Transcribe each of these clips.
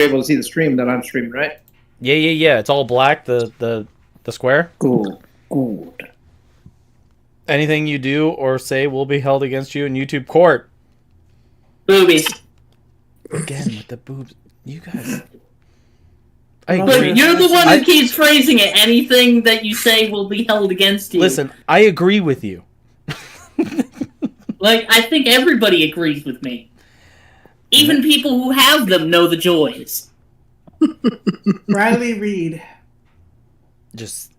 able to see the stream that I'm streaming, right? Yeah. It's all black, the square. Good. Anything you do or say will be held against you in YouTube court. Boobies. Again with the boobs. You guys. I But agree. you're the one who keeps phrasing it. Anything that you say will be held against you. Listen, I agree with you. Like, I think everybody agrees with me. Even people who have them know the joys. Riley Reed. Just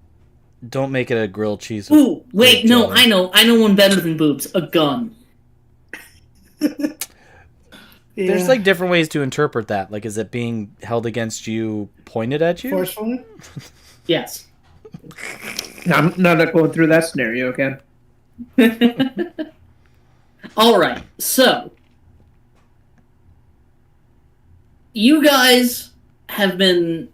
don't make it a grilled cheese. Ooh, wait, no, jelly. I know one better than boobs. A gun. There's like different ways to interpret that. Like, is it being held against you, pointed at you? Forcefully? Yes. No, I'm not going through that scenario again. Alright, so. You guys have been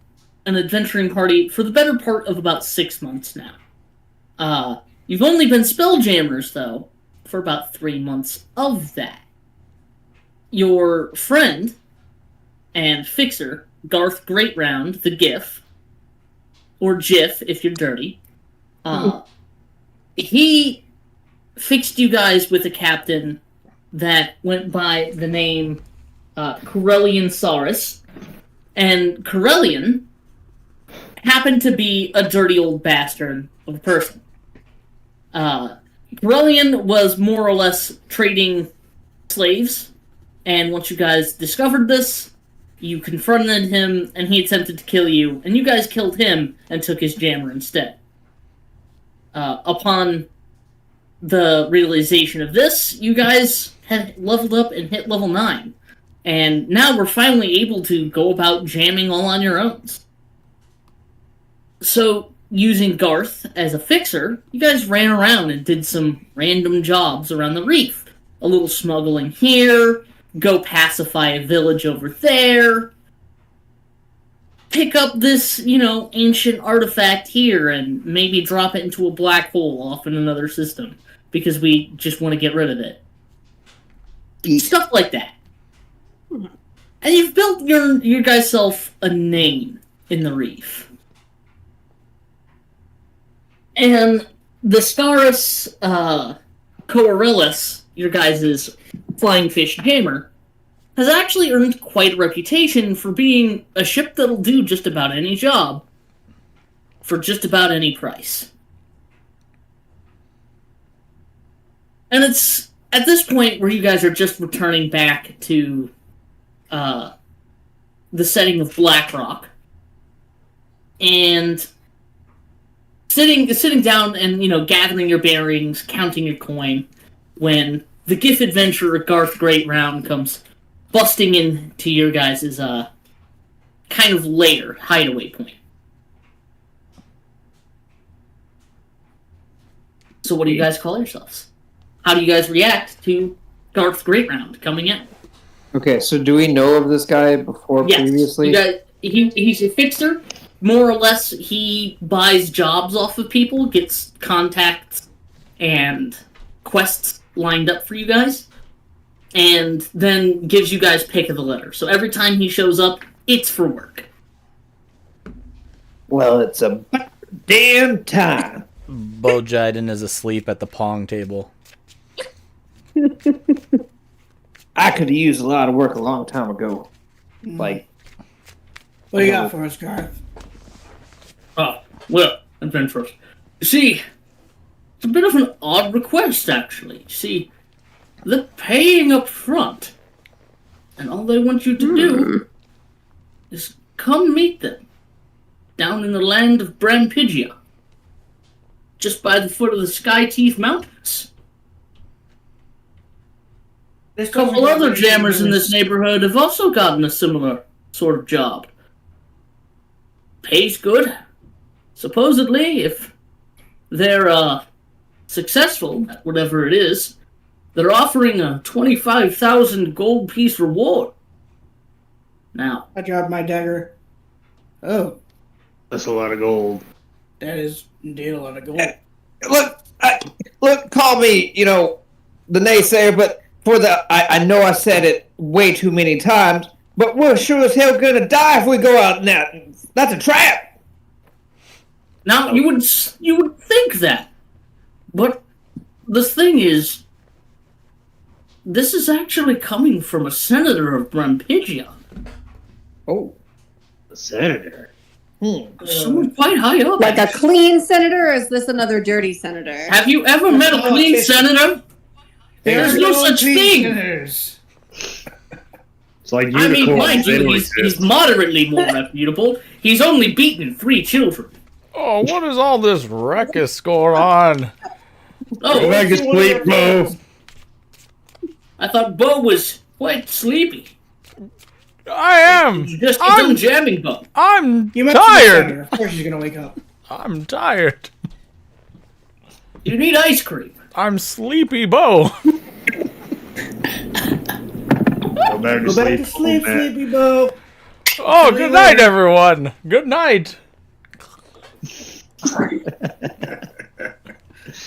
an adventuring party for the better part of about 6 months now. You've only been spelljammers, though, for about 3 months of that. Your friend and fixer, Garth Greatround, the GIF, or GIF if you're dirty, he fixed you guys with a captain that went by the name Corellian Saurus, and Corellian happened to be a dirty old bastard of a person. Corellian was more or less trading slaves, and once you guys discovered this, you confronted him, and he attempted to kill you, and you guys killed him and took his jammer instead. Upon the realization of this, you guys had leveled up and hit level 9. And now we're finally able to go about jamming all on your own. So, using Garth as a fixer, you guys ran around and did some random jobs around the reef. A little smuggling here, go pacify a village over there, pick up this, ancient artifact here and maybe drop it into a black hole off in another system because we just want to get rid of it. Stuff like that. And you've built your guys' self a name in the reef. And the Starus Coerilus, your guys' flying fish jammer, has actually earned quite a reputation for being a ship that'll do just about any job for just about any price. And it's at this point where you guys are just returning back to the setting of Blackrock and sitting down and gathering your bearings, counting your coin, when the GIF adventurer Garth Greatround comes busting into your guys' kind of lair, hideaway point. So what do you guys call yourselves? How do you guys react to Garth Greatround coming in? Okay, so do we know of this guy before previously? You guys, he's a fixer. More or less, he buys jobs off of people, gets contacts and quests lined up for you guys, and then gives you guys pick of the litter. So every time he shows up, it's for work. Well, it's a damn time. Bo Jiden is asleep at the Pong table. I could have used a lot of work a long time ago. Like, What do you got for us, Garth? Well, adventurers. You see, it's a bit of an odd request, actually. You see, they're paying up front, and all they want you to do is come meet them down in the land of Brampigia, just by the foot of the Sky Teeth Mountains. A couple other jammers in this neighborhood have also gotten a similar sort of job. Pays good. Supposedly, if they're successful at whatever it is, they're offering a 25,000 gold piece reward. Now, I dropped my dagger. Oh, That's a lot of gold. that is indeed a lot of gold. Look, call me, the naysayer, but I know I said it way too many times, But we're sure as hell gonna die if we go out in that. That's a trap. Now you would think that, but the thing is, this is actually coming from a senator of Brampigia. Oh, The senator. Someone quite high up. Like a clean senator, or is this another dirty senator? Have you ever met a clean senator? There's no such thing. Senators. It's like I mean, unicorns. mind They you, don't he's exist. moderately more reputable. He's only beaten 3 children. Oh, what is all this ruckus going on? Oh, Go back to sleep, Bo. I thought Bo was quite sleepy. I am. He's just I'm- done jamming Bo. I'm You met the tired. senator. Of course, she's gonna wake up. I'm tired. You need ice cream. I'm sleepy, Bo. Go back to Go sleep. back to sleep, old man. Sleepy Bo. Oh, good night, everyone. Good night.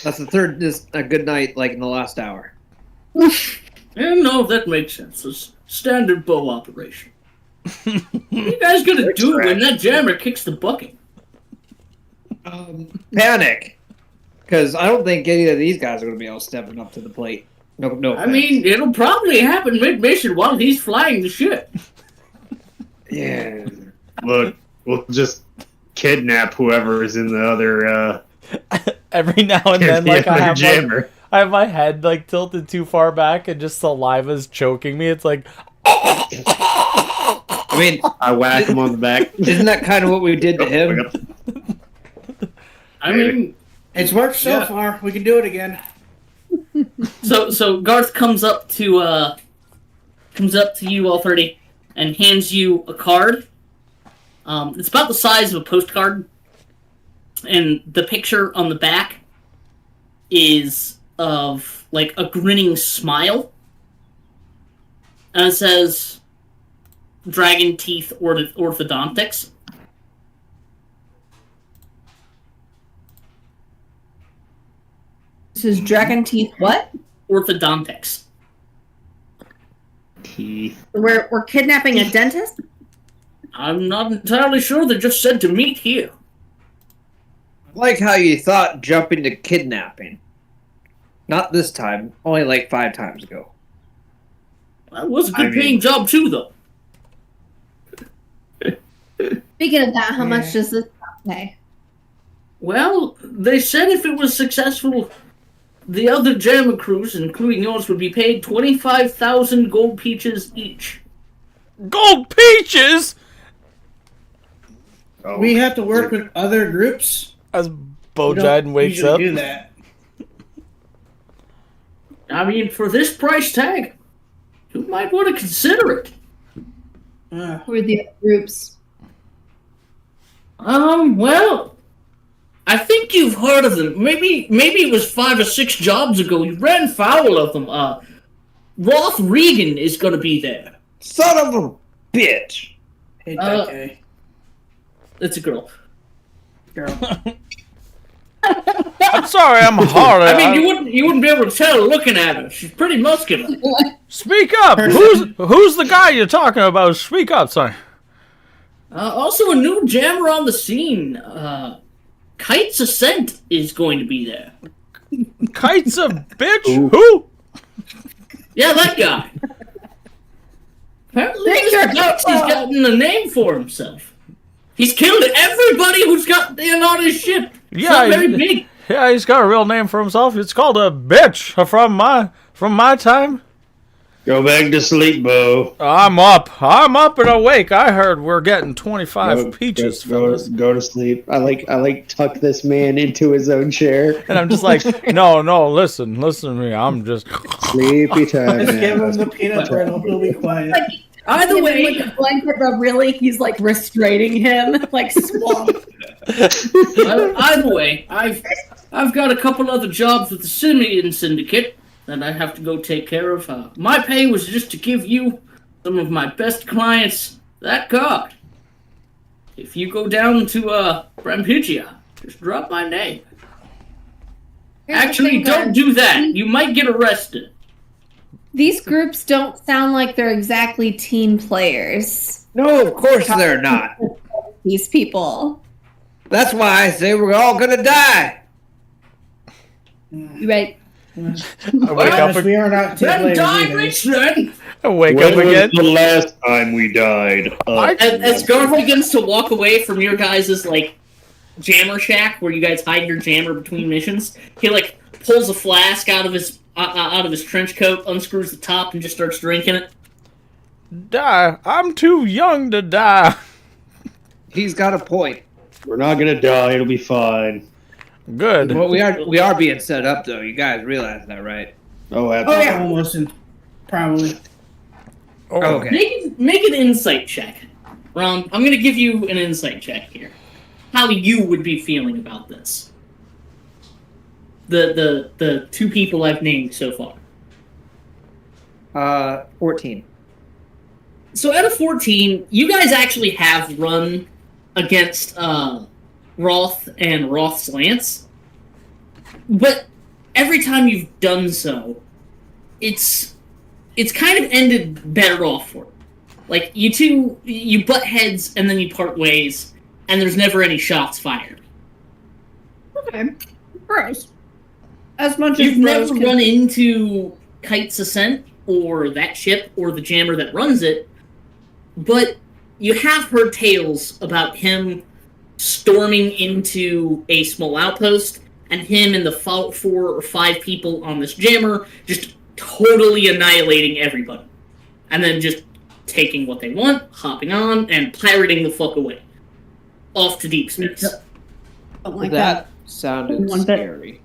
that's the third. This a good night, like in the last hour. No, that makes sense. It's standard Bo operation. What are you guys gonna do when that jammer kicks the bucket? Panic, because I don't think any of these guys are gonna be able to stepping up to the plate. No. I mean, it'll probably happen mid-mission while he's flying the ship. yeah. Look, we'll just kidnap whoever is in the other. Every now and in then, the like I other have, jammer. I have my head like tilted too far back, and just saliva's choking me. It's like, I mean, I whack him on the back. isn't that kind of what we did to him? I mean, It's worked so Yeah. far. We can do it again. so Garth comes up to you, all 30, and hands you a card. It's about the size of a postcard, and the picture on the back is of like a grinning smile, and it says "Dragon Teeth Orthodontics." This is Dragon Teeth. What? Orthodontics. Teeth. We're kidnapping a dentist? I'm not entirely sure. They just said to meet here. I like how you thought jumping to kidnapping. Not this time. Only like 5 times ago. That was a I good paying mean- job too, though. Speaking of that, how much Yeah. does this pay? Well, they said if it was successful, the other Jammer crews, including yours, would be paid 25,000 gold peaches each. gold peaches. Oh, We have to work with other groups. As We Bo don't Jiden wakes usually up. do that. I mean, for this price tag, you might want to consider it. Who are the other groups? Well, I think you've heard of them. Maybe it was 5 or 6 jobs ago. You ran foul of them. Roth Regan is going to be there. Son of a bitch! Hate Uh, that guy. It's a girl. Girl. I'm sorry, I'm hard. I mean, you wouldn't be able to tell looking at her. She's pretty muscular. Speak up. Who's the guy you're talking about? Speak up, son. Also, a new jammer on the scene. Kite's Ascent is going to be there. Kite's a bitch. Ooh. Who? Yeah, that guy. Apparently, Thank Mr. you. Ducks, he's gotten a name for himself. He's killed everybody who's got in on his ship. It's Yeah, not very big. Yeah, he's got a real name for himself. It's called a bitch from my time. Go back to sleep, Bo. I'm up and awake. I heard we're getting 25 peaches, fellas. Go to sleep. I like tuck this man into his own chair. And I'm just like, no, listen to me. I'm just Sleepy time. Let's give him man. the peanut butter and hope he'll be quiet. Either Give him way, like a blanket, but really, he's like restraining him, like swamp. either way, I've got a couple other jobs with the Simeon Syndicate that I have to go take care of. My pay was just to give you, some of my best clients, that card. If you go down to Brampigia, just drop my name. Here's the Actually, thing, don't guys. do that. You might get arrested. These groups don't sound like they're exactly team players. No, of course they're not. These people. That's why I say we're all gonna die. Right. I wake up, We are not team Then players die either. rich then! I wake When up was again. the last time we died? As Garth begins to walk away from your guys' like jammer shack where you guys hide your jammer between missions, he like pulls a flask out of his trench coat, unscrews the top, and just starts drinking it. Die. I'm too young to die. He's got a point. We're not gonna die. It'll be fine. Good. Well, we are being set up though. You guys realize that, right? Oh, Oh absolutely. yeah, almost. Probably. Oh, Okay. Make an insight check. Ron, I'm gonna give you an insight check here. How you would be feeling about this. The two people I've named so far. 14. So out of 14, you guys actually have run against Roth and Roth's Lance. But every time you've done so, it's kind of ended better off for it. Like, you butt heads and then you part ways, and there's never any shots fired. Okay. Bros. As much You've as never bros can- run into Kite's Ascent or that ship or the jammer that runs it, but you have heard tales about him storming into a small outpost and him and the 4 or 5 people on this jammer just totally annihilating everybody. And then just taking what they want, hopping on, and pirating the fuck away. Off to deep space. Something like that that. sounded One bit. scary.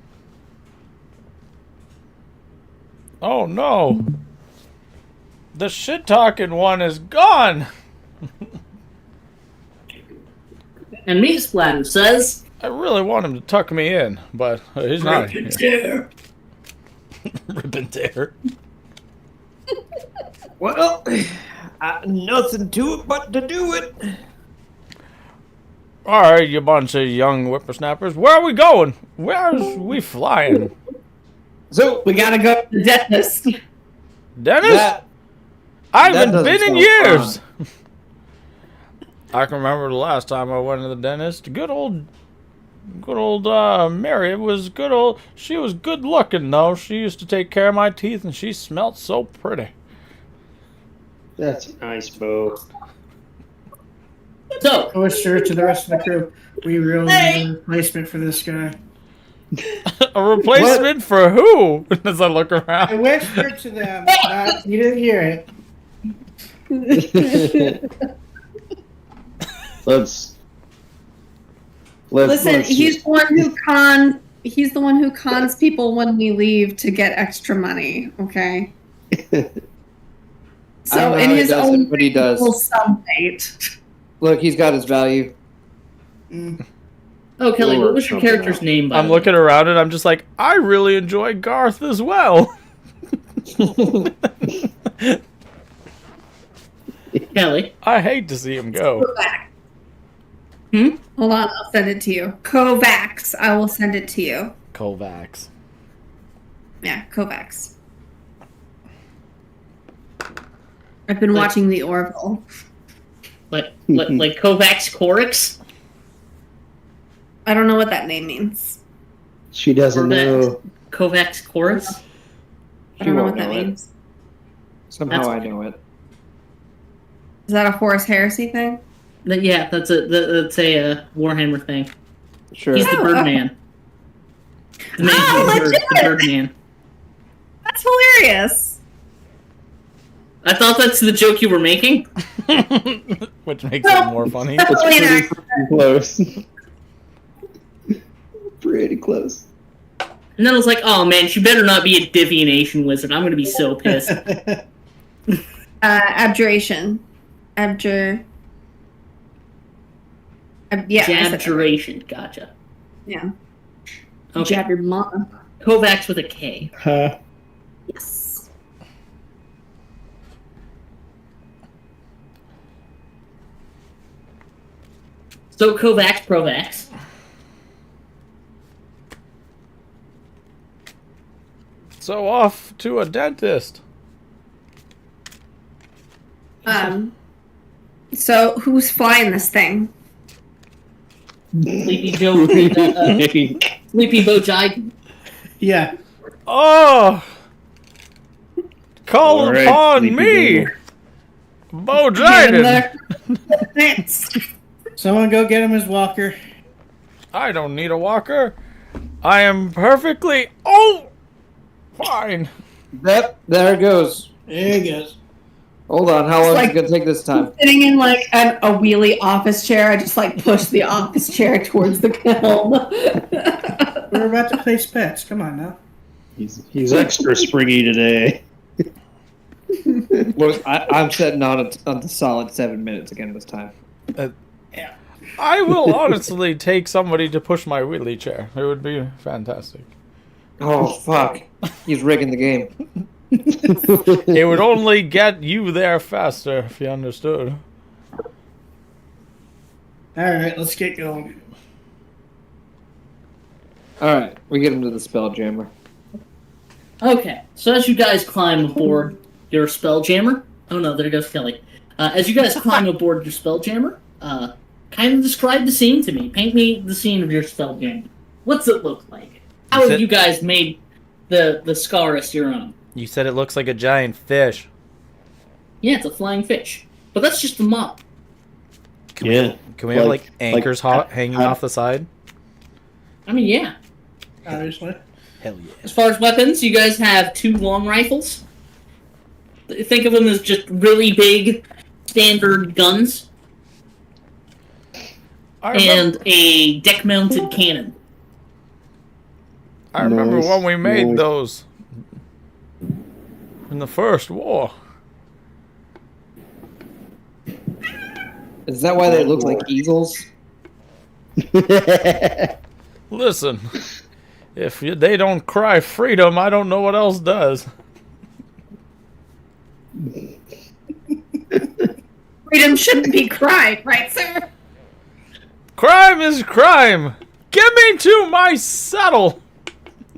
Oh no. The shit talking one is gone. And Meat Splatter says, I really want him to tuck me in, but he's not here. "Tear." Rip and tear. Well, nothing to it but to do it. Alright, you bunch of young whippersnappers. Where are we going? Where's we flying? So We gotta go to the dentist. Dennis? that I that haven't doesn't been in sound years. I can remember the last time I went to the dentist. Good old Mary was good old. She was good looking though. She used to take care of my teeth, and she smelled so pretty. That's nice, Bo. So, I whisper to the rest of the crew. We really need a replacement for this guy. A replacement for who? As I look I around. whispered to them. You didn't hear it. Let's Listen, let's he's just- the one who cons. He's the one who cons people when we leave to get extra money. Okay. I So don't know in how he his does it, own but he does. little summate. Look, he's got his value. oh Kelly, Or what was your something character's else. name? By I'm the way? looking around and I'm just like, I really enjoy Garth as well. Kelly. I hate to see him go. Kovacs. Hold on, I'll send it to you. Kovacs. I will send it to you. Kovacs. Yeah, Kovacs. I've been watching the Orville. Like Kovacs Corix? I don't know what that name means. She doesn't know. Kovacs Chorus? I don't know won't what that know it. means. Somehow That's I okay. know it. Is that a Horus Heresy thing? Yeah, that's a Warhammer thing. Sure. He's the Oh, Birdman. The man Oh, who's the legit? Birdman. That's hilarious. I thought that's the joke you were making. Which makes it more funny. It's Totally pretty inaccurate. freaking close. Pretty close. And then I was like, oh man, she better not be a divination wizard. I'm gonna be so pissed. Abjuration. Yeah. I said that. Abjuration, gotcha. Yeah. Okay. Jab your mom. Kovacs with a K. Huh. Yes. So Kovacs, Provacs. So off to a dentist. So who's flying this thing? Sleepy Joe, Sleepy Bojai. Yeah. Oh! Call All right, upon Sleepy me! Joe. Get in Bojaiden! there. Thanks. Someone go get him his walker. I don't need a walker. I am perfectly... Oh! Fine. Yep, there it goes. There he goes. Hold on, how long is like- it gonna take this time? Sitting in like a wheelie office chair, I just like push the office chair towards the helm. We're about to place pets. Come on now. He's extra springy today. Look, I'm setting on the solid 7 minutes again this time. I will honestly take somebody to push my wheelie chair. It would be fantastic. Oh fuck, he's rigging the game. It would only get you there faster, if you understood. Alright, let's get going. All right, we get him to the Spelljammer. Okay, so as you guys climb aboard your Spelljammer, oh no, there goes Kelly. As you guys climb aboard your Spelljammer, kind of describe the scene to me. Paint me the scene of your Spelljammer. What's it look like? How have you guys made the Scaris your own? You said it looks like a giant fish. Yeah, it's a flying fish, but that's just the model. Yeah. Can we have like anchors hanging off the side? I mean, yeah. Obviously. Hell yeah. As far as weapons, you guys have 2 long rifles. Think of them as just really big, standard guns, and a deck-mounted cannon. I remember Nice, when we made nice. those in the first war. Is that why they look like eagles? Listen, if they don't cry freedom, I don't know what else does. Freedom shouldn't be cried, right, sir? Crime is crime. Get me to my saddle.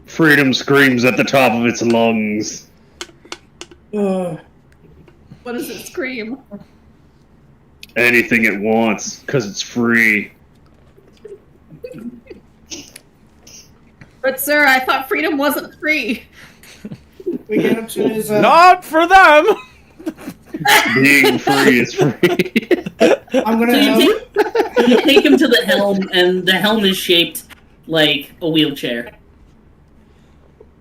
Freedom screams at the top of its lungs. Oh, What does it scream? Anything it wants, because it's free. But sir, I thought freedom wasn't free. we get him to his. Not for them. Being free is free. I'm gonna So help. you take him to the helm, and the helm is shaped like a wheelchair.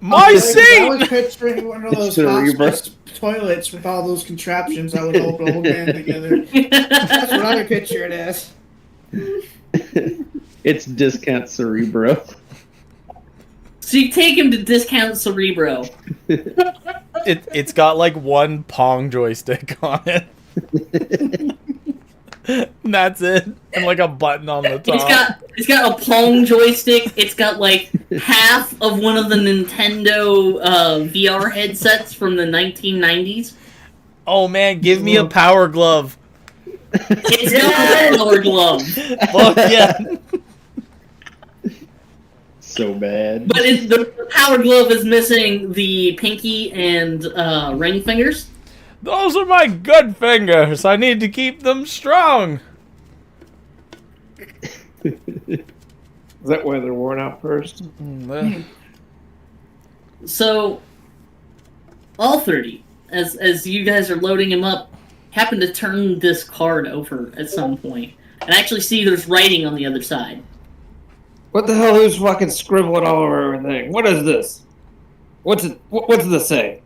My I seat. was picturing one of those Cerebral. hospice toilets with all those contraptions that would hold the whole man together. That's what I would picture it as. It's discount Cerebro. So you take him to Discount Cerebro. It's got like one Pong joystick on it. That's it, and like a button on the top. It's got a Pong joystick. It's got like half of one of the Nintendo VR headsets from the 1990s. Oh man, give me a power glove. It's got a power glove, Fuck yeah. So bad. but the power glove is missing the pinky and ring fingers. Those are my good fingers. I need to keep them strong. Is that why they're worn out first? So, all 30, as you guys are loading him up, happen to turn this card over at some point, and actually see there's writing on the other side. What the hell? Who's fucking scribbling all over everything? What is this? What's it? What's this say?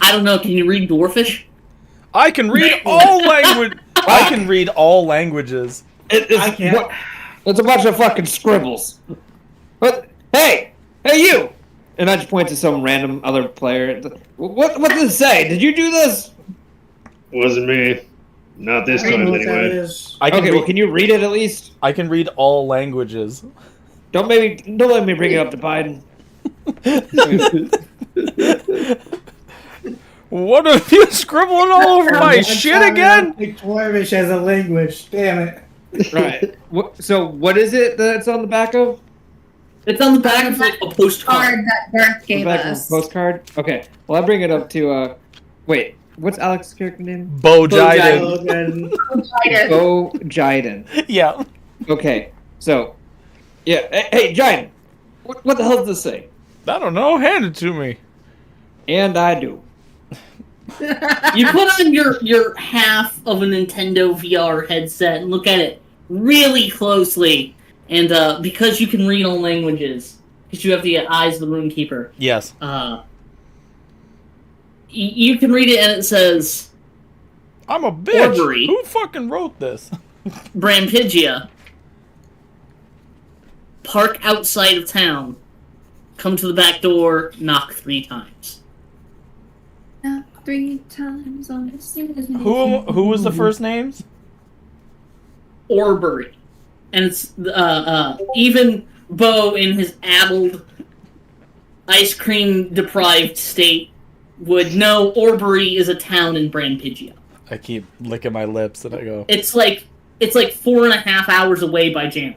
I don't know. Can you read Dwarfish? I can read all language. I can read all languages. I can't. What? It's a bunch of fucking scribbles. What? Hey, you! And I just point to some random other player. What does it say? Did you do this? Wasn't me. Not this I don't time, know what that anyway. is. I can Okay, well, can you read it at least? I can read all languages. Don't let me bring it up to Biden. What are you scribbling all over my shit again? Dwarvish as a language. Damn it. Right. So what is it that's on the back of? It's on the back of like a postcard. Card that Garth The gave back of us. a postcard? Okay. Well, I bring it up to, wait. What's Alex's character name? Bo Bo Jiden. Logan. Bo Jiden. Yeah. Okay, so yeah. Hey, Jiden, what the hell does this say? I don't know. Hand it to me. And I do. You put on your half of a Nintendo VR headset and look at it really closely, and because you can read all languages, because you have the eyes of the Runekeeper, Yes. you can read it, and it says I'm a bitch. Orbery. Who fucking wrote this? Brampigia. Park outside of town. Come to the back door. Knock 3 times. Knock 3 times on the stairs. Who was the first names? Orbery. And it's even Bo in his addled, ice cream deprived state would know Orbery is a town in Brampigia. I keep licking my lips and I go, It's like 4.5 hours away by Jammer.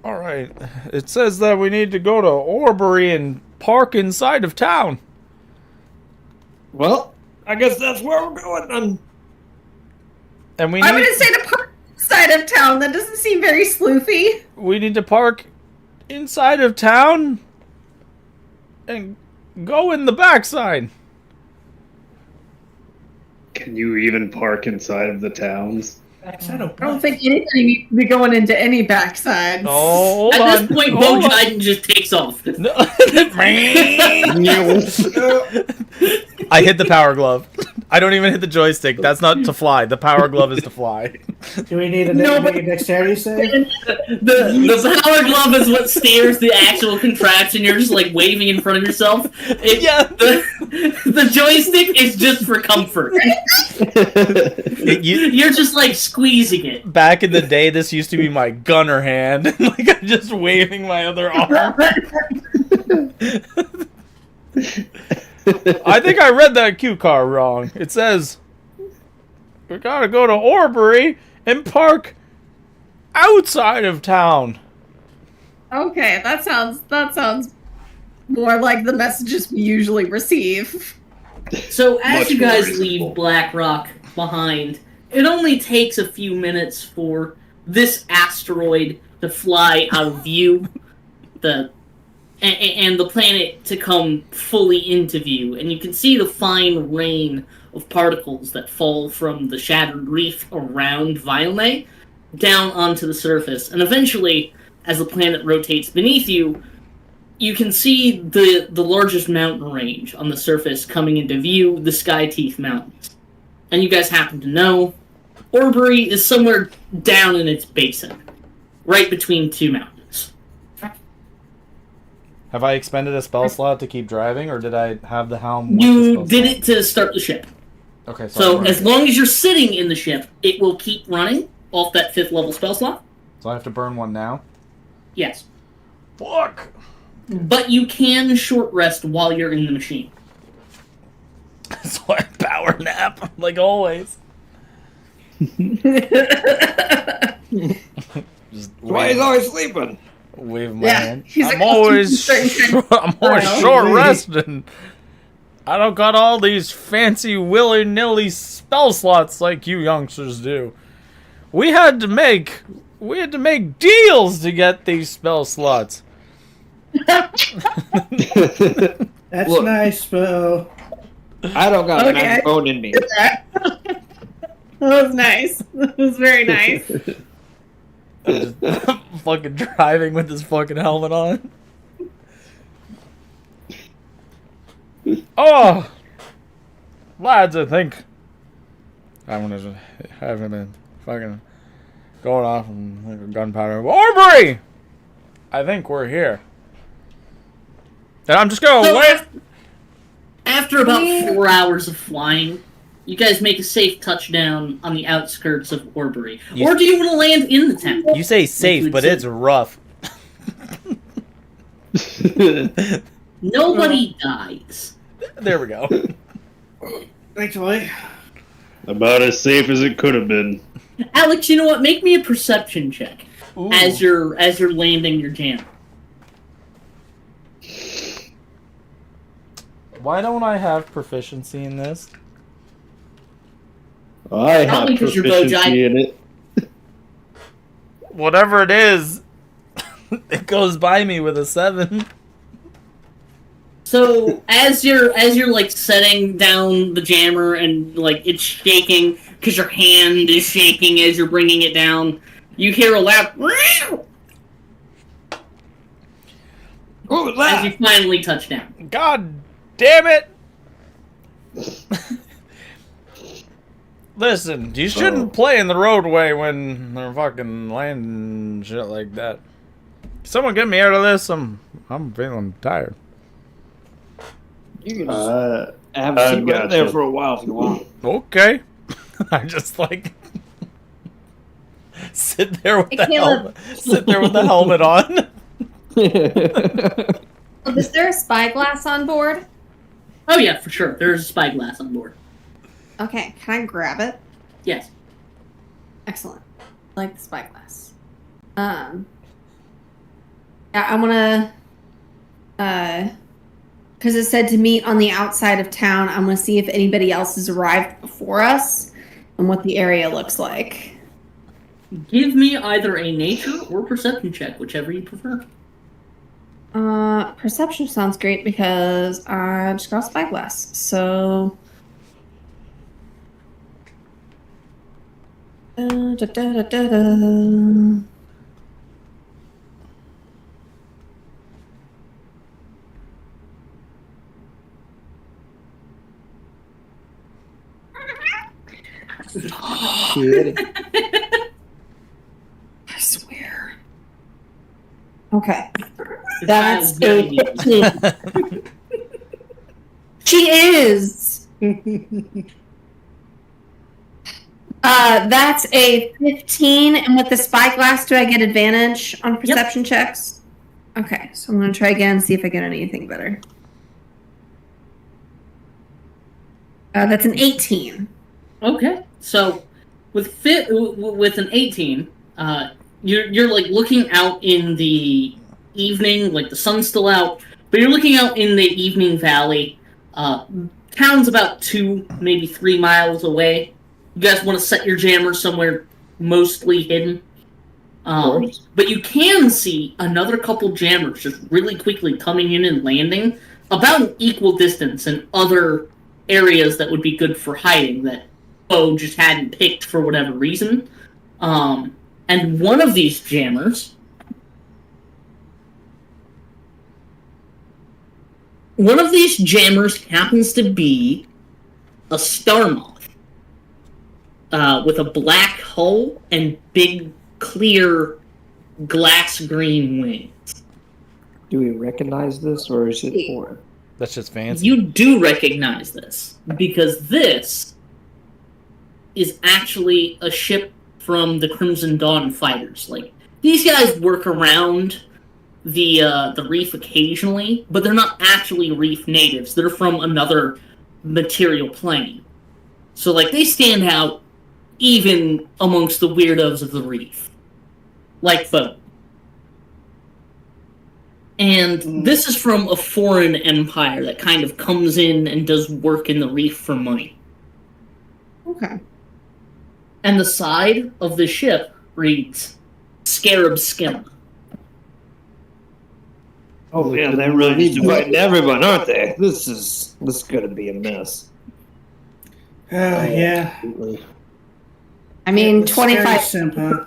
all right. It says that we need to go to Orbery and park inside of town. Well, I guess that's where we're going then. And we I'm need, gonna say the park side of town. That doesn't seem very sloofy. we need to park inside of town and go in the backside. Can you even park inside of the towns? Backside of I don't think anybody needs to be going into any backsides. Oh, hold At on. this point, Bo Hold on. Jiden just takes off. No. I hit the power glove. I don't even hit the joystick. That's not to fly. The power glove is to fly. Do we need a but- dexterity save? The power glove is what steers the actual contraption. You're just like waving in front of yourself. Yeah. The joystick is just for comfort. You're just like squeezing it. Back in the day, this used to be my gunner hand. Like, I'm just waving my other arm. I think I read that cue card wrong. It says, we gotta go to Orbery and park outside of town. Okay, that sounds more like the messages we usually receive. So as Much you more guys reasonable. leave Black Rock behind, it only takes a few minutes for this asteroid to fly out of view, and the planet to come fully into view, and you can see the fine rain of particles that fall from the shattered reef around Violme down onto the surface, and eventually, as the planet rotates beneath you, you can see the largest mountain range on the surface coming into view, the Sky Teeth Mountains. And you guys happen to know, Orbery is somewhere down in its basin, right between 2 mountains. Have I expended a spell slot to keep driving, or did I have the helm? with the You spell did slot? it to start the ship. Okay, So I'm as running. long as you're sitting in the ship, it will keep running off that 5th level spell slot. So I have to burn one now? Yes. Fuck! But you can short rest while you're in the machine. So I power nap, like always. Just Why he's always sleeping? wave my Yeah, hand. he's I'm accustomed always to certain I'm always Wow. short resting. I don't got all these fancy willy-nilly spell slots like you youngsters do. We had to make deals to get these spell slots. That's Look. nice, Bo. I don't got Okay. a bone in me. That was nice. That was very nice. I'm just fucking driving with this fucking helmet on. Oh, lads, I think I'm gonna haven't been fucking going off and gunpowder. Orbery, I think we're here. And I'm just gonna So wait. after about 4 hours of flying, you guys make a safe touchdown on the outskirts of Orbery. You- Or do you want to land in the town? You say safe, but it's rough. Nobody dies. There we go. Thankfully. About as safe as it could have been. Alex, you know what? Make me a perception check Ooh. as you're landing your jam. Why don't I have proficiency in this? I have Probably 'cause you're bow proficiency in it. Whatever it is, it goes by me with a 7. So as you're like setting down the jammer and like it's shaking because your hand is shaking as you're bringing it down, you hear a loud Oh, as laugh! you finally touch down. God damn it! Listen, you shouldn't play in the roadway when they're fucking landing shit like that. Someone get me out of this. I'm feeling tired. You can just have I've a seat right got there you. for a while if you want. Okay. I just like sit there with Hey, the Caleb. helmet. Sit there with the helmet on. Is there a spyglass on board? Oh yeah, for sure. There's a spyglass on board. Okay, can I grab it? Yes. Excellent. I like the spyglass. Yeah, I wanna because it said to meet on the outside of town. I'm gonna see if anybody else has arrived before us and what the area looks like. Give me either a nature or perception check, whichever you prefer. Perception sounds great because I just got a spyglass. So da, da, da, da, da. I swear. Okay. That's a 15. She is. That's a 15, and with the spyglass, do I get advantage on perception checks? Okay, so I'm gonna try again and see if I get anything better. That's an 18. Okay, so with an 18, you're like looking out in the evening, like the sun's still out, but you're looking out in the evening valley. Town's about 2, maybe 3 miles away. You guys want to set your jammer somewhere mostly hidden. But you can see another couple jammers just really quickly coming in and landing about an equal distance in other areas that would be good for hiding that Bo just hadn't picked for whatever reason. And one of these jammers happens to be a star moth with a black hull and big, clear, glass green wings. Do we recognize this, or is it foreign? That's just fancy. You do recognize this because this is actually a ship from the Crimson Dawn fighters. Like, these guys work around the reef occasionally, but they're not actually reef natives. They're from another material plane. So, like, they stand out even amongst the weirdos of the reef. Like Bo. And this is from a foreign empire that kind of comes in and does work in the reef for money. Okay. And the side of the ship reads Scarab Skim. Oh yeah, they're really just inviting everyone, aren't they? This is gonna be a mess. Yeah. I mean, The scary 25 simp, huh?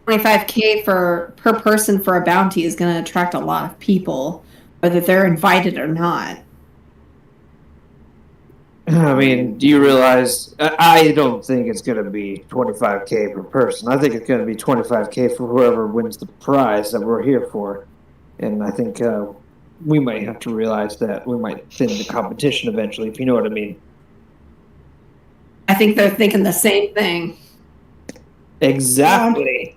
25K per person for a bounty is going to attract a lot of people, whether they're invited or not. I mean, do you realize? I don't think it's going to be 25K per person. I think it's going to be 25K for whoever wins the prize that we're here for. And I think we might have to realize that we might thin the competition eventually, if you know what I mean. I think they're thinking the same thing. Exactly.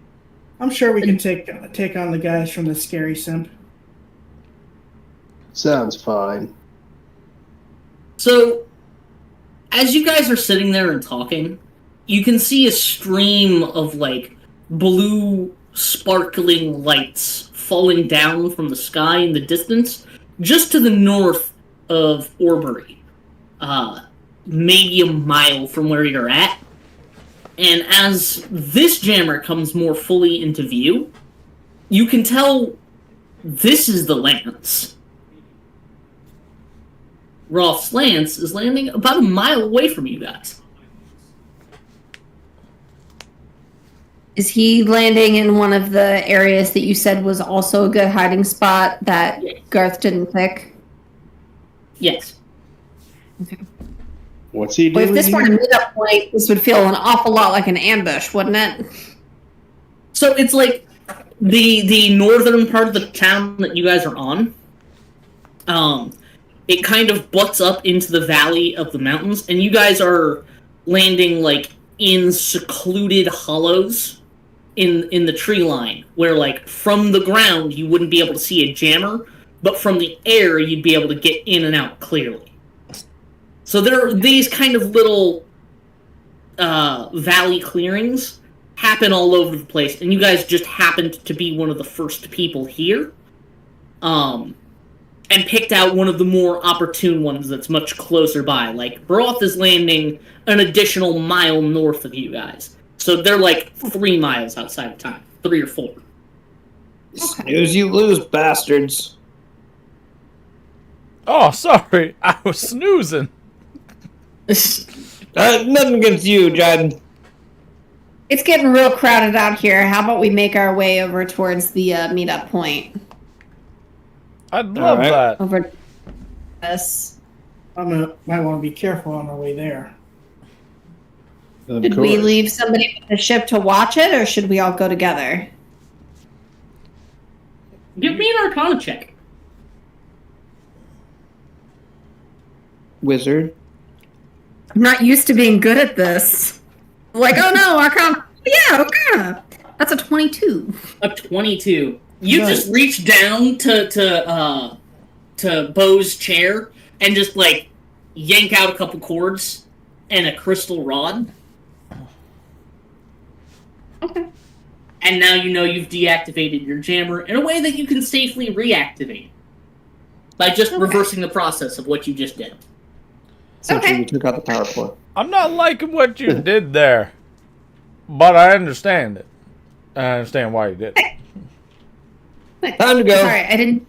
I'm sure we can take on the guys from the scary simp. Sounds fine. So, as you guys are sitting there and talking, you can see a stream of, like, blue sparkling lights falling down from the sky in the distance, just to the north of Orbury. maybe a mile from where you're at. And as this jammer comes more fully into view, you can tell this is the Lance. Roth's Lance is landing about a mile away from you guys. Is he landing in one of the areas that you said was also a good hiding spot that Garth didn't pick? Yes. What's he Well, doing? if this were a here? meetup point, this would feel an awful lot like an ambush, wouldn't it? So it's like the northern part of the town that you guys are on. It kind of butts up into the valley of the mountains, and you guys are landing like in secluded hollows in the tree line, where like from the ground you wouldn't be able to see a jammer, but from the air you'd be able to get in and out clearly. So there are these kind of little valley clearings happen all over the place, and you guys just happened to be one of the first people here, and picked out one of the more opportune ones that's much closer by. Like, Broth is landing an additional mile north of you guys. So they're like 3 miles outside of town. 3 or 4. Snooze, you lose, bastards. Oh, sorry. I was snoozing. Nothing against you, John. It's getting real crowded out here. How about we make our way over towards the meetup point? I'd love Alright. that. Over this. Might want to be careful on our way there. Of Should we course. leave somebody with the ship to watch it, or should we all go together? Give me an Arcana check. Wizard. I'm not used to being good at this. Like, oh no, Arcana. Yeah, Arcana. That's a 22. A 22. You Nice. just reach down to Bo's chair and just like yank out a couple cords and a crystal rod. Okay. And now you know you've deactivated your jammer in a way that you can safely reactivate by just Okay. reversing the process of what you just did. Essentially, Okay. you took out the power cord. I'm not liking what you did there. But I understand it. I understand why you did it. Time to go. Sorry, I didn't.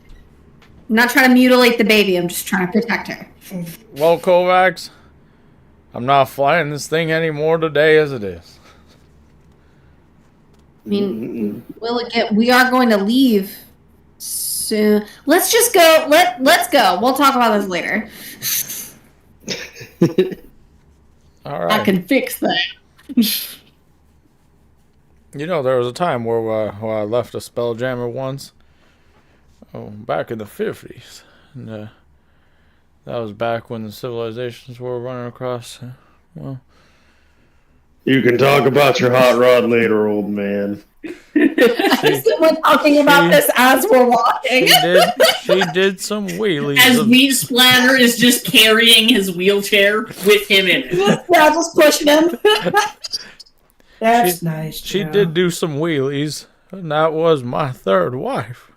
I'm not trying to mutilate the baby. I'm just trying to protect her. Well, Kovacs, I'm not flying this thing anymore today as it is. I mean, will it get? We are going to leave soon. Let's just go. Let's go. We'll talk about this later. All I right. can fix that. You know, there was a time where I left a spelljammer once. Oh, back in the 50s. And, that was back when the civilizations were running across. Well, You can talk about your hot rod later, old man. We're talking about this as we're walking. she did some wheelies. As of- Weed Splatter is just carrying his wheelchair with him in it. Yeah, just pushing him. That's nice. She Joe. did do some wheelies, and that was my third wife.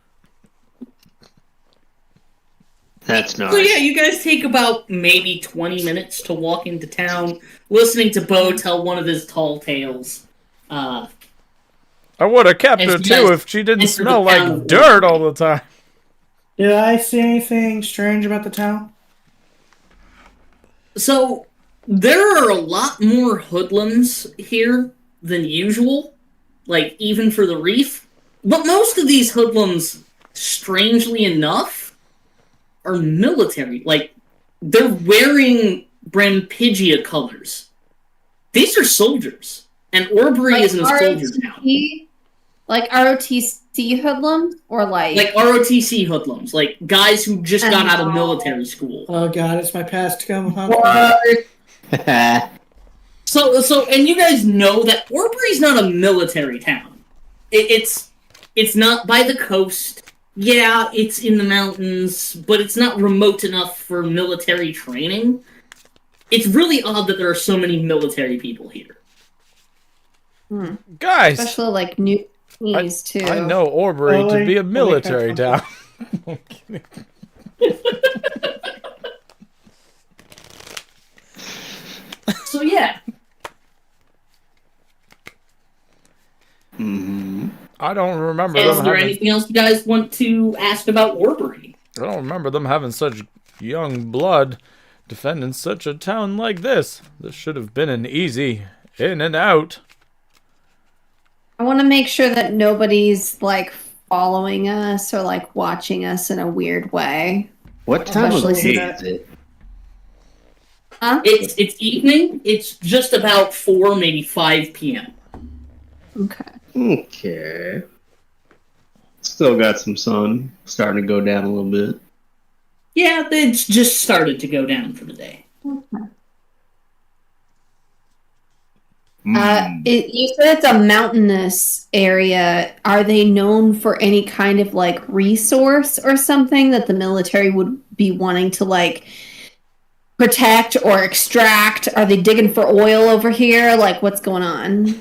That's nice. So yeah, you guys take about maybe 20 minutes to walk into town, listening to Bo tell one of his tall tales. I would have kept As her you too guys if she didn't enter the smell town like of dirt all the time. Did I see anything strange about the town? So there are a lot more hoodlums here than usual, like even for the reef. But most of these hoodlums, strangely enough, are military. Like, they're wearing Brampigia colors. These are soldiers. And Orbury isn't a soldier town. ROTC? Like ROTC hoodlums? Or like Like ROTC hoodlums. Like, guys who just got out of military school. Oh god, it's my past to come. Huh? what? So, and you guys know that Orbury's not a military town. It's not by the coast. Yeah, it's in the mountains, but it's not remote enough for military training. It's really odd that there are so many military people here. Guys, Especially like new teens too. I know Orbury Oh, to be a like military that. town. I'm kidding. So yeah, Mm-hmm. I don't remember is them there having. anything else you guys want to ask about Warbury? I don't remember them having such young blood defending such a town like this. This should have been an easy in and out. I want to make sure that nobody's like following us or like watching us in a weird way. What time of Especially day since- is it? Huh? It's evening. It's just about 4, maybe 5 p.m. Okay. Okay. Still got some sun. Starting to go down a little bit. Yeah, it's just started to go down for the day. You said it's a mountainous area. Are they known for any kind of like resource or something that the military would be wanting to like protect or extract? Are they digging for oil over here? Like, what's going on?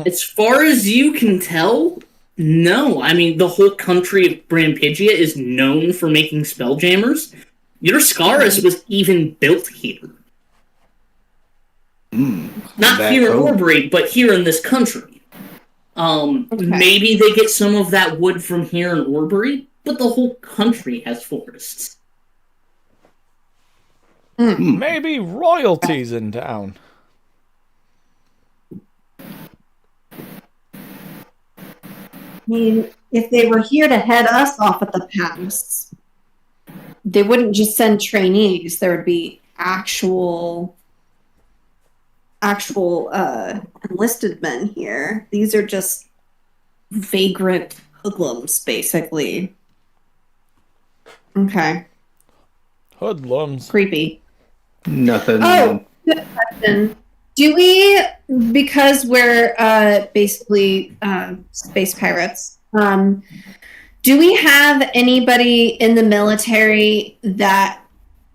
As far as you can tell, no. I mean, the whole country of Brampigia is known for making spelljammers. Your Scaris was even built here. Not Back here in home. Orbury, but here in this country. Maybe they get some of that wood from here in Orbury, but the whole country has forests. Maybe royalties in town. I mean, if they were here to head us off at the pass, they wouldn't just send trainees. There would be actual enlisted men here. These are just vagrant hoodlums, basically. Okay, Hoodlums. creepy. Nothing. Oh, good question. Do we, because we're basically space pirates, do we have anybody in the military that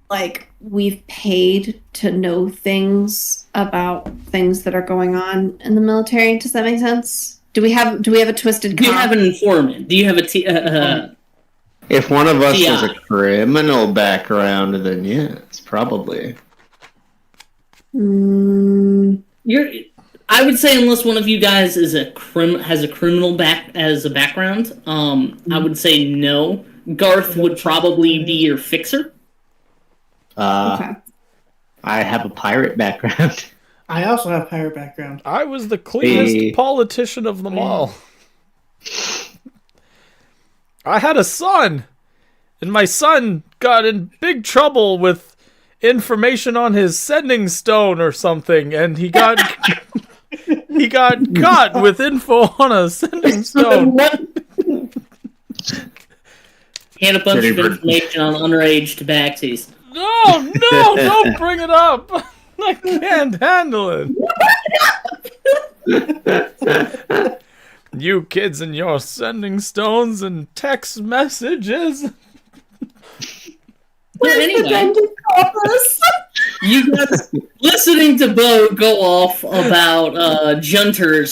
like we've paid to know things about things that are going on in the military? Does that make sense? Do we have a twisted Do you cop? have an informant? Do you have If one of us TI. has a criminal background, then yes, probably. I would say unless one of you guys is has a criminal background, I would say no. Garth would probably be your fixer. Okay. I have a pirate background. I also have pirate background. I was the cleanest Hey. politician of them all. I had a son, and my son got in big trouble with information on his sending stone or something, and he got he got caught with info on a sending stone. Hand a bunch of Pretty information on underage tabaxis. No, don't bring it up. I can't handle it. You kids and your sending stones and text messages. But anyway, you guys listening to Bo go off about Junter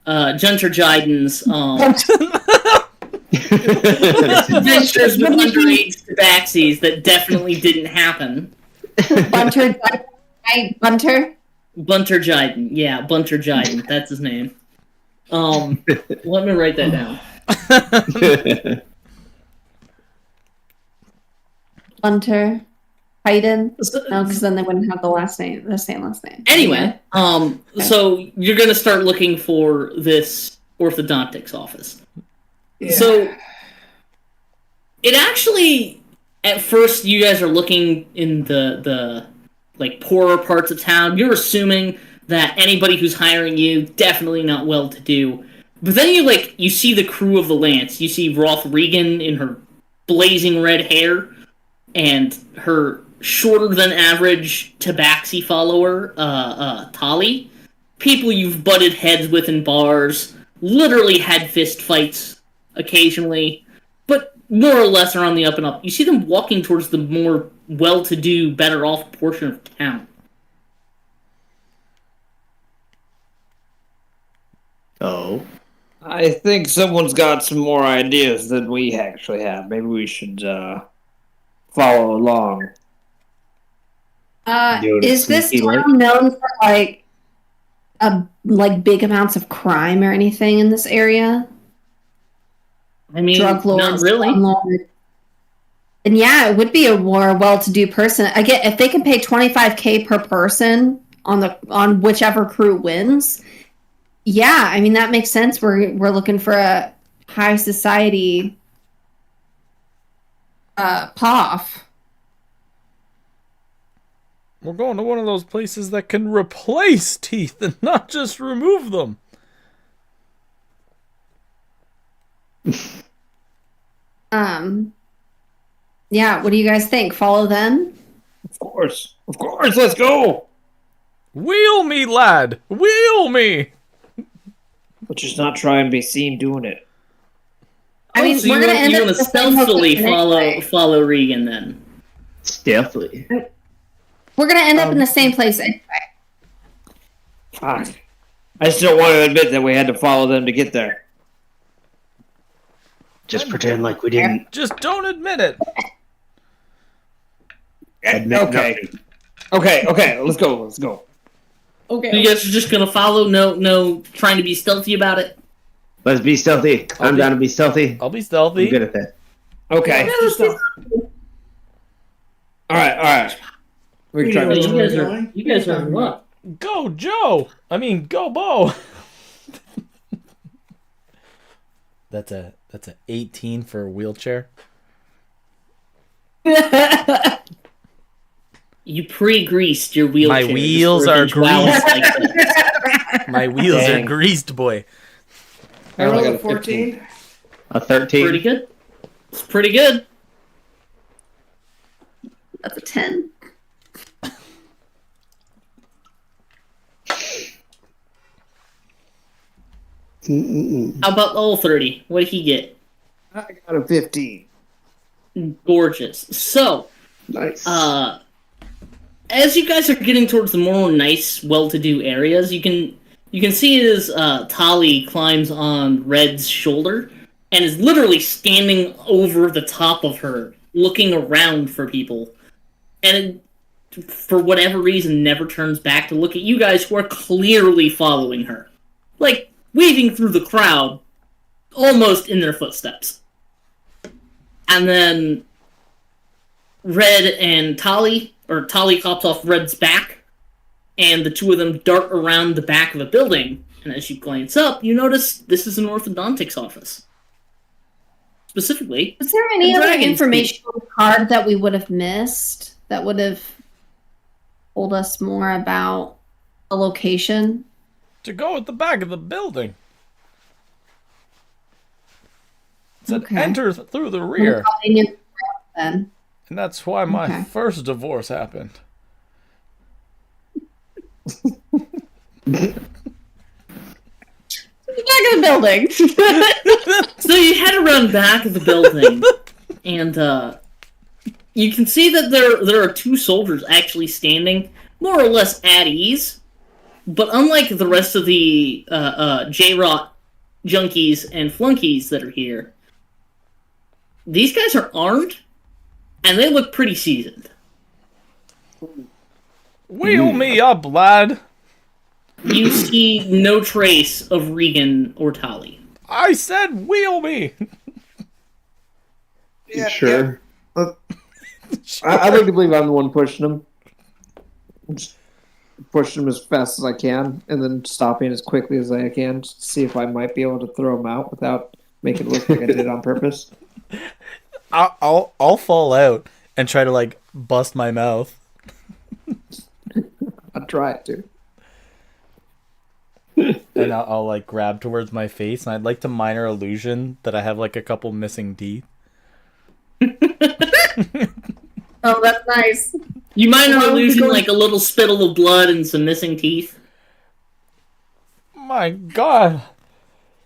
Jiden's adventures with underage tabaxis that definitely didn't happen. Bunter. Bunter. Bunter Jiden, yeah, Bunter Jiden, that's his name. Let me write that down. Bunter. Hayden. No, because then they wouldn't have the same last name. Anyway, so you're gonna start looking for this orthodontics office. Yeah. So it actually, at first, you guys are looking in the like poorer parts of town. You're assuming that anybody who's hiring you definitely not well to do. But then you see the crew of the Lance. You see Roth Regan in her blazing red hair and her shorter than average tabaxi follower, Tali. People you've butted heads with in bars, literally had fist fights occasionally, but more or less are on the up and up. You see them walking towards the more well-to-do, better-off portion of town. Oh. I think someone's got some more ideas than we actually have. Maybe we should follow along. Doing a Is this sneaky town known for like big amounts of crime or anything in this area? I mean, Drug lords, not really. gun lords. And yeah, it would be a more well-to-do person. I get if they can pay 25K per person on whichever crew wins. Yeah, I mean that makes sense. We're looking for a high society POF. We're going to one of those places that can replace teeth and not just remove them. Yeah, what do you guys think? Follow them? Of course, let's go. Wheel me, lad! Wheel me! But just not try and be seen doing it. I mean, so we're gonna end you're up gonna the same stealthily location anyway. follow Regan then. Stealthily. We're gonna end up in the same place anyway. Fuck. I just don't want to admit that we had to follow them to get there. Just pretend like we didn't Just don't admit it. admit Okay. nothing. Okay, let's go. You guys are just gonna follow, no trying to be stealthy about it. Let's be stealthy. I'm down to be stealthy. I'll be I'm stealthy. good at that. Okay. All right. We can try You this. know, You guys are in luck. Go, Joe! I mean, go, Bo! That's a 18 for a wheelchair. You pre-greased your wheelchair. My wheels are greased. Like My wheels Dang. are greased, boy. I only rolled got a a 14. A 13. pretty good. It's pretty good. That's a 10. How about the old 30? What did he get? I got a 15. Gorgeous. So, Nice. as you guys are getting towards the more nice, well-to-do areas, you can see as Tali climbs on Red's shoulder and is literally standing over the top of her, looking around for people, and for whatever reason never turns back to look at you guys who are clearly following her, like weaving through the crowd, almost in their footsteps. And then Red and Tali, or Tali hops off Red's back, and the two of them dart around the back of the building. And as you glance up, you notice this is an orthodontics office. Specifically, Was there any other Dragon's information on the card that we would have missed that would have told us more about the location? To go at the back of the building. It said Okay. enter through the rear. Probably knew then. And that's why my Okay. first divorce happened. Back of the building. so you head around back of the building, and you can see that there are two soldiers actually standing more or less at ease. But unlike the rest of the J-Rot junkies and flunkies that are here, these guys are armed, and they look pretty seasoned. Wheel me up, lad. You see no trace of Regan or Tali. I said wheel me. Yeah, Sure. I'd like to believe I'm the one pushing him. Just pushing him as fast as I can, and then stopping as quickly as I can to see if I might be able to throw him out without making it look like I did it on purpose. I'll fall out and try to like bust my mouth. I'd try it too. And I'll like grab towards my face, and I'd like to minor illusion that I have like a couple missing teeth. Oh, that's nice. You might Why not would you losing go- like a little spittle of blood and some missing teeth. My God,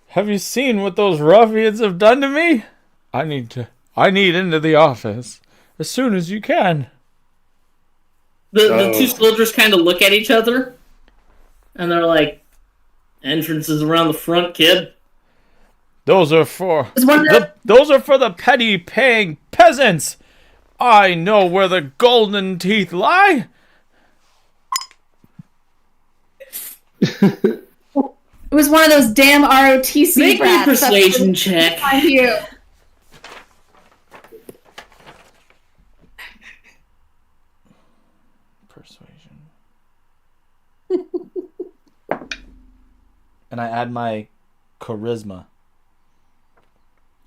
have you seen what those ruffians have done to me? I need into the office as soon as you can. The two soldiers kind of look at each other, and they're like, "Entrance is around the front, kid." Those are for Was one of those are for the petty paying peasants. I know where the golden teeth lie. It was one of those damn ROTC Make me a brats. That's persuasion what check. I hear. Persuasion. And I add my charisma.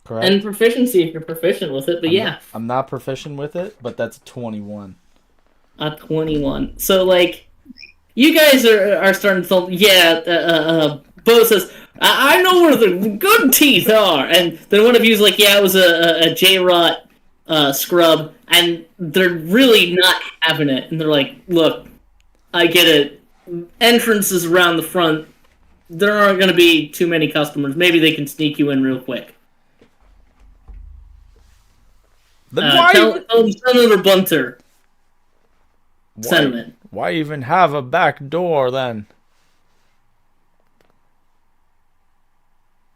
Correct? And proficiency if you're proficient with it, but yeah. I'm not proficient with it, but that's 21. A 21. So, like, you guys are starting to think, yeah, Bo says, I know where the good teeth are. And then one of you's like, yeah, it was a J-Rot scrub. And they're really not having it. And they're like, look, I get it. Entrances around the front, there aren't going to be too many customers. Maybe they can sneak you in real quick. Then why, Tell Senator Bunter. Sentiment. why even have a back door then?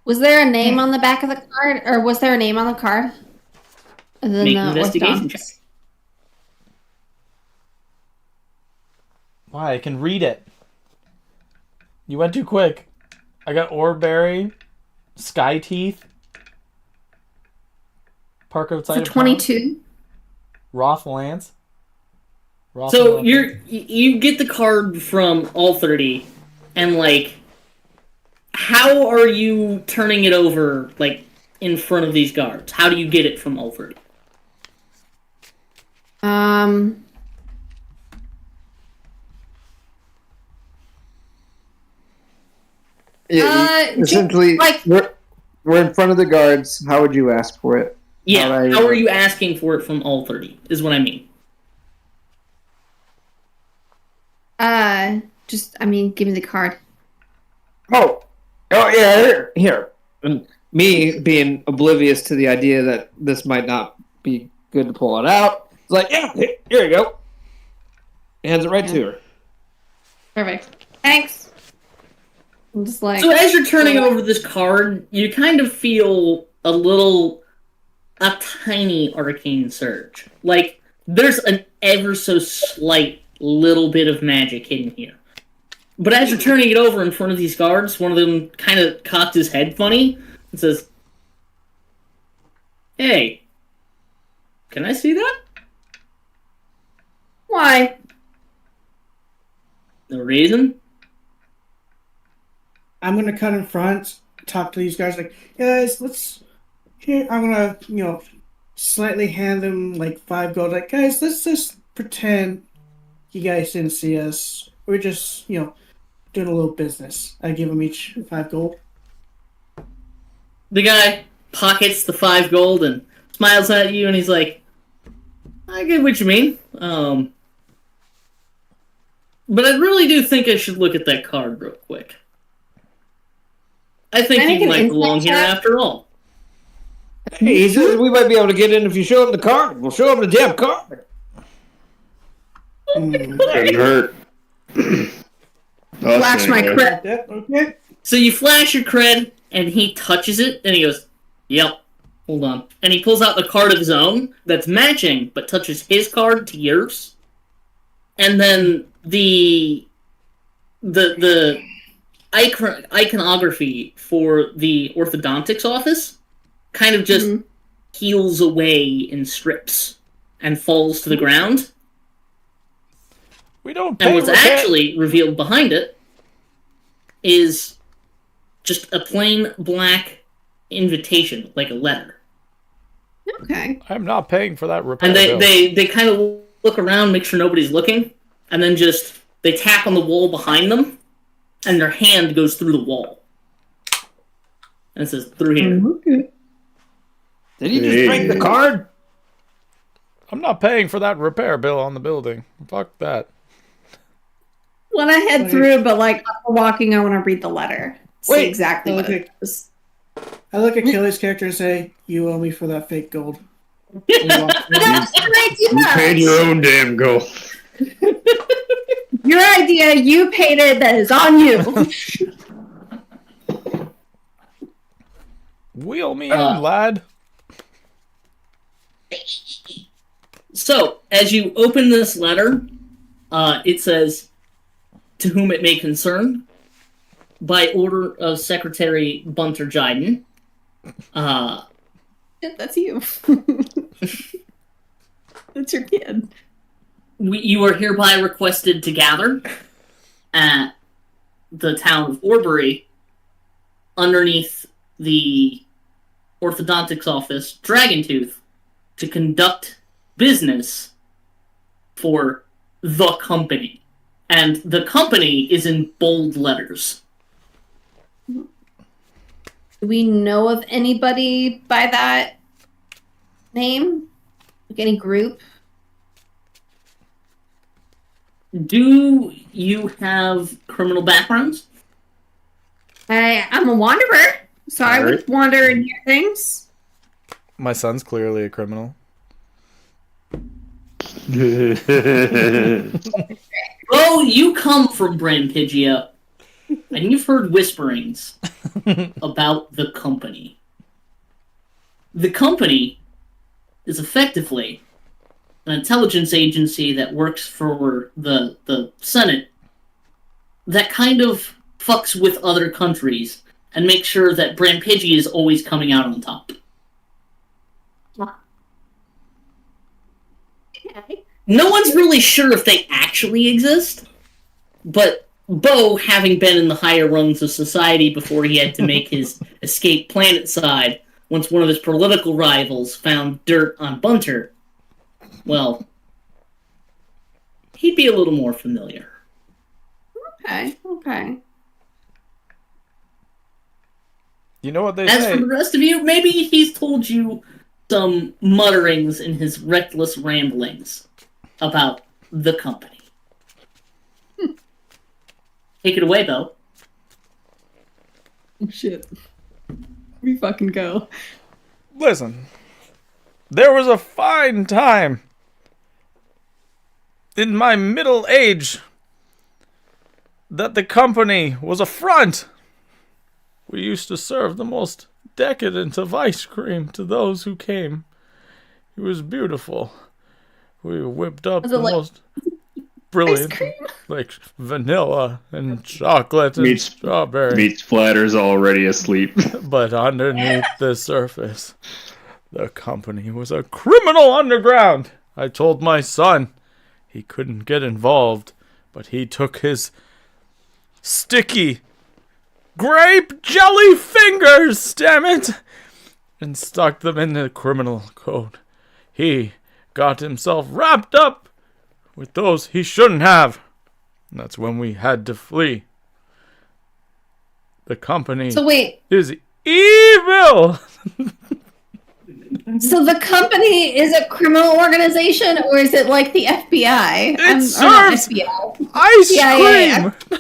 Was there a name on the back of the card, or was there a name on the card? Other than Make the an investigation orthodontics? check. Why? I can read it. You went too quick. I got Orberry, Sky Teeth, Park outside For of town, 22. Roth Lance. Roth So Lance. you get the card from All30, and like, how are you turning it over like in front of these guards? How do you get it from All30? Essentially, like- we're in front of the guards. How would you ask for it? Yeah, How do I- how are you asking for it from All30? Is what I mean. Give me the card. Oh yeah, here. And me being oblivious to the idea that this might not be good to pull it out, it's like, yeah, here you go. Hands it right to her. Perfect. Thanks. I'm just like. So as you're turning over this card, you kind of feel a tiny arcane surge. Like, there's an ever so slight little bit of magic hidden here. But as you're turning it over in front of these guards, one of them kind of cocked his head funny and says, "Hey, can I see that?" Why? No reason. I'm gonna cut in front, talk to these guys like, guys, let's. Here, I'm gonna, slightly hand them like 5 gold. Like, guys, let's just pretend you guys didn't see us. We're just, doing a little business. I give them each 5 gold. The guy pockets the 5 gold and smiles at you, and he's like, "I get what you mean. But I really do think I should look at that card real quick. I think Can I make you an might insight belong here check? after all." Hey, he says we might be able to get in if you show him the card. We'll show him the damn card. Doesn't hurt. Flash my crit. Okay. So you flash your cred, and he touches it, and he goes, "Yep, hold on." And he pulls out the card of his own that's matching, but touches his card to yours. And then the iconography for the orthodontics office kind of just peels away in strips and falls to the ground. We don't And pay what's repair- actually revealed behind it is just a plain black invitation, like a letter. Okay. I'm not paying for that repair And bill. they kind of look around, make sure nobody's looking, and then just they tap on the wall behind them, and their hand goes through the wall. And it says, "Through here." Okay. Did you just break the card? I'm not paying for that repair bill on the building. Fuck that. When I head through, but like after walking, I want to read the letter. See Wait. exactly what Okay. it is. I look at Kelly's character and say, "You owe me for that fake gold." No, your idea. Your own damn gold. Your idea. You paid it. That is on you. Wheel me in, lad. So, as you open this letter, it says, "To whom it may concern, by order of Secretary Bunter Jiden, That's you. That's your kid. you are hereby requested to gather at the town of Orbury underneath the orthodontics office, Dragontooth, to conduct business for the company. And the company is in bold letters. Do we know of anybody by that name? Like any group? Do you have criminal backgrounds? I'm a wanderer, so I would wander and hear things. My son's clearly a criminal. Oh, you come from Branpigia, and you've heard whisperings about the company. The company is effectively an intelligence agency that works for the Senate that kind of fucks with other countries and makes sure that Branpigia is always coming out on top. Okay. No one's really sure if they actually exist, but Bo, having been in the higher rungs of society before he had to make his escape planetside, once one of his political rivals found dirt on Bunter, well, he'd be a little more familiar. Okay. You know what they As say? for the rest of you, maybe he's told you some mutterings in his reckless ramblings about the company. Take it away, Bo. Shit. We fucking go. Listen, there was a fine time in my middle age that the company was a front. We used to serve the most decadent of ice cream to those who came. It was beautiful. We whipped up Was it the like most brilliant, ice cream? like vanilla and chocolate and Meats- strawberry. Meat splatter's already asleep. But underneath the surface, the company was a criminal underground. I told my son he couldn't get involved, but he took his sticky grape jelly fingers, damn it, and stuck them in the criminal code. He got himself wrapped up with those he shouldn't have. And that's when we had to flee. The company So wait, is evil. so the company is a criminal organization, or is it like the FBI? It or not serves FBI. ice Yeah. cream.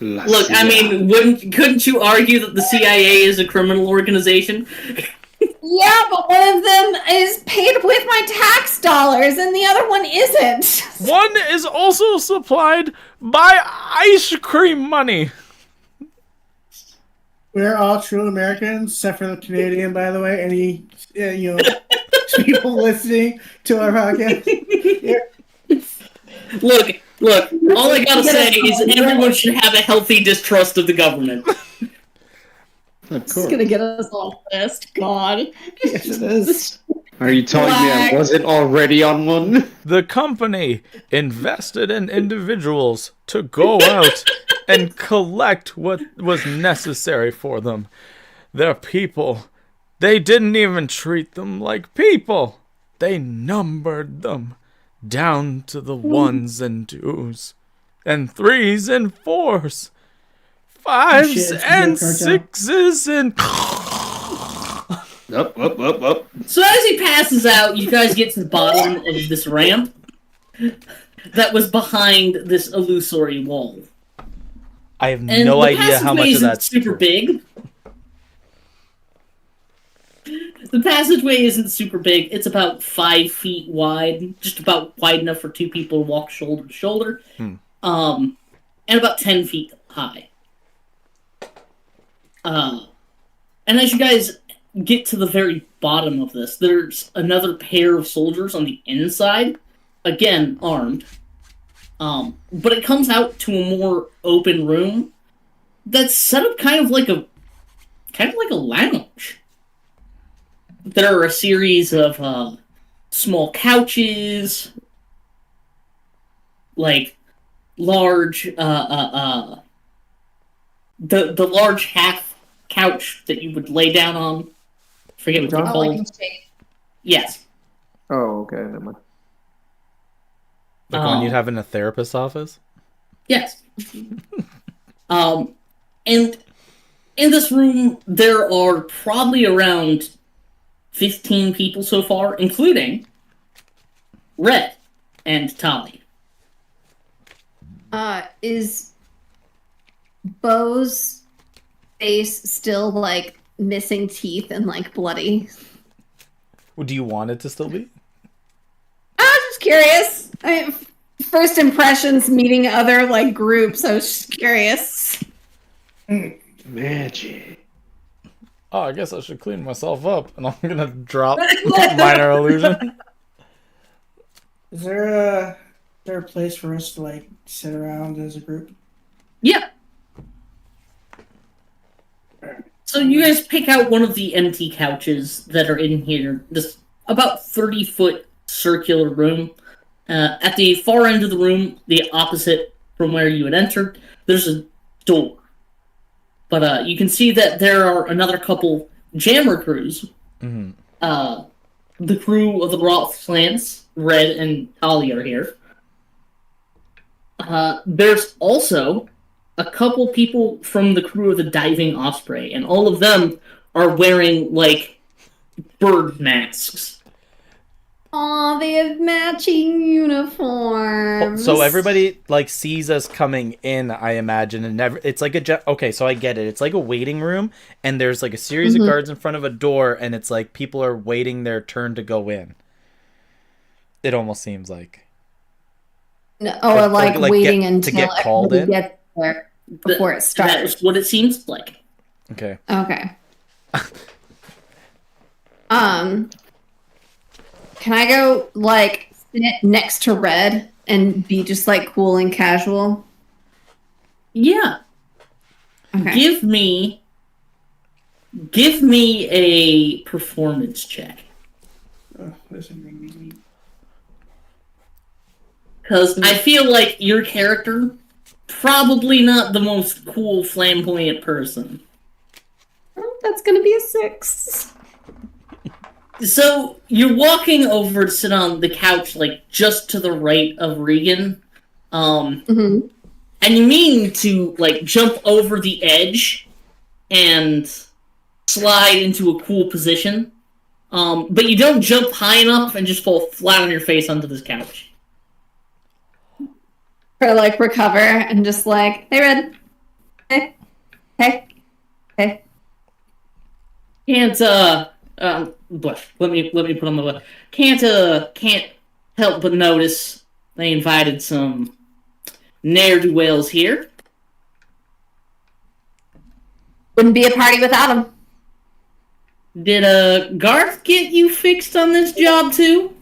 Look, I mean, couldn't you argue that the CIA is a criminal organization? Yeah, but one of them is paid with my tax dollars, and the other one isn't. One is also supplied by ice cream money. We're all true Americans, except for the Canadian, by the way. Any, people listening to our podcast. Look, all I gotta say is everyone should have a healthy distrust of the government. Of It's course. gonna get us all pissed. God. Yes, it is. Are you telling me I wasn't already on one? The company invested in individuals to go out and collect what was necessary for them. Their people, they didn't even treat them like people. They numbered them down to the ones and twos, and threes and fours, fives Shit, it's and Cartel. sixes and... Up. So as he passes out, you guys get to the bottom of this ramp that was behind this illusory wall. I have And no the idea how passageway much of isn't that's super true. big. The passageway isn't super big. It's about 5 feet wide, just about wide enough for 2 people to walk shoulder to shoulder. And about 10 feet high. And as you guys get to the very bottom of this, there's another pair of soldiers on the inside, again armed. But it comes out to a more open room that's set up kind of like a lounge. There are a series of small couches, like large the large half couch that you would lay down on. Forget what they're Oh, called. like in shape. Yes. Oh, okay. Never mind. Like one you'd Oh. have in a therapist's office? Yes. And in this room, there are probably around 15 people so far, including Red and Tali. Is Bo's face still like missing teeth and like bloody? Well, do you want it to still be? I was just curious. First impressions meeting other like groups. I was just curious. Magic. Oh, I guess I should clean myself up, and I'm gonna drop minor illusion. Is there a place for us to like sit around as a group? Yeah. So you guys pick out one of the empty couches that are in here. This about 30-foot circular room. At the far end of the room, the opposite from where you had entered, there's a door. But you can see that there are another couple jammer crews. Mhm. The crew of the Roth Lance, Red and Tali are here. There's also a couple people from the crew of the Diving Osprey, and all of them are wearing, like, bird masks. Oh, they have matching uniforms. So everybody like sees us coming in, I imagine, and never. It's like okay, so I get it. It's like a waiting room, and there's like a series of guards in front of a door, and it's like people are waiting their turn to go in. It almost seems like. No, or like like waiting to until get called everybody in? gets there before it starts. That's what it seems like. Okay. Okay. Can I go like sit next to Red and be just like cool and casual? Yeah. Okay. Give me a performance check. Because I feel like your character, probably not the most cool, flamboyant person. That's gonna be a 6. So, you're walking over to sit on the couch, like, just to the right of Regan. Mm-hmm. And you mean to, like, jump over the edge and slide into a cool position. But you don't jump high enough and just fall flat on your face onto this couch. Or like recover and just like, hey Red. Hey. Hey. Hey. But let me put on the can't help but notice they invited some ne'er-do-wells here. Wouldn't be a party without him. Did Garth get you fixed on this job too?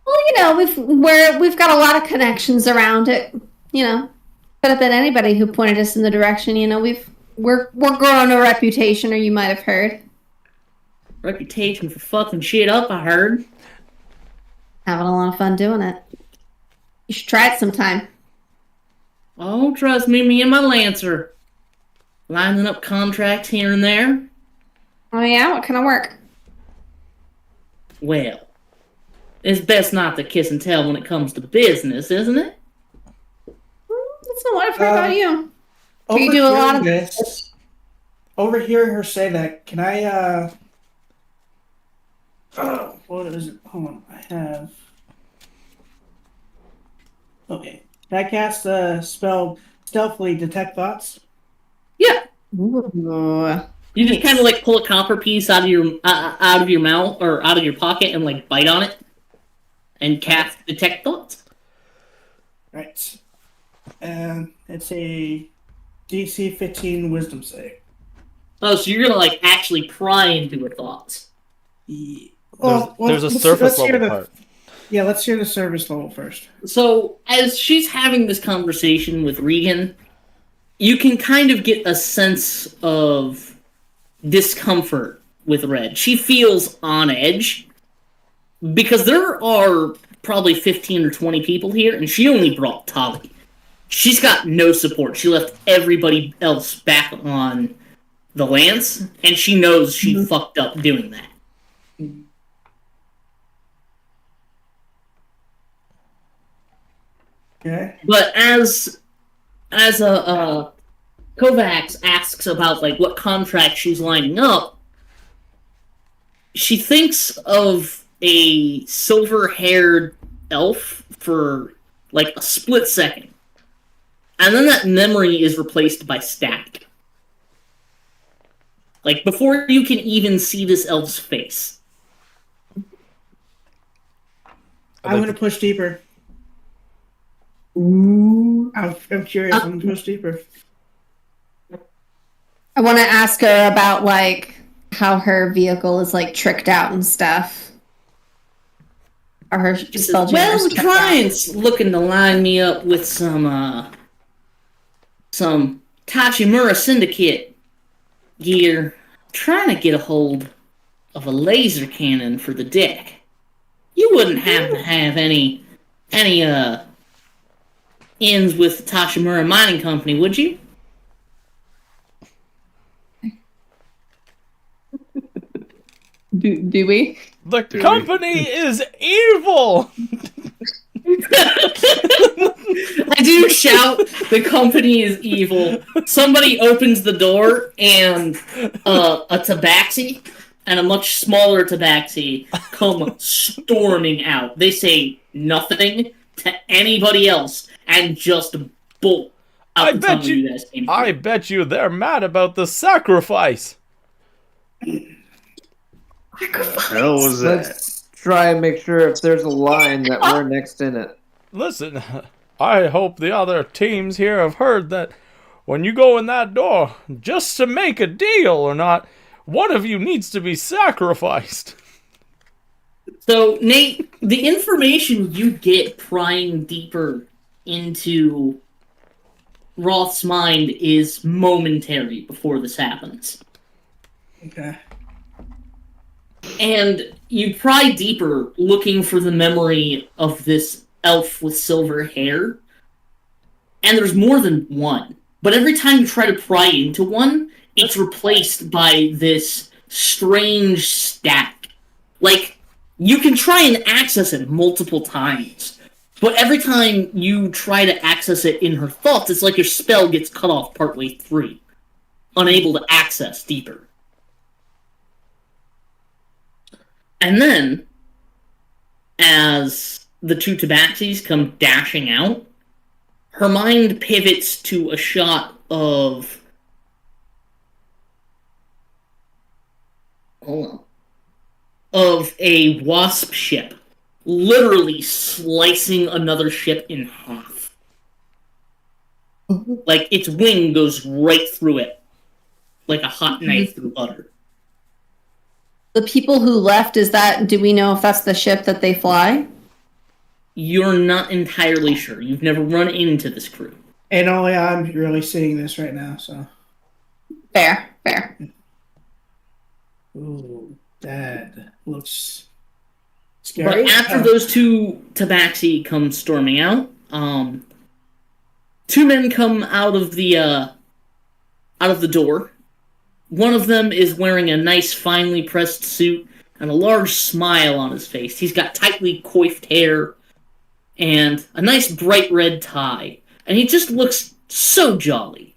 Well, you know, we've got a lot of connections around it. You know, could have been anybody who pointed us in the direction. You know, we're growing a reputation, or you might have heard. Reputation for fucking shit up, I heard. Having a lot of fun doing it. You should try it sometime. Oh, trust me and my Lancer. Lining up contracts here and there. Oh yeah, what kind of work? Well, it's best not to kiss and tell when it comes to business, isn't it? That's not what I've heard about you. Over You do a lot of this. Overhearing her say that, can I what is it? Hold on, I have. Okay, can I cast a spell stealthily detect thoughts? Yeah. Ooh. You just kind of like pull a copper piece out of your mouth or out of your pocket and like bite on it, and cast detect thoughts. Right, and it's a DC 15 Wisdom save. Oh, so you're gonna like actually pry into her thoughts. Yeah. There's a let's surface hear level the- part. Yeah, let's hear the service level first. So, as she's having this conversation with Regan, you can kind of get a sense of discomfort with Red. She feels on edge because there are probably 15 or 20 people here, and she only brought Tali. She's got no support. She left everybody else back on the Lance, and she knows she fucked up doing that. Okay. But as Kovacs asks about like what contract she's lining up, she thinks of a silver-haired elf for like a split second. And then that memory is replaced by static. Like, before you can even see this elf's face. I'm going to push deeper. Ooh. I'm curious. I'm going to push deeper. I want to ask her about, like, how her vehicle is, like, tricked out and stuff. Or her spell Well, jammer's the tricked out. client's looking to line me up with some Tachimura Syndicate gear. Trying to get a hold of a laser cannon for the deck. You wouldn't happen to have any ends with Tachimura Mining Company, would you? Do we? The company is evil! I do shout, the company is evil. Somebody opens the door, and a tabaxi and a much smaller tabaxi come storming out. They say nothing to anybody else and just bolt out I the bet tunnel you- guys came I through. bet you they're mad about the sacrifice. hell was that? Let's try and make sure if there's a line that we're next in it. Listen, I hope the other teams here have heard that when you go in that door, just to make a deal or not, one of you needs to be sacrificed. So, Nate, the information you get prying deeper into Roth's mind is momentary before this happens. Okay. And you pry deeper, looking for the memory of this elf with silver hair. And there's more than one. But every time you try to pry into one, it's replaced by this strange static. Like, you can try and access it multiple times. But every time you try to access it in her thoughts, it's like your spell gets cut off partway through. Unable to access deeper. And then, as the two tabaxis come dashing out, her mind pivots to a shot of... Hold on. Of a wasp ship literally slicing another ship in half. Like, its wing goes right through it. Like a hot knife through butter. The people who left, do we know if that's the ship that they fly? You're not entirely sure. You've never run into this crew. And only I'm really seeing this right now, so. Fair. Ooh, that looks scary. But after those two tabaxi come storming out, two men come out of the door. One of them is wearing a nice, finely pressed suit and a large smile on his face. He's got tightly coiffed hair and a nice bright red tie. And he just looks so jolly.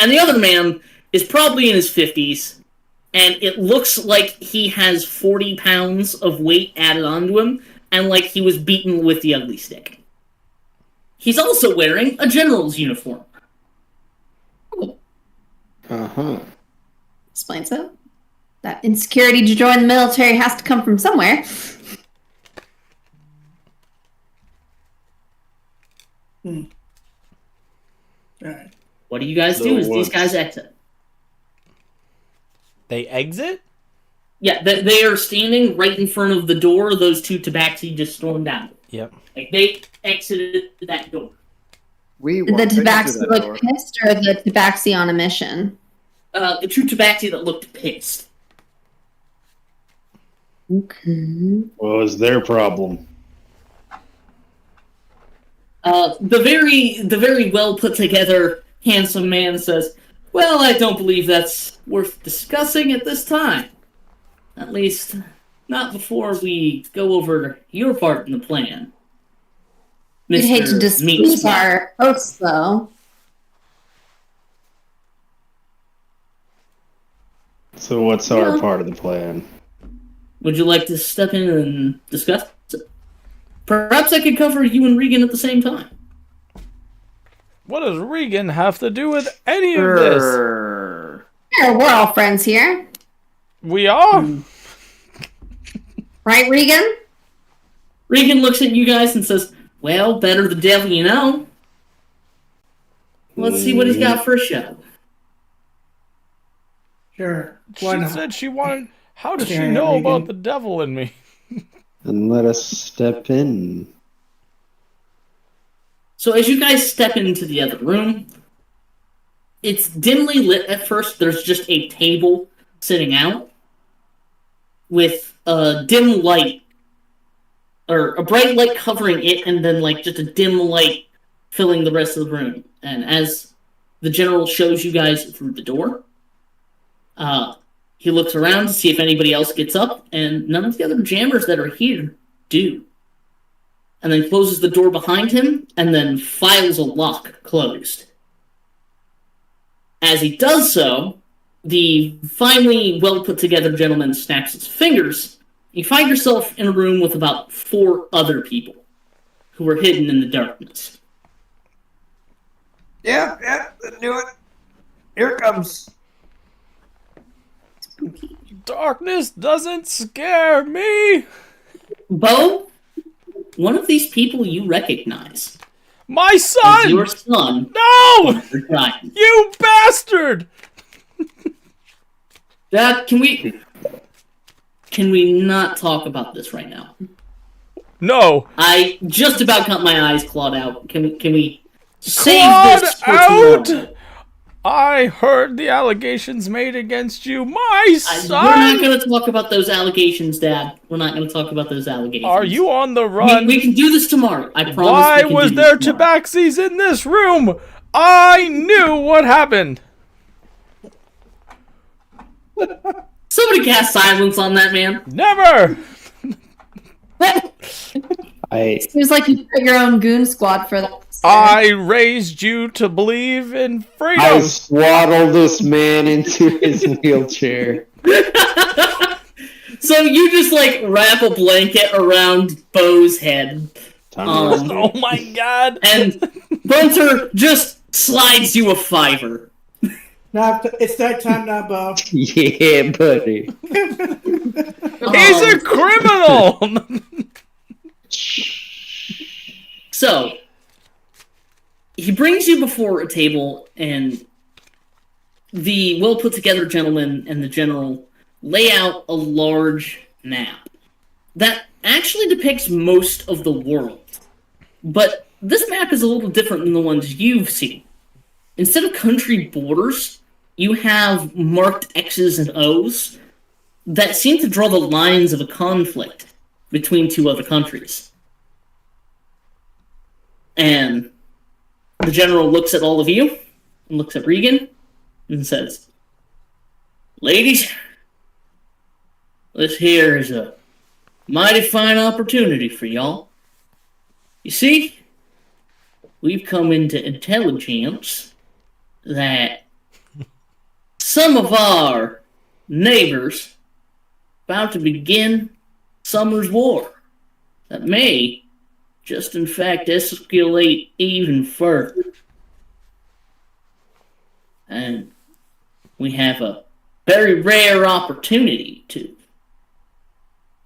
And the other man is probably in his 50s, and it looks like he has 40 pounds of weight added onto him, and like he was beaten with the ugly stick. He's also wearing a general's uniform. Uh-huh. Explains it. That insecurity to join the military has to come from somewhere. Alright. What do you guys do as these guys exit? They exit? Yeah, they are standing right in front of the door. Those two tabaxi just stormed out. Yep. Like they exited that door. We Did the walked into tabaxi that look door. pissed or the tabaxi on a mission? The two tabaxi that looked pissed. Okay. What was their problem? The very well put together, handsome man says, "Well, I don't believe that's worth discussing at this time. At least, not before we go over your part in the plan." We'd hate to Mr. displease Meatsmith. our hosts, though. So what's our Well- part of the plan? Would you like to step in and discuss it? Perhaps I could cover you and Regan at the same time. What does Regan have to do with any of this? Yeah, we're all friends here. We are? Right, Regan? Regan looks at you guys and says, "Well, better the devil you know. Let's see what he's got for a show." Sure. She Why not? said she wanted... How does she Yeah, know Regan. about the devil in me? And let us step in. So as you guys step into the other room, it's dimly lit at first. There's just a table sitting out with a dim light, or a bright light covering it, and then like just a dim light filling the rest of the room. And as the general shows you guys through the door, he looks around to see if anybody else gets up, and none of the other jammers that are here do. And then closes the door behind him, and then files a lock closed. As he does so, the finely well put together gentleman snaps his fingers. You find yourself in a room with about 4 other people who are hidden in the darkness. Yeah, I knew it. Here it comes. Darkness doesn't scare me! Bo, one of these people you recognize My as son! your son, No! Ryan. You bastard! Dad, can we not talk about this right now? No. I just about got my eyes clawed out. Can we save Clawed this for out? tomorrow? I heard the allegations made against you. My We're son! not going to talk about those allegations, Dad. We're not going to talk about those allegations. Are you on the run? We can do this tomorrow. I promise. Why we can was do there this tomorrow. tabaxis in this room? I knew what happened. Somebody cast silence on that man. Never! Seems like you put your own goon squad for that. I raised you to believe in I freedom. swaddled this man into his wheelchair. So you just like wrap a blanket around Bo's head, Time to Um, Oh my god. and Bunter just slides you a $5. Now, it's that time now, Bo. Yeah, buddy. He's a criminal! So, he brings you before a table, and the well put together gentleman and the general lay out a large map that actually depicts most of the world. But this map is a little different than the ones you've seen. Instead of country borders, you have marked X's and O's that seem to draw the lines of a conflict between 2 other countries. And the general looks at all of you, and looks at Regan, and says, "Ladies, this here is a mighty fine opportunity for y'all. You see, we've come into intelligence that some of our neighbors about to begin Summer's War that may just in fact escalate even further. And we have a very rare opportunity to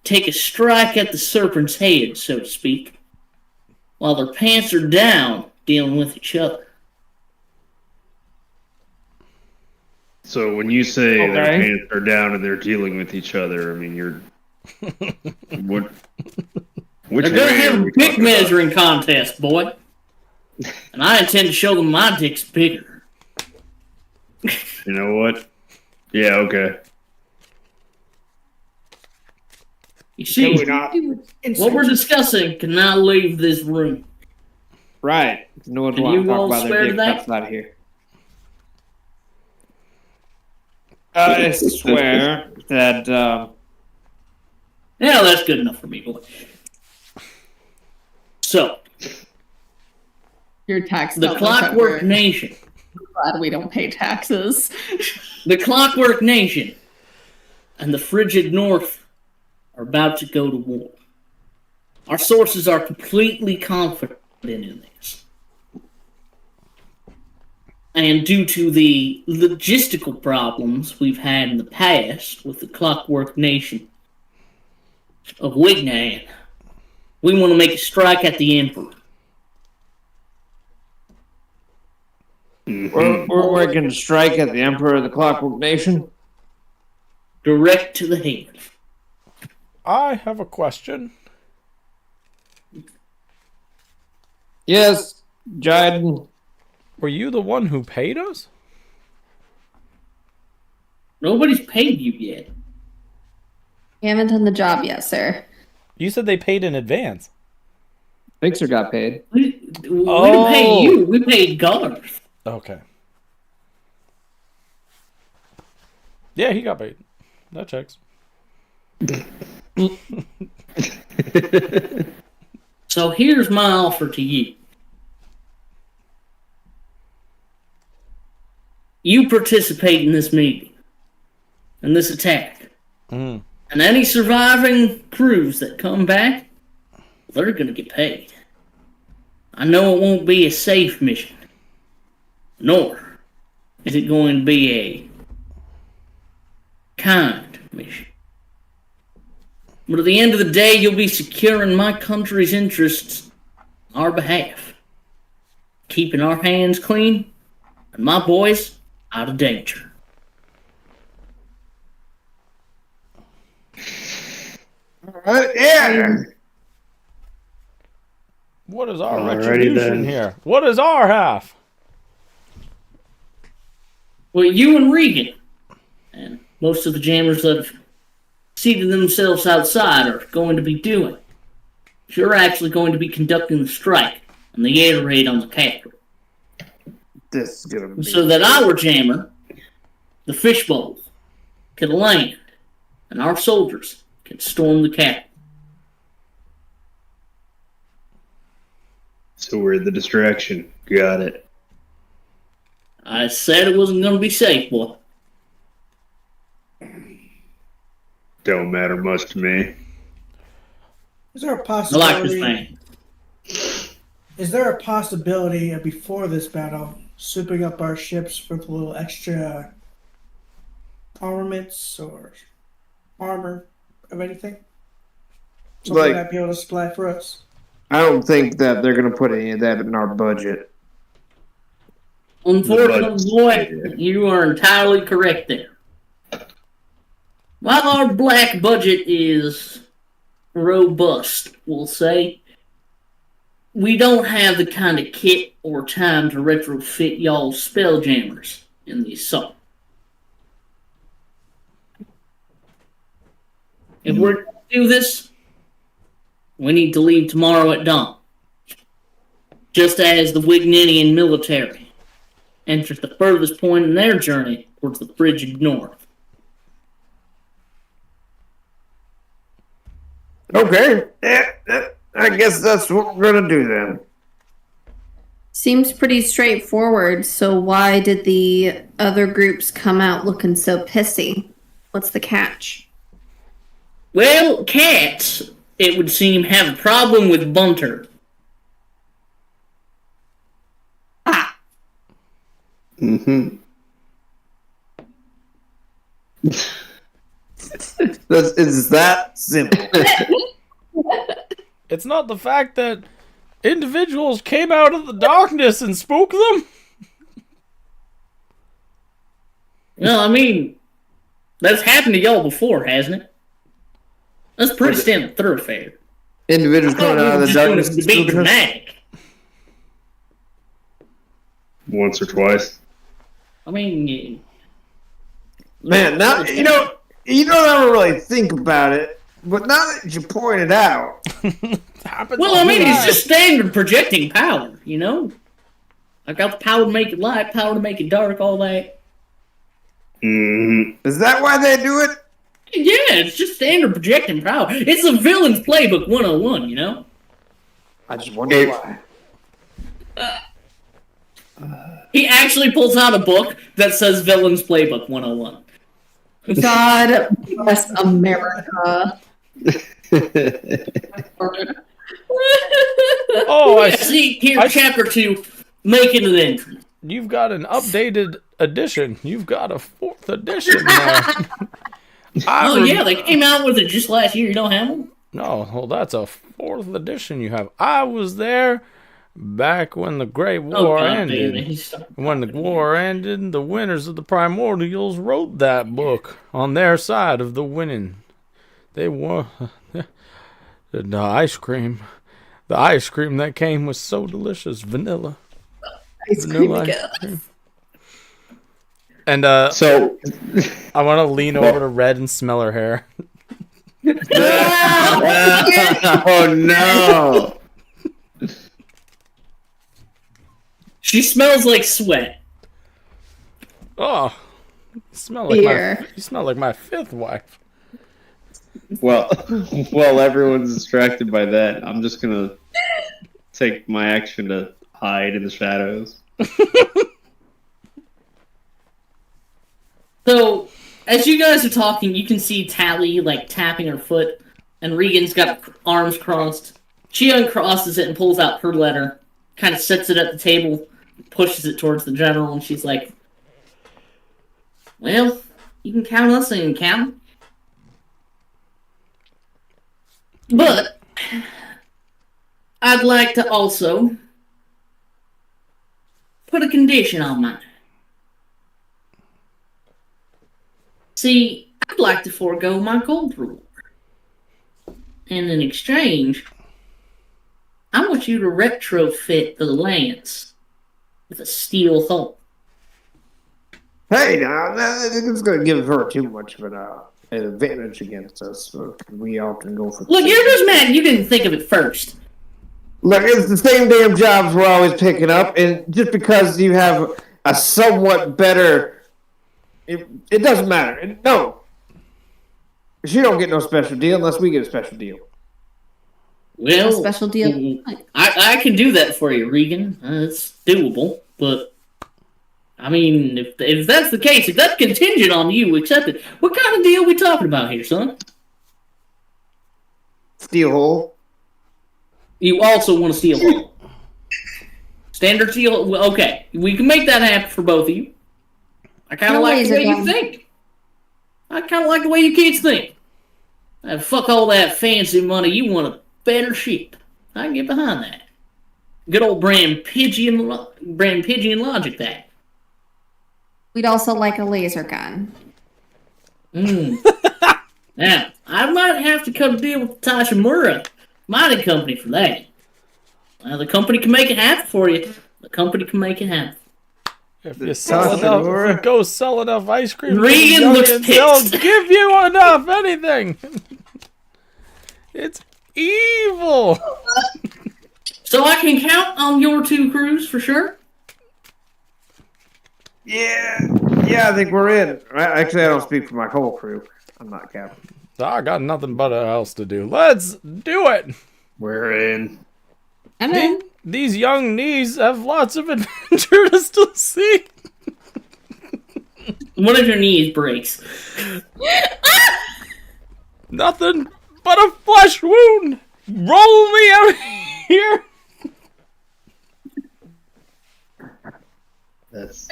take a strike at the serpent's head, so to speak, while their pants are down dealing with each other." So when you say their Okay. pants are down and they're dealing with each other, I mean you're what? Which They're gonna way have are a we dick talking about? measuring contest, boy. And I intend to show them my dick's bigger. You know what? Yeah, okay. You Can we see, not? what we're discussing cannot leave this room. Right. No one's Can want you to talk all about swear their to dick that? outside of here. I swear that Yeah, that's good enough for me, boy. So, Your tax the don't Clockwork recover it. Nation. Glad we don't pay taxes. The Clockwork Nation and the Frigid North are about to go to war. Our sources are completely confident in this. And due to the logistical problems we've had in the past with the Clockwork Nation of Wignan, we want to make a strike at the Emperor. we're making a strike at the Emperor of the Clockwork Nation. Direct to the head. I have a question. Yes, Jiden. Were you the one who paid us? Nobody's paid you yet. You haven't done the job yet, sir. You said they paid in advance. Fixer got paid. We didn't Oh. pay you. We paid Garth. Okay. Yeah, he got paid. That checks. So here's my offer to you. You participate in this meeting, in this attack, Mm. and any surviving crews that come back, they're going to get paid. I know it won't be a safe mission, nor is it going to be a kind mission. But at the end of the day, you'll be securing my country's interests on our behalf, keeping our hands clean, and my boys out of danger. Yeah. What is our Alrighty retribution then. here? What is our half? Well, you and Regan, and most of the jammers that have seated themselves outside are going to be doing. You're actually going to be conducting the strike and the air raid on the capital. This is gonna be So that our jammer, the fishbowl, can land, and our soldiers can storm the capital. So we're the distraction. Got it. I said it wasn't going to be safe, boy. Don't matter much to me. Is there a I like this possibility? man. Is there a possibility of before this battle, souping up our ships with a little extra armaments or armor of anything? Something Like- that'd be able to supply for us. I don't think that they're gonna put any of that in our budget. Unfortunately, boy, Yeah. you are entirely correct there. While our black budget is robust, we'll say, we don't have the kind of kit or time to retrofit y'all's spelljammers in the assault. If we're going to do this, we need to leave tomorrow at dawn. Just as the Wigninian military enters the furthest point in their journey towards the frigid north. Okay. Yeah, I guess that's what we're gonna do then. Seems pretty straightforward. So why did the other groups come out looking so pissy? What's the catch? Well, cats, it would seem, have a problem with Bunter. Ah, Mm-hmm. It's that simple. It's not the fact that individuals came out of the darkness and spooked them. Well, I mean, that's happened to y'all before, hasn't it? That's pretty standard thoroughfare. Individuals coming out of the darkness. To be dramatic. Once or twice. I mean, Man, now you don't ever really think about it, but now that you point it out, well, I mean, it's just standard projecting power, you know? I got the power to make it light, power to make it dark, all that. is that why they do it? Yeah, it's just standard projecting power. It's a villain's playbook 101, you know? I just wonder why. He actually pulls out a book that says Villain's Playbook 101. God bless America. Oh, I See, here, chapter 2, making an entrance. You've got an updated edition. You've got a 4th edition now. Yeah, they came out with it just last year. You don't have them? No, well, that's a 4th edition you have. I was there back when the Great War ended. When the war ended, the winners of the Primordials wrote that book on their side of the winning. They won the ice cream. The ice cream that came was so delicious. Vanilla. Ice cream again. And So, I want to lean over to Red and smell her hair. oh no! She smells like sweat. Oh, you smell like Beer. you smell like my 5th wife. Well, while everyone's distracted by that, I'm just gonna take my action to hide in the shadows. So, as you guys are talking, you can see Tally, like, tapping her foot, and Regan's got arms crossed. She uncrosses it and pulls out her letter, kind of sets it at the table, pushes it towards the general, and she's like, well, you can count us in, count. But, I'd like to also put a condition on mine. See, I'd like to forego my gold reward. And in exchange, I want you to retrofit the lance with a steel hull. Hey, now that's going to give her too much of an advantage against us. So we often go for. Look, you're just mad you didn't think of it first. Look, it's the same damn jobs we're always picking up, and just because you have a somewhat better. It doesn't matter. No. She don't get no special deal unless we get a special deal. Well, A special deal. I can do that for you, Regan. It's doable, but I mean, if that's the case, if that's contingent on you accepting, what kind of deal we talking about here, son? Steel hole. You also want a steel hole. Standard steel. Well, okay, we can make that happen for both of you. I kind of No like the laser way you gun. think. I kind of like the way you kids think. Fuck all that fancy money. You want a better ship. I can get behind that. Good old brand pigeon logic. That. We'd also like a laser gun. Now, I might have to cut a deal with Tashimura Mining Company for that. The company can make it happen for you. The company can make it happen. If you sell enough, if you go sell enough ice cream, Regan looks they'll pissed. give you enough anything. It's evil. So I can count on your two crews for sure? Yeah, I think we're in. Actually, I don't speak for my whole crew. I'm not captain. I got nothing but else to do. Let's do it. We're in. I'm in. These young knees have lots of adventure to still see. One of your knees breaks. Nothing but a flesh wound. Roll me out here. That's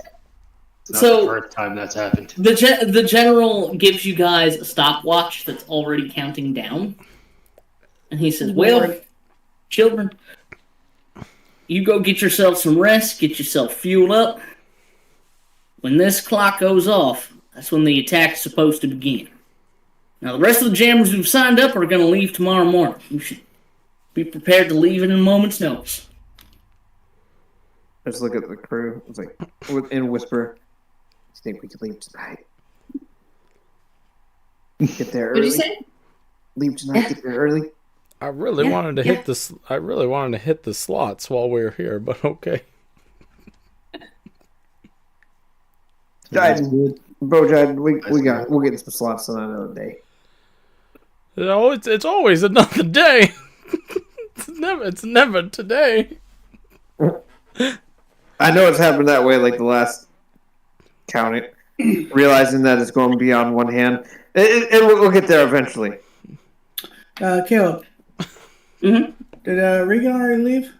It's not So- the first time that's happened. The general gives you guys a stopwatch that's already counting down. And he says, well, children, you go get yourself some rest, get yourself fueled up. When this clock goes off, That's when the attack is supposed to begin. Now, the rest of the jammers who've signed up are going to leave tomorrow morning. You should be prepared to leave in a moment's notice. Just look at the crew. It's like, in whisper, I think we could leave tonight. Get there What'd early. you say? Leave tonight, get there early. I really Yeah, wanted to yeah. hit this. I really wanted to hit the slots while we were here, but okay. Bojide, we'll get some slots on another day. It's always another day. It's never today. I know it's happened that way like the last count it. Realizing that it's going beyond one hand. We'll get there eventually. Caleb. Mhm. Did Regan already leave?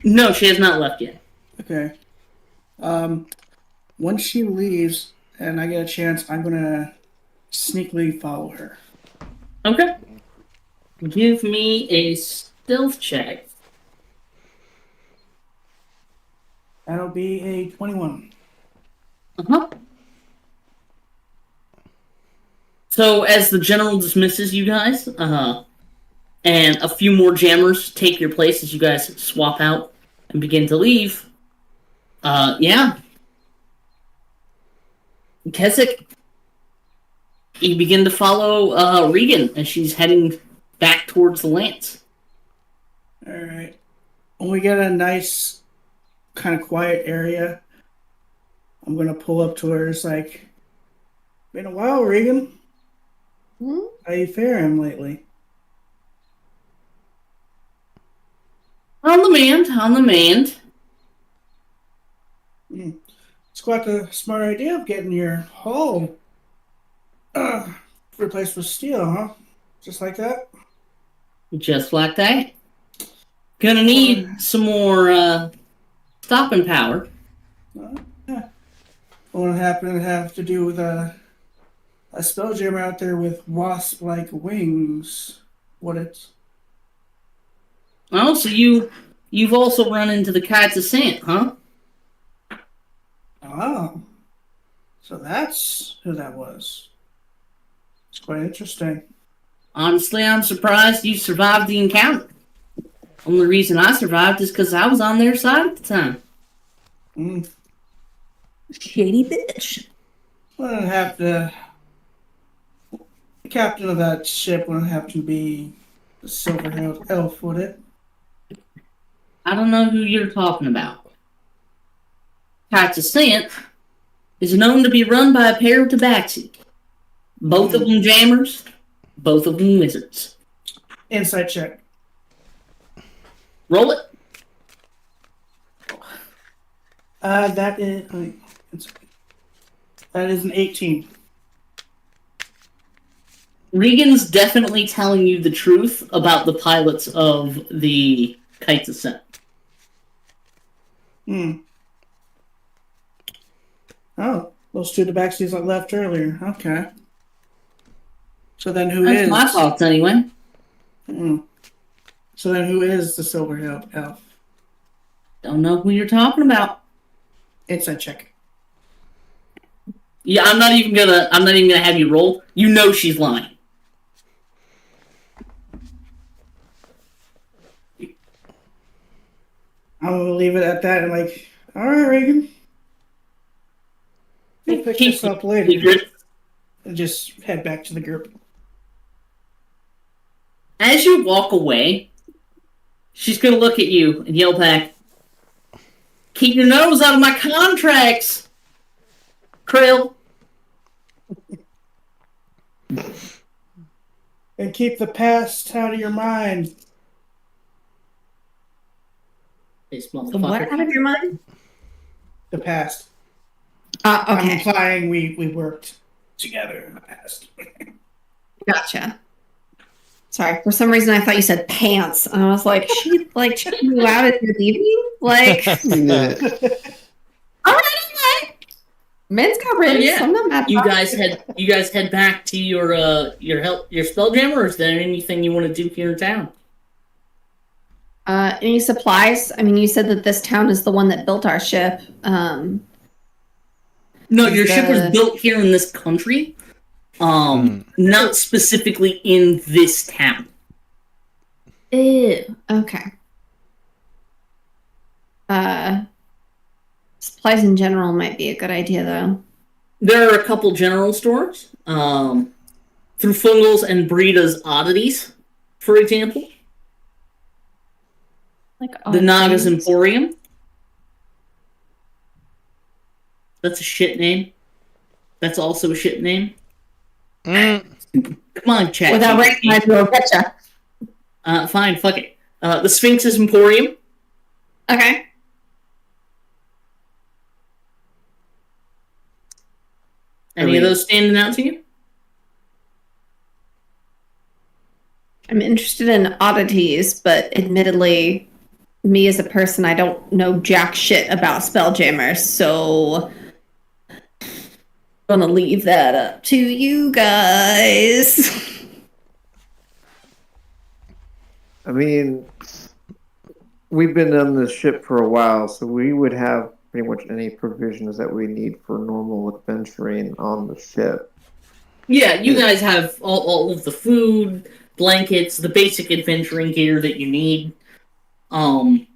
No, she has not left yet. Okay. Once she leaves and I get a chance, I'm gonna sneakily follow her. Okay. Give me a stealth check. That'll be a 21. Uh-huh. So as the general dismisses you guys, and a few more jammers take your place as you guys swap out and begin to leave, yeah. Keswick, you begin to follow Regan as she's heading back towards the lance. Alright. When we get a nice, kind of quiet area, I'm gonna pull up to her. It's like, been a while, Regan. Hmm? How you faring lately? On the mend. It's quite a smart idea of getting your hull replaced with steel, huh? Just like that? Just like that. Gonna need some more stopping power. What happened to have to do with a spelljammer out there with wasp-like wings? What it's... Oh, so you've also run into the Kites of Scent, huh? Oh. So that's who that was. It's quite interesting. Honestly, I'm surprised you survived the encounter. Only reason I survived is because I was on their side at the time. Mm. Shady bitch. Wouldn't have to... The captain of that ship wouldn't have to be the silver-haired elf, would it? I don't know who you're talking about. Kites of Scent is known to be run by a pair of tabaxi. Both of them jammers, both of them wizards. Insight check. Roll it. That is an 18. Regan's definitely telling you the truth about the pilots of the Kites of Scent. Oh, those two tabaxis that left earlier. Okay. So then who That's is... my thoughts, anyway. So then who is the silver-haired elf? Don't know who you're talking about. Insight check. Yeah, I'm not even gonna have you roll. You know she's lying. I'm gonna leave it at that and like, alright, Reagan. We'll pick this up later. And just head back to the group. As you walk away, she's gonna look at you and yell back, "Keep your nose out of my contracts, Krill." And keep the past out of your mind. This The what motherfucker. out of your mind? The past. I'm Okay, implying we worked together in the past. gotcha. Sorry, for some reason I thought you said pants, and I was like, she like checking you out as you're leaving? Like, all right. Men's coverage. Yeah. I'm not mad. You about guys head back to your spelljammer, or is there anything you want to do here in town? Any supplies? I mean, you said that this town is the one that built our ship. No, your ship was built here in this country. Not specifically in this town. Ew. Okay. Supplies in general might be a good idea, though. There are a couple general stores. Through Fungal's and Brida's Oddities, for example. Like The Naga's things. Emporium. That's a shit name. That's also a shit name. Come on, chat. Without recognizing a picture. Fine, fuck it. The Sphinx's Emporium. Okay. Any of those standing out to you? I'm interested in oddities, but admittedly, me as a person, I don't know jack shit about Spelljammers, so I'm gonna leave that up to you guys. I mean, we've been on this ship for a while, so we would have pretty much any provisions that we need for normal adventuring on the ship. Yeah, you guys have all of the food, blankets, the basic adventuring gear that you need. Probably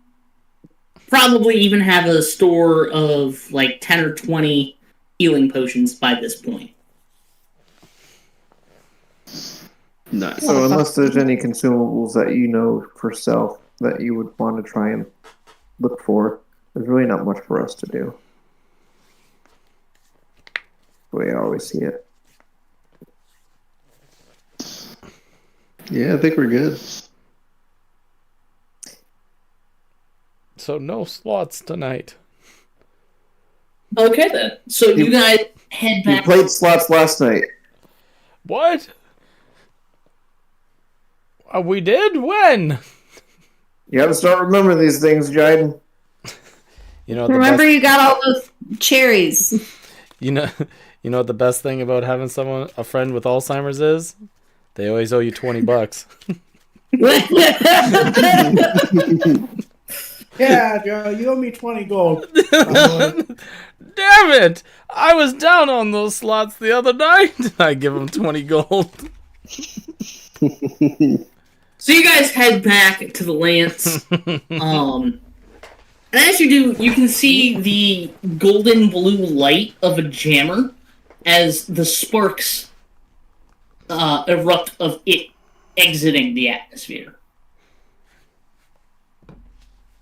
even have a store of like 10 or 20 healing potions by this point. Nice. So unless there's any consumables that you know for self that you would want to try and look for, there's really not much for us to do. The way I always see it. Yeah, I think we're good. So no slots tonight. Okay then. So you guys head You back. played slots last night. What? We did? When? You gotta start remembering these things, Jaden. You know, the Remember, best, you got all those cherries. you know what the best thing about having a friend with Alzheimer's is? They always owe you $20. Yeah, Joe, you owe me 20 gold. Damn it! I was down on those slots the other night. I give him 20 gold. So you guys head back to the Lance. And as you do, you can see the golden blue light of a jammer as the sparks erupt of it exiting the atmosphere.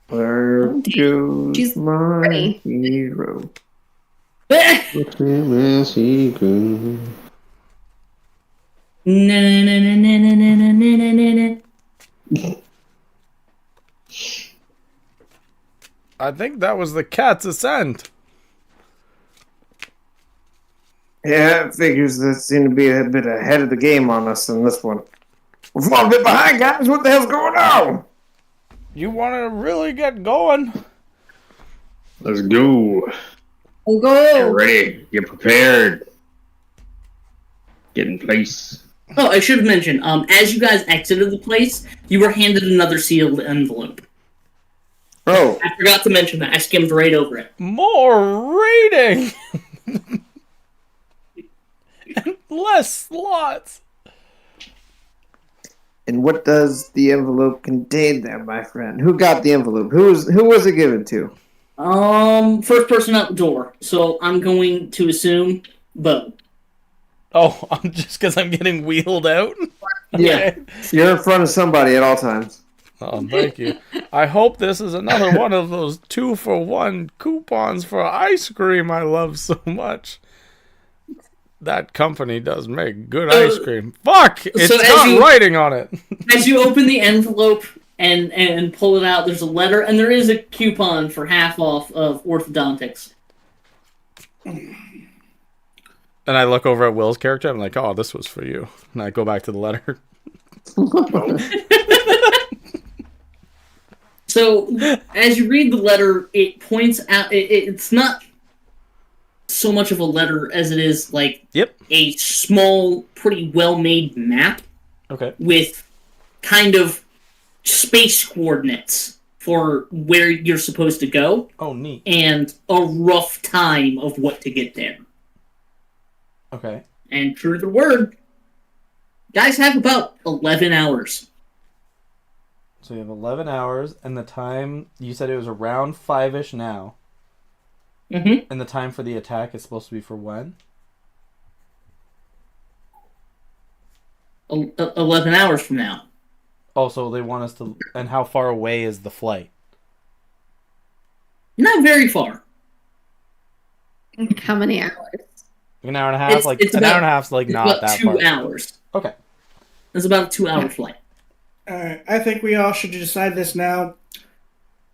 Where goes She's my ready. hero? I think that was the cat's ascent. Yeah, it figures that seem to be a bit ahead of the game on us in this one. We're falling a bit behind, guys. What the hell's going on? You want to really get going? Let's go. We'll Get go. ready. Get prepared. Get in place. Oh, I should have mentioned, as you guys exited the place, you were handed another sealed envelope. Oh, I forgot to mention that. I skimmed right over it. More reading! And less slots! and what does the envelope contain there, my friend? Who got the envelope? Who was it given to? First person out the door. So I'm going to assume Bo. Oh, just because I'm getting wheeled out? Yeah, you're in front of somebody at all times. Oh, thank you. I hope this is another one of those 2-for-1 coupons for ice cream I love so much. That company does make good ice cream. Fuck! It's so as got you- writing on it. As you open the envelope and pull it out, there's a letter, and there is a coupon for half off of orthodontics. And I look over at Will's character. I'm like, oh, this was for you. And I go back to the letter. So, as you read the letter, it points out it's not so much of a letter as it is like Yep. a small, pretty well-made map Okay. with kind of space coordinates for where you're supposed to go Oh, neat. and a rough time of what to get there. Okay. And true to the word, guys have about 11 hours. So you have 11 hours, and the time, you said it was around 5-ish now. Mm-hmm. And the time for the attack is supposed to be for when? 11 hours from now. Oh, so they want us to... And how far away is the flight? Not very far. How many hours? An hour and a half? It's- Like, it's an hour about- and a half's like It's not about that 2 far. hours. Okay. It's about a 2-hour flight. Alright, I think we all should decide this now.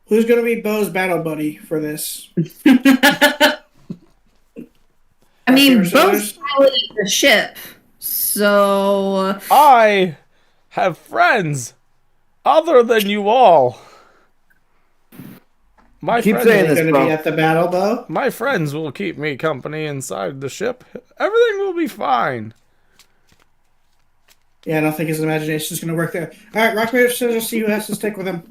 Who's going to be Bo's battle buddy for this? I mean, First orders? both piloted the ship, so I have friends other than you all. My Keep friends, saying Going this, to Bo. be at the battle, Bo? my friends will keep me company inside the ship. Everything will be fine. Yeah, I don't think his imagination is going to work there. Alright, rock, paper, scissors, see who has to stick with him.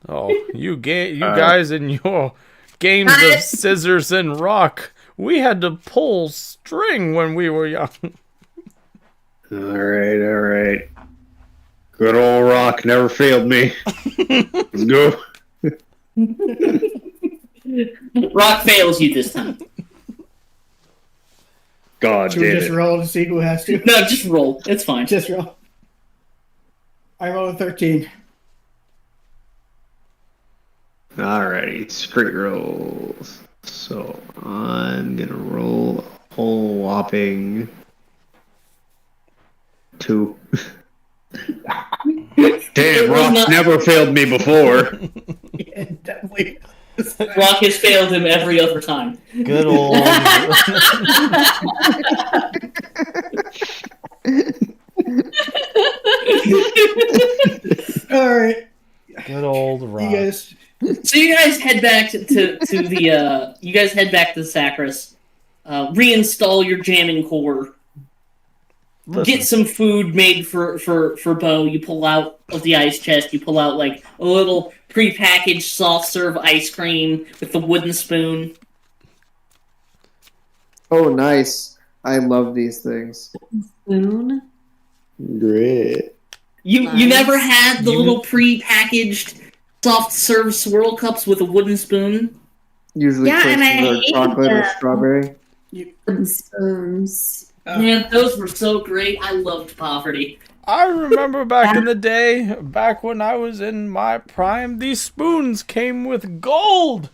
Oh, you guys and your games of scissors and rock. We had to pull string when we were young. All right. Good old Rock never failed me. Let's go. Rock fails you this time. God Should we damn just it. roll to see who has to? No, just roll. It's fine. Just roll. I rolled a 13. Alrighty, straight rolls. So I'm gonna roll a whole whopping 2. Damn, Rock never failed me before. Yeah, definitely. Rock has failed him every other time. Good old. Alright, Good old you rock. guys. So you guys head back to the you guys head back to the Sacris, reinstall your jamming core, get some food made for Bo. You pull out of the ice chest, you pull out like a little prepackaged soft serve ice cream with the wooden spoon. Oh, nice. I love these things. spoon. Great. You Nice. never had the You- little prepackaged soft serve swirl cups with a wooden spoon? Usually Yeah, and I places are hate chocolate or them. strawberry. Wooden spoons. Man, those were so great. I loved poverty. I remember back in the day, back when I was in my prime, these spoons came with gold.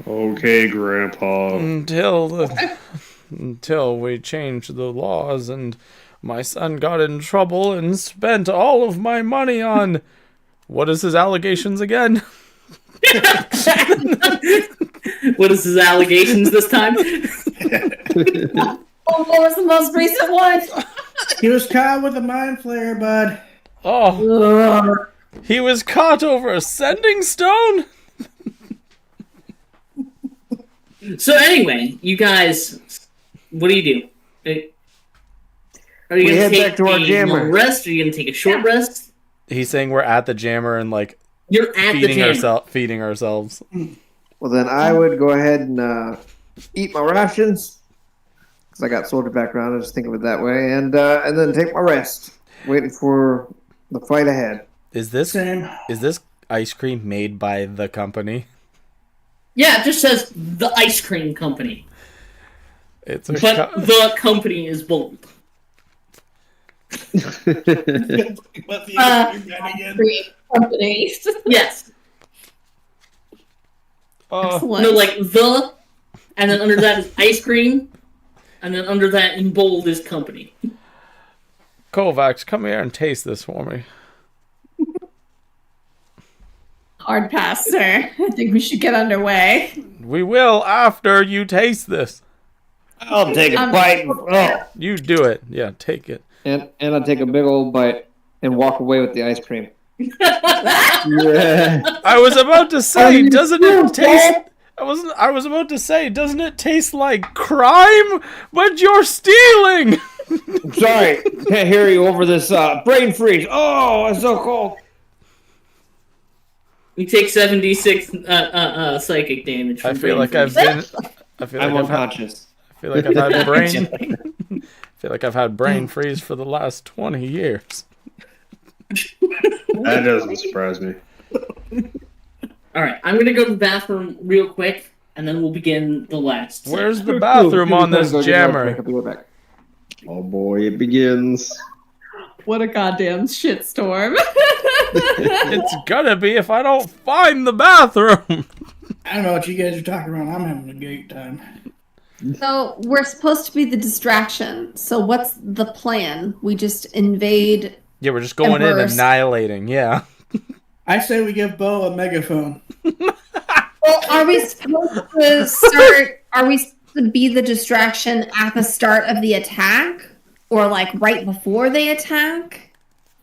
Okay, Grandpa. Until we changed the laws and my son got in trouble and spent all of my money on what is his allegations again? What is his allegations this time? Oh, what was the most recent one? He was caught with a mind flare, bud. Oh, Ugh. he was caught over a sending stone? So anyway, you guys, what do you do? Are you We gonna head take back to our a jammer. long rest? Or are you gonna take a short rest? He's saying we're at the jammer and like You're at the jammer. feeding ourselves. Well, then I would go ahead and eat my rations because I got soldier background. I just think of it that way, and then take my rest, waiting for the fight ahead. Is this Same. ice cream made by the company? Yeah, it just says the ice cream company, It's a but the company is bold. Three companies. Yes, Excellent. no, like the, and then under that is ice cream, and then under that in bold is company. Kovacs, come here and taste this for me. Hard pass, sir. I think we should get underway. We will after you taste this. I'll take a bite. Oh. You do it. Yeah, take it. And I'll take a big old bite and walk away with the ice cream. Yeah. I was about to say, doesn't it taste? I was about to say, doesn't it taste like crime? But you're stealing. Sorry, can't hear you over this brain freeze. Oh, it's so cold. You take 76 psychic damage. I From feel brain like I've freeze. been. I feel I'm like I've had. unconscious. I feel like I've had brain. I feel like I've had brain freeze for the last 20 years. That doesn't surprise me. All right, I'm gonna go to the bathroom real quick, and then we'll begin the last. Where's the bathroom on this jammer? I'll be right back. Oh boy, it begins. What a goddamn shitstorm. It's gonna be if I don't find the bathroom. I don't know what you guys are talking about. I'm having a great time. So we're supposed to be the distraction. So what's the plan? We just invade. Yeah, we're just going in Emperor's- annihilating. Yeah. I say we give Bo a megaphone. Well, are we supposed to start? Are we supposed to be the distraction at the start of the attack, or like right before they attack?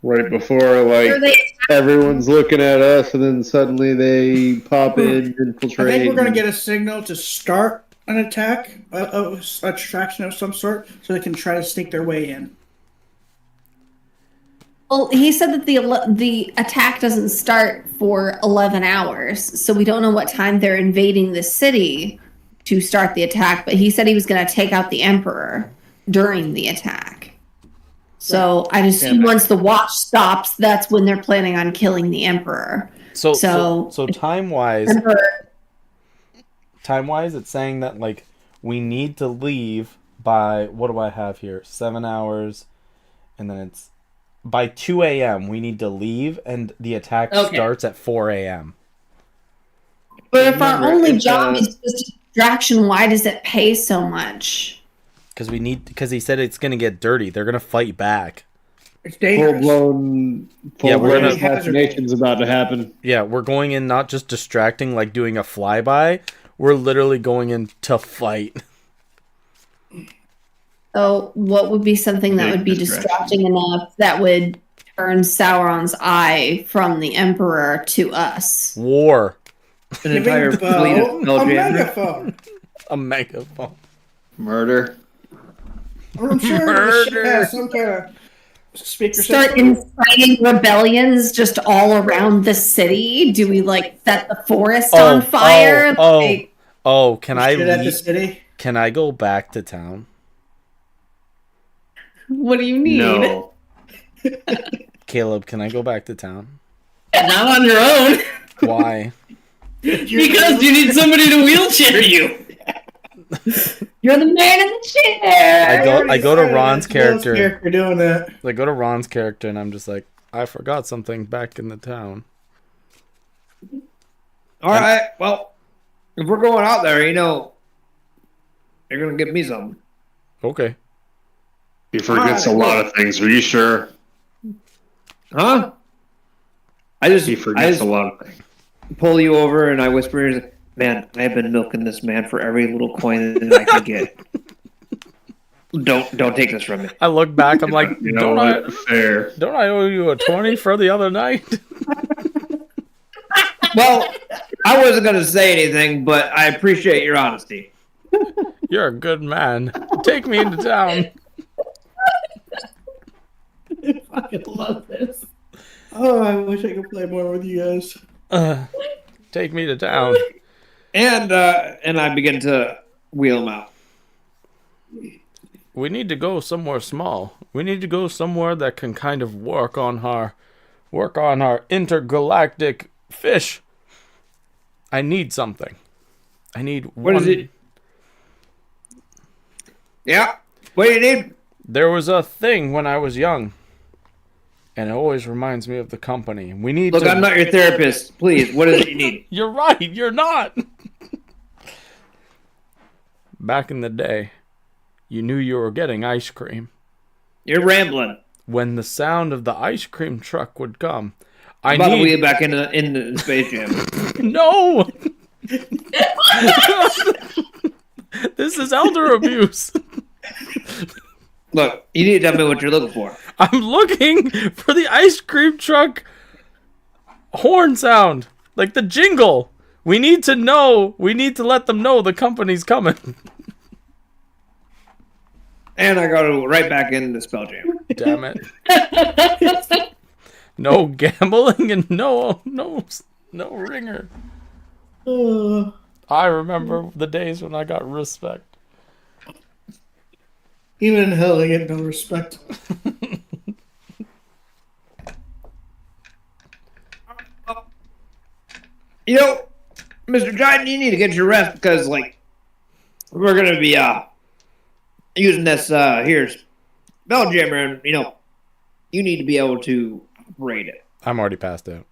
Right before, Or like, they everyone's looking at us, and then suddenly they pop in, I infiltrate. think we're going to get a signal to start an attack, a distraction of some sort, so they can try to sneak their way in. Well, he said that the attack doesn't start for 11 hours, so we don't know what time they're invading the city to start the attack. But he said he was going to take out the Emperor during the attack. So I'd assume once the watch stops, that's when they're planning on killing the Emperor. So So- time wise, Emperor, it's saying that like we need to leave by what do I have here? 7 hours, and then it's by 2 a.m. we need to leave, and the attack Okay. starts at 4 a.m. but if our Remember, only it's, job is just distraction, why does it pay so much? Because he said it's gonna get dirty. They're gonna fight back. It's Full dangerous. blown, Yeah, we're gonna- assassination's about to happen. Yeah, we're going in not just distracting, like doing a flyby. We're literally going in to fight. So what would be something that Big would be distraction. distracting enough that would turn Sauron's eye from the Emperor to us? War. An entire Giving fleet of Bo a Spelljammer. megaphone. A megaphone. Murder. I'm sure the ship has some kind of speaker Start system. inciting rebellions just all around the city? Do we like set the forest on fire? Like, Oh, can I Shit at the leave? city. Can I go back to town? What do you need? No. Caleb, can I go back to town? Not on your own, Why? because you need somebody to wheelchair you. you're the man in the chair. I go to Ron's character. Character doing that. I go to Ron's character and I'm just like, I forgot something back in the town. All right. Well, if we're going out there, you know, you're gonna get me something. Okay. He forgets a lot of things. Are you sure? Huh? He I forgets just a lot of things. pull you over and I whisper, in your ear, "Man, I've been milking this man for every little coin that I can get. Don't take this from me." I look back. I'm like, You know what? Fair. don't I owe you a 20 for the other night? Well, I wasn't gonna say anything, but I appreciate your honesty. You're a good man. Take me into town. I fucking love this. Oh, I wish I could play more with you guys. Take me to town. And I begin to wheel him out. We need to go somewhere small. We need to go somewhere that can kind of work on our intergalactic fish. I need something. I need What one. is it? Yeah. What do you need? There was a thing when I was young, and it always reminds me of the company. We need Look, to. I'm not your therapist. Please, what is it you need? You're right. You're not. Back in the day, you knew you were getting ice cream. You're rambling. When the sound of the ice cream truck would come, I'm about to wheel back in the Space Jam. No! This is elder abuse. Look, you need to tell me what you're looking for. I'm looking for the ice cream truck horn sound. Like the jingle. We need to know. We need to let them know the company's coming. And I go right back in the Spelljam. Damn it. No gambling and no No ringer. Uh, I remember the days when I got respect. even in hell, I get no respect. You know, Mr. Giant, you need to get your rest because, like, we're gonna be using this here's Spelljammer, and you need to be able to operate it. I'm already passed out.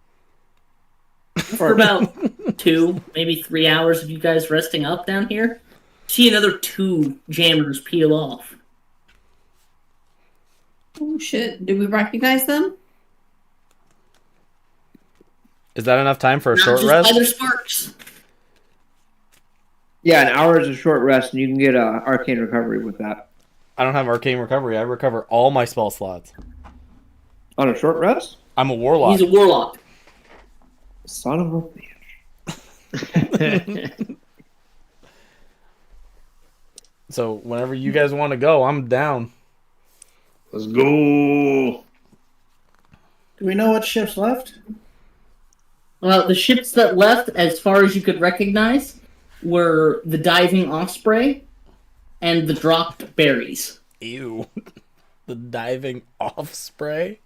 For about 2, maybe 3 hours of you guys resting up down here, see another 2 jammers peel off. Oh shit! Do we recognize them? Is that enough time for a Not short just rest? other sparks. Yeah, an hour is a short rest, and you can get arcane recovery with that. I don't have arcane recovery. I recover all my spell slots. On a short rest? I'm a warlock. He's a warlock. Son of a bitch. So whenever you guys want to go, I'm down. Let's go. Do we know what ships left? Well, the ships that left, as far as you could recognize, were the Diving Osprey and the Dropped Berries. Ew. The diving off spray?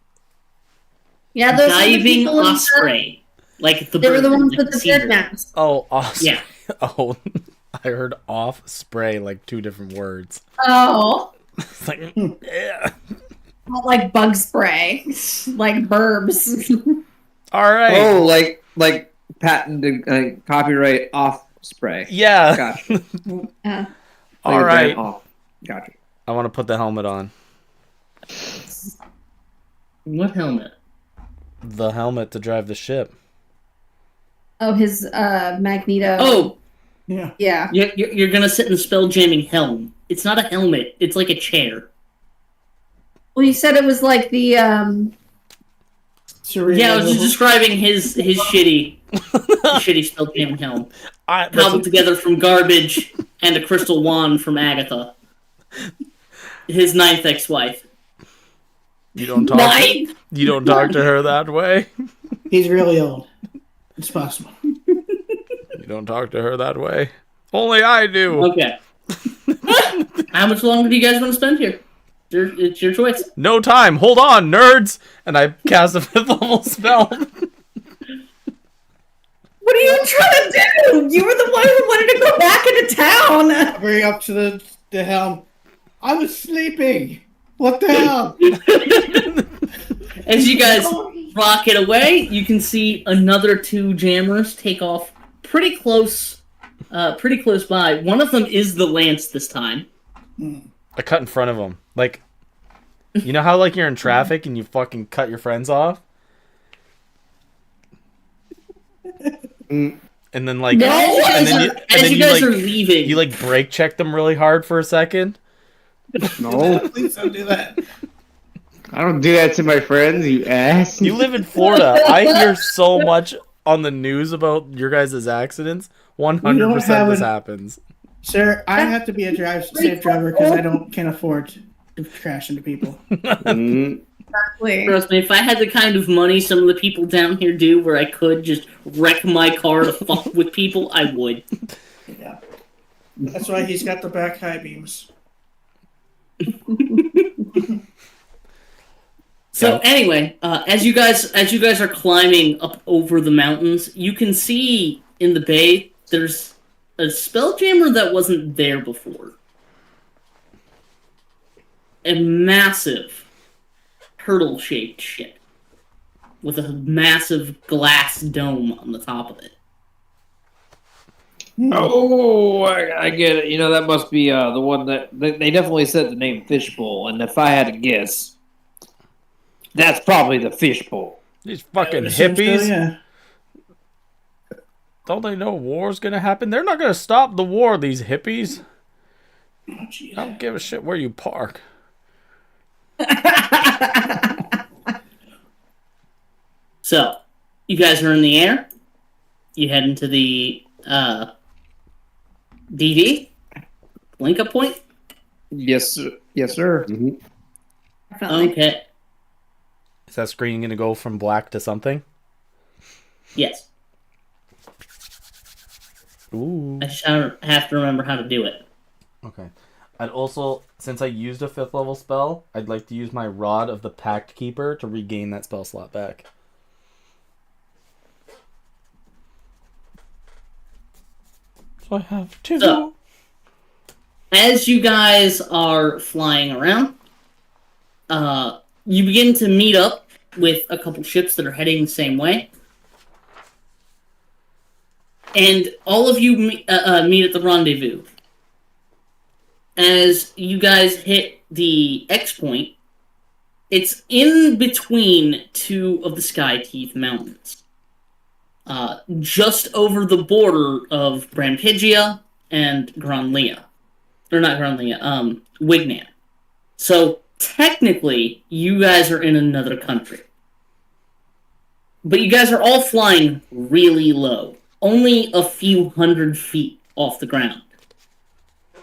Yeah, those are the Diving people in the- Osprey. Like the They were the bird, ones like with the sea beard bird. masks. Oh, off. Yeah. Oh, I heard off spray like 2 different words. Oh, It's like, yeah. not like bug spray, like burbs. All right. Oh, like patented copyright off spray. Yeah. Gotcha. Yeah. All right. Off. Gotcha. I want to put the helmet on. What helmet? The helmet to drive the ship. Oh, his Magneto. Oh, Yeah. yeah. you're gonna sit in the spell jamming helm. It's not a helmet. It's like a chair. Well, you said it was like the Serena Yeah, I was just level. describing his shitty spell jamming helm, That's cobbled together from garbage and a crystal wand from Agatha, his 9th ex-wife. you don't talk. Nine. You don't talk to her that way. He's really old. It's possible. You don't talk to her that way. Only I do. Okay. How much longer do you guys want to spend here? It's your choice. No time. Hold on, nerds. And I cast a 5th level spell. What are you trying to do? You were the one who wanted to go back into town. Bring up to the helm. I was sleeping. What the hell? As you guys rocket away, you can see another 2 jammers take off pretty close by. One of them is the Lance this time. I cut in front of him. Like, you know how like you're in traffic and you fucking cut your friends off? And then like, No, and then As you you guys like, are leaving, you like brake check them really hard for a second. No. Please don't do that. I don't do that to my friends, you ass. You live in Florida. I hear so much on the news about your guys' accidents. 100% have this an- happens. Sir, I have to be a safe driver because I can't afford to crash into people. Mm, trust me, if I had the kind of money some of the people down here do where I could just wreck my car to fuck with people, I would. Yeah. That's why he's got the back high beams. So anyway, as you guys are climbing up over the mountains, you can see in the bay there's a spelljammer that wasn't there before. A massive turtle-shaped ship with a massive glass dome on the top of it. Oh, I get it. That must be the one that they definitely said the name Fishbowl, and if I had to guess, that's probably the Fishbowl. These fucking Seems to, hippies. yeah. Don't they know war's gonna happen? They're not gonna stop the war, these hippies. Oh, jeez. I don't give a shit where you park. So, you guys are in the air. You head into the DD link up point. Yes, sir. Yes, sir. mhm. Definitely. Okay. Is that screen gonna go from black to something? Yes. Ooh. I just have to remember how to do it. Okay. I'd also, since I used a 5th level spell, I'd like to use my Rod of the Pact Keeper to regain that spell slot back. So I have 2. So, as you guys are flying around, you begin to meet up with a couple ships that are heading the same way. And all of you meet at the rendezvous. As you guys hit the X point, it's in between 2 of the Sky Teeth Mountains. Just over the border of Brampigia and Granlia. Or not Granlia, Wignan. So, technically, you guys are in another country. But you guys are all flying really low. Only a few hundred feet off the ground.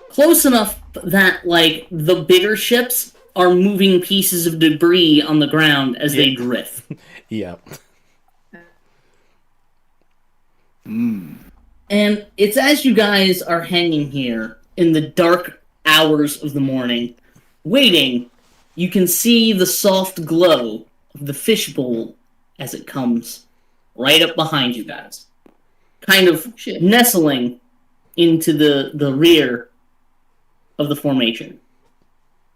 Close enough that, like, the bigger ships are moving pieces of debris on the ground as they drift. Yep. And it's as you guys are hanging here in the dark hours of the morning, waiting, you can see the soft glow of the fishbowl as it comes right up behind you guys. Kind of nestling into the rear of the formation.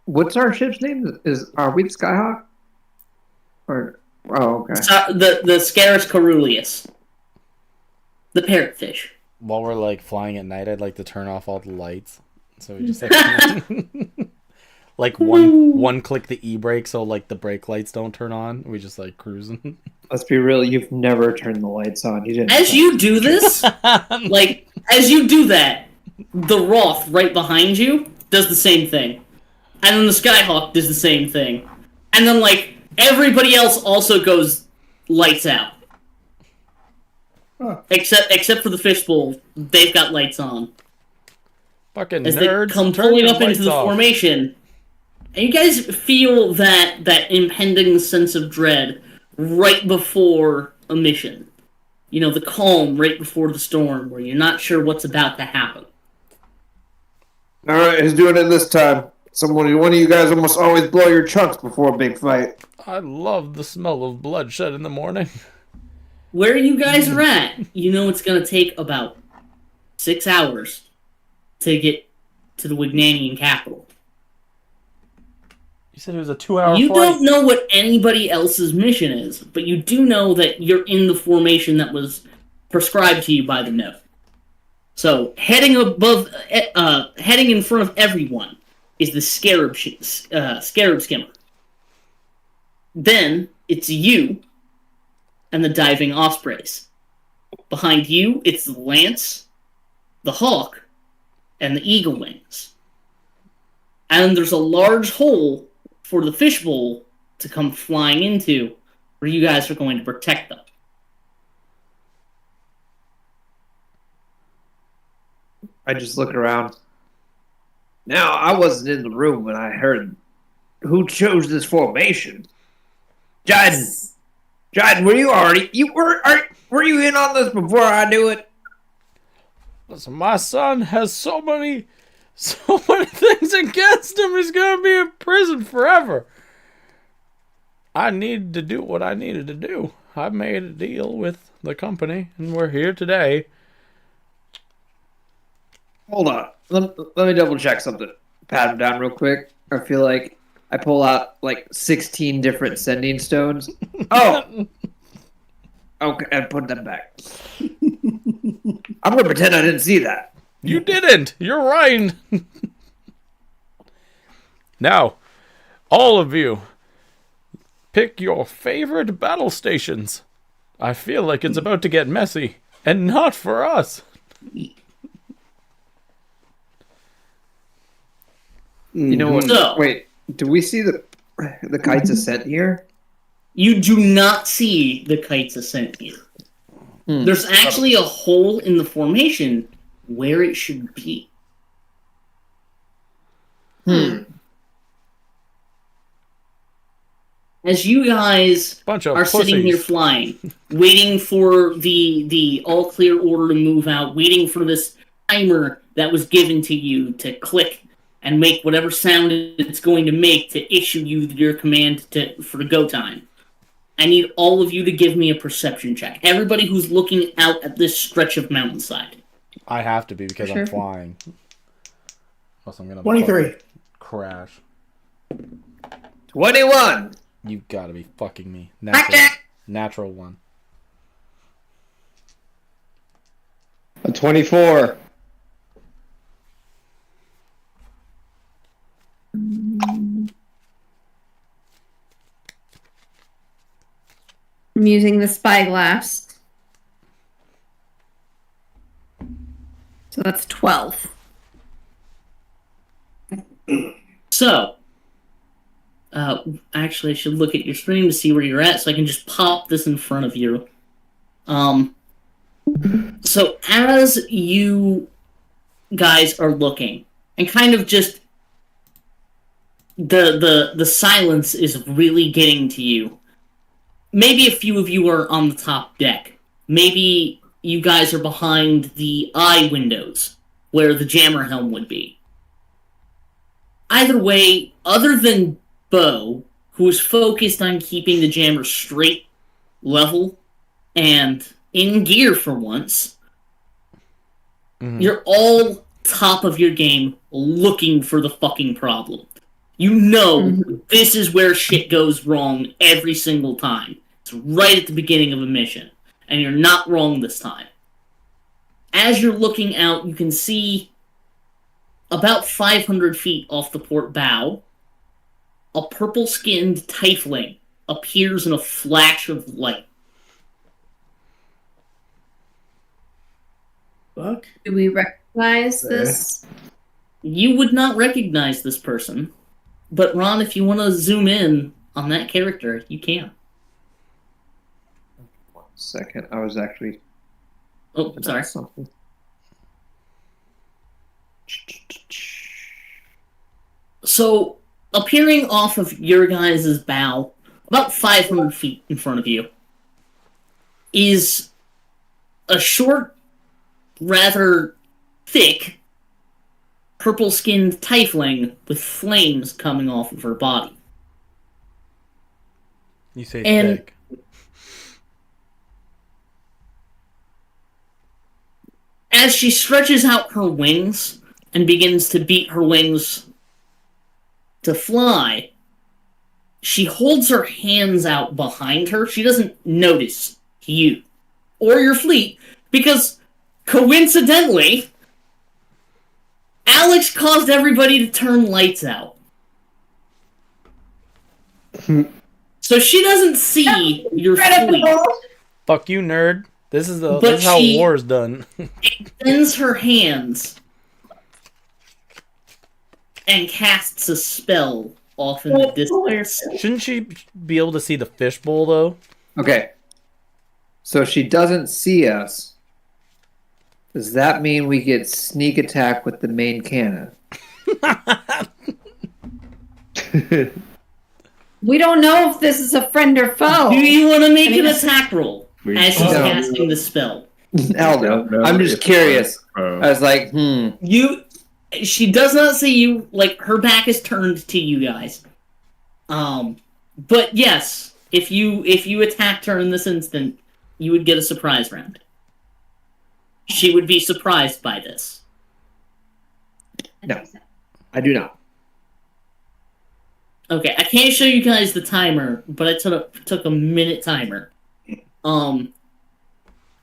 What's our ship's name? Are we the Skyhawk? Or okay. The Scarus Carulius. The parrotfish. While we're like flying at night, I'd like to turn off all the lights. So we just like one click the e-brake so like the brake lights don't turn on. We just like cruising. Let's be real, you've never turned the lights on. You didn't. As you do this, as you do that, the Roth right behind you does the same thing. And then the Skyhawk does the same thing. And then, everybody else also goes lights out. Huh. Except for the fishbowl, they've got lights on. Fucking As nerds. they come turn pulling your up into lights the off. formation. And you guys feel that impending sense of dread right before a mission. You know, the calm right before the storm, where you're not sure what's about to happen. All right, who's doing it this time? One of you guys almost always blow your chunks before a big fight. I love the smell of bloodshed in the morning. Where you guys are at, you know it's going to take about 6 hours to get to the Wignanian capital. You said it was a 2-hour You flight. don't know what anybody else's mission is, but you do know that you're in the formation that was prescribed to you by the note. So, heading in front of everyone is the Scarab Skimmer. Then, it's you and the Diving Ospreys. Behind you, it's the Lance, the Hawk, and the Eagle Wings. And there's a large hole for the fishbowl to come flying into, where you guys are going to protect them. I just look around. Now, I wasn't in the room when I heard who chose this formation. Jiden, were you already? Were you in on this before I knew it? Listen, my son has so many things against him. He's gonna be in prison forever. I needed to do what I needed to do. I made a deal with the company, and we're here today. Hold on. Let me double check something. Pat him down real quick. I feel like I pull out 16 different sending stones. Oh! Okay, and put them back. I'm going to pretend I didn't see that. You didn't. You're right. Now, all of you, pick your favorite battle stations. I feel like it's about to get messy, and not for us. You know what? So- Wait, do we see the Kites Ascent here? You do not see the Kites Ascent here. There's actually a hole in the formation where it should be. as you guys Bunch of are sitting here pussies. flying, waiting for the all clear order to move out, waiting for this timer that was given to you to click and make whatever sound it's going to make to issue you your command for the go time. I need all of you to give me a perception check. Everybody who's looking out at this stretch of mountainside. I have to be because Sure. I'm flying. Else I'm gonna 23. fucking crash. 21. You gotta be fucking me. Blackjack. Natural one. A 24. I'm using the spyglass. So that's 12. So, actually, I should look at your screen to see where you're at, so I can just pop this in front of you. So as you guys are looking, and kind of just the silence is really getting to you. Maybe a few of you are on the top deck. Maybe you guys are behind the eye windows, where the jammer helm would be. Either way, other than Bo, who is focused on keeping the jammer straight, level, and in gear for once, you're all top of your game looking for the fucking problem. You know this is where shit goes wrong every single time. It's right at the beginning of a mission, and you're not wrong this time. As you're looking out, you can see about 500 feet off the port bow, a purple-skinned tiefling appears in a flash of light. Fuck. Do we recognize this? You would not recognize this person, but Ron, if you want to zoom in on that character, you can. 1 second. I was actually. Oh, sorry. Something. So, appearing off of your guys' bow, about 500 feet in front of you, is a short, rather thick, purple-skinned tiefling with flames coming off of her body. You say And- thick. As she stretches out her wings and begins to beat her wings to fly, she holds her hands out behind her. She doesn't notice you or your fleet because, coincidentally, Alex caused everybody to turn lights out. So she doesn't see your fleet. Fuck you, nerd. This is But this is how she- war's done. Extends her hands and casts a spell off in the distance. Shouldn't she be able to see the fishbowl though? Okay. So she doesn't see us. Does that mean we get sneak attack with the main cannon? We don't know if this is a friend or foe. Do you want to make an Yes. attack roll We as she's don't. casting the spell? Aldo, know I'm just if- curious. I was like, She does not see you. Like, her back is turned to you guys. But yes, if you attacked her in this instant, you would get a surprise round. She would be surprised by this. No. I do not. Okay, I can't show you guys the timer, but I took a minute timer.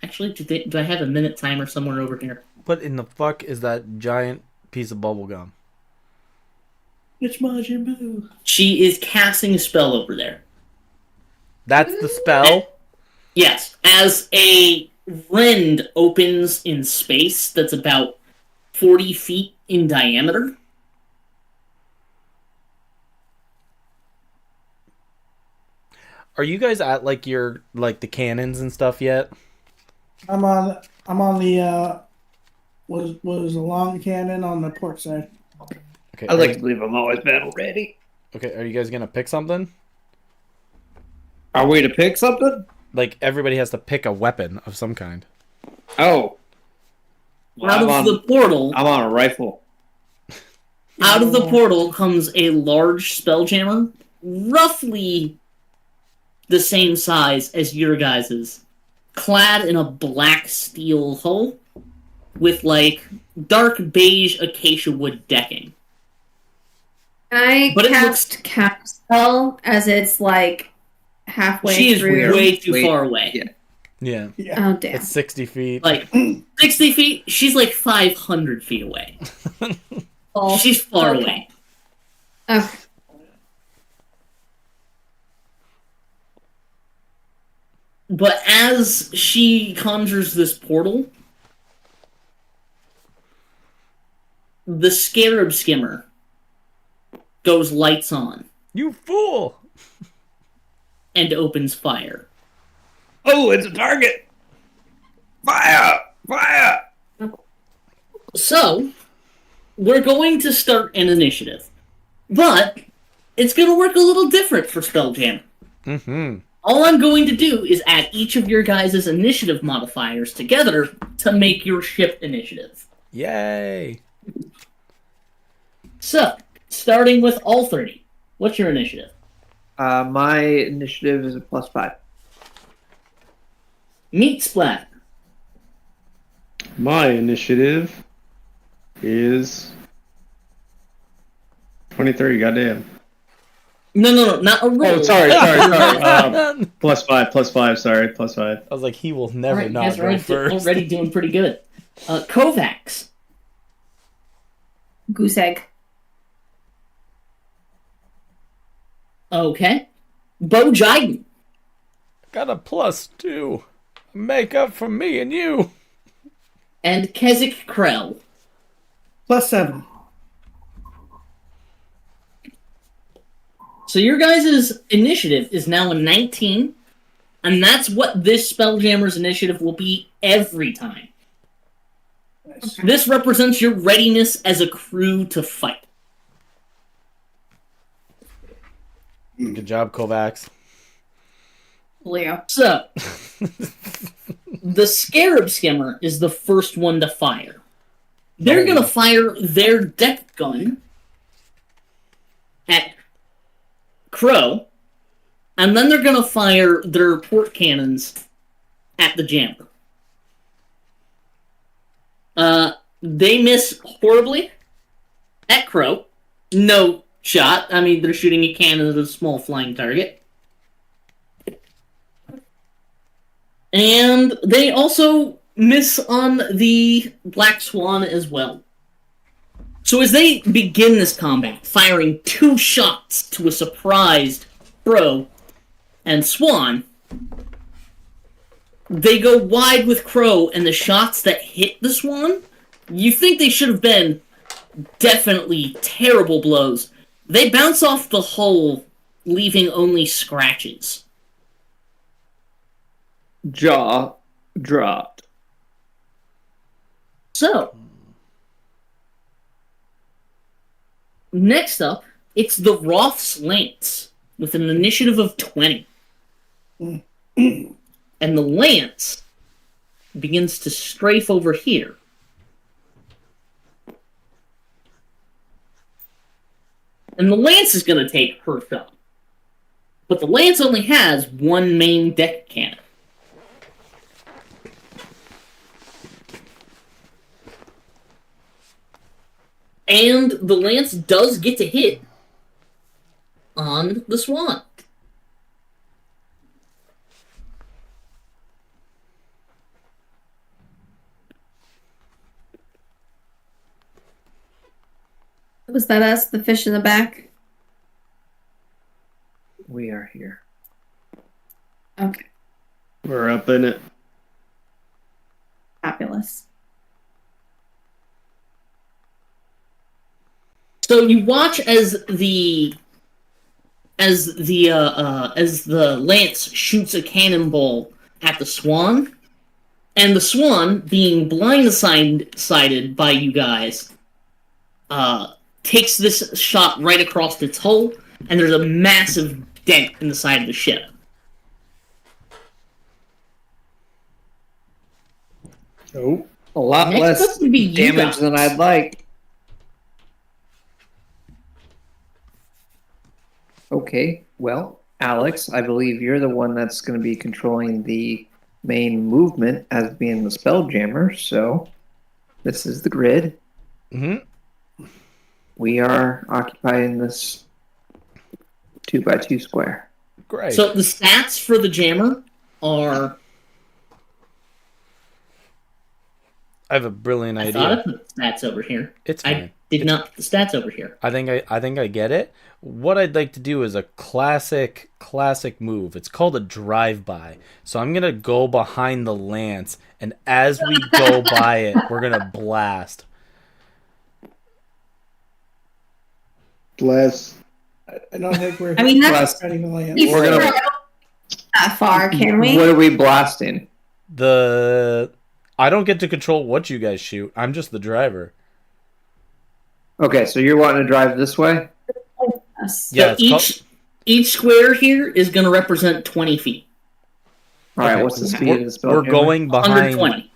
Actually, do I have a minute timer somewhere over here? What in the fuck is that giant piece of bubble gum? It's Majin Buu. She is casting a spell over there. That's the spell? Yes, as a rend opens in space that's about 40 feet in diameter. Are you guys at like your like the cannons and stuff yet? I'm on the was a long cannon on the port side. Okay. I like to believe I'm always battle ready. Okay, are you guys gonna pick something? Are we to pick something? Like everybody has to pick a weapon of some kind. Oh. Well, Out of the portal, I'm on a rifle. out of the portal comes a large spelljammer, roughly the same size as your guys's, clad in a black steel hull with like dark beige acacia wood decking. Can I But it cast cast spell as it's like halfway She is through? way too Wait, far away. yeah. Yeah. Oh damn! It's 60 feet. Like 60 feet, she's like 500 feet away. Oh, She's far okay. away. Okay. But as she conjures this portal, the scarab skimmer goes lights on You fool! and opens fire. Oh, it's a target! Fire! Fire! So, we're going to start an initiative. But it's going to work a little different for Spelljammer. Mm-hmm. All I'm going to do is add each of your guys' initiative modifiers together to make your ship initiative. Yay! So, starting with all 30, what's your initiative? My initiative is a +5. Meat Splat. My initiative is 23. Goddamn. No, not a roll. Oh, sorry. +5. Sorry, +5. I was like, he will All never right, you not guys are go already, first. already doing pretty good. Kovacs. Goose egg. Okay. Bo Jiden. Got a +2. Make up for me and you. And Keswick Krell. +7. So your guys' initiative is now a 19, and that's what this Spelljammer's initiative will be every time. This represents your readiness as a crew to fight. Good job, Kovacs. Leo. So, the Scarab Skimmer is the first one to fire. They're going to fire their deck gun at Crow, and then they're going to fire their port cannons at the jammer. They miss horribly at Crow. No shot. I mean, they're shooting a cannon at a small flying target. And they also miss on the Black Swan as well. So as they begin this combat, firing 2 shots to a surprised Crow and Swan, they go wide with Crow, and the shots that hit the Swan, you think they should have been definitely terrible blows. They bounce off the hull, leaving only scratches. Jaw dropped. So, next up, it's the Roth's Lance, with an initiative of 20. And the Lance begins to strafe over here. And the Lance is going to take her shot. But the Lance only has one main deck cannon. And the Lance does get to hit on the Swan. Was that us, the fish in the back? We are here. Okay, We're up in it. fabulous. So you watch as the Lance shoots a cannonball at the Swan, and the Swan, being blindsided by you guys, takes this shot right across its hull, and there's a massive dent in the side of the ship. Oh. A lot Next less up would be you damage guys. than I'd like. Okay, well, Alex, I believe you're the one that's going to be controlling the main movement as being the Spelljammer, so this is the grid. Mm-hmm. We are occupying this 2x2 square. Great. So the stats for the jammer are. I have a brilliant I thought I idea. put the stats over here. It's I fine. did not put the stats over here. I think I get it. What I'd like to do is a classic move. It's called a drive-by. So I'm gonna go behind the lance, and as we go by it, we're gonna blast. Bless. I don't think we're. I mean, that's spreading the land. we We're can gonna- throw that far, can we? What are we blasting? I don't get to control what you guys shoot. I'm just the driver. Okay, so you're wanting to drive this way? Yes. Yeah, So each square here is going to represent 20 feet. All right, Okay, what's the speed of the We're Spelljammer? going behind. 120.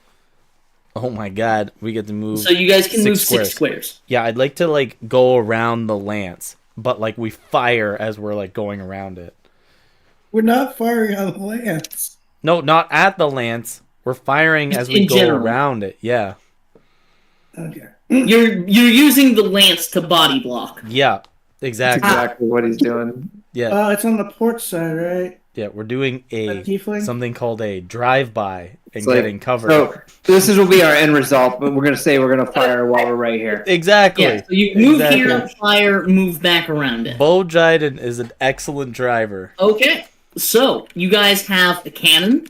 Oh my god, we get to move. So you guys can Six move squares. 6 squares. Yeah, I'd like to go around the lance, but we fire as we're going around it. We're not firing on the lance. No, not at the lance. We're firing Just as we in go general. around it. Yeah. Okay. You're using the lance to body block. Yeah. That's Exactly. exactly what he's doing. Yeah. It's on the port side, right? Yeah. We're doing That tiefling? something called a drive-by and It's like- getting covered. So this will be our end result, but we're going to say we're going to fire while we're right here. Exactly. Yeah, so you move Exactly. here, fire, move back around it. Bo Jiden is an excellent driver. Okay, so you guys have a cannon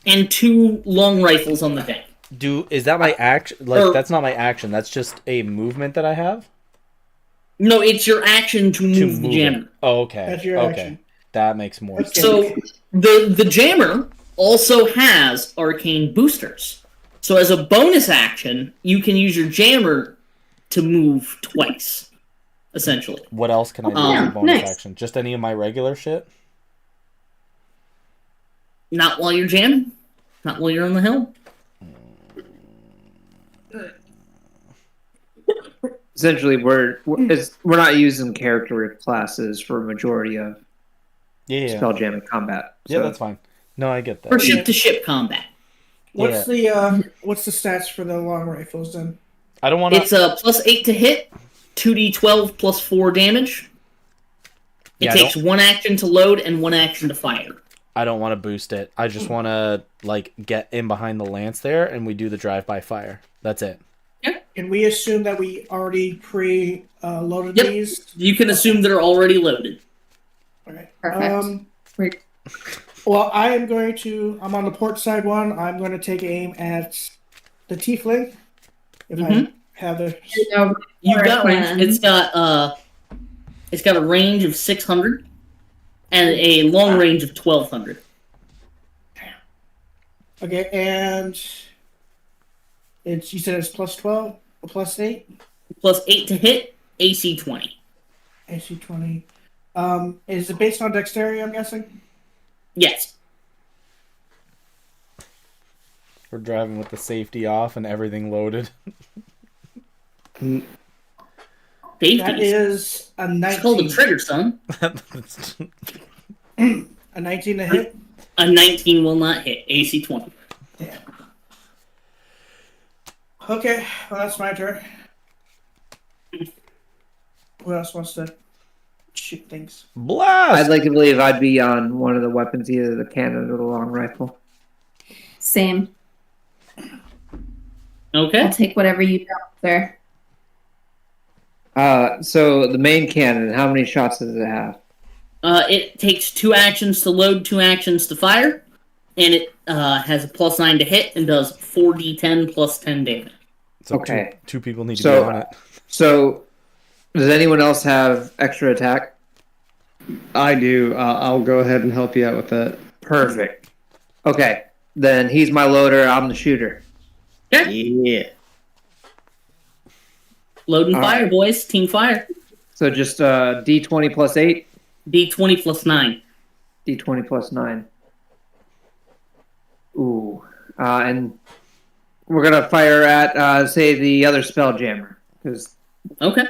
and 2 long rifles on the deck. Is that my action? Or- That's not my action. That's just a movement that I have No, it's your action to move, to the move jammer. it. Oh, okay. That's your okay. action. That makes more Okay. sense. So the jammer also has arcane boosters. So as a bonus action, you can use your jammer to move twice, essentially. What else can I do Oh, as a bonus nice. action? Just any of my regular shit? Not while you're jamming. Not while you're on the hill. Essentially, we're not using character classes for a majority of Yeah. Spelljamming combat. Yeah, So that's fine. No, I get that. For ship-to-ship combat. What's the stats for the long rifles then? I don't want to. It's a +8 to hit, 2d12 plus 4 damage. It Yeah, I takes 1 action to load and 1 action to fire. I don't want to boost it. I just want to get in behind the lance there, and we do the drive-by fire. That's it. Can we assume that we already pre-loaded Yep. these? You can assume they're already loaded. All right. Perfect. Well, I'm on the port side one. I'm going to take aim at the tiefling. If I have the. You've got Alright, range. then. It's got a range of 600 and a long range of 1200. Okay, and you said it's +12 or +8? +8 to hit, AC 20. AC 20. Is it based on dexterity, I'm guessing? Yes. We're driving with the safety off and everything loaded. Safety. That is a It's called a 19. trigger, son. A 19 to hit? A 19 will not hit. AC 20. Yeah. Okay, well, that's my turn. Who else wants to shoot things? Blast! I'd like to believe I'd be on one of the weapons, either the cannon or the long rifle. Same. Okay. I'll take whatever you got there. So the main cannon, how many shots does it have? It takes 2 actions to load, 2 actions to fire, and it has a +9 to hit and does 4d10 plus 10 damage. So Okay. two people need to So- be on it. So, does anyone else have extra attack? I do. I'll go ahead and help you out with that. Perfect. Okay, then he's my loader, I'm the shooter. Yeah. Load and All fire, right. boys. Team fire. So just D20 plus 8, D20 plus 9. D20 plus 9. Ooh. and we're gonna fire at say the other Spelljammer because Okay.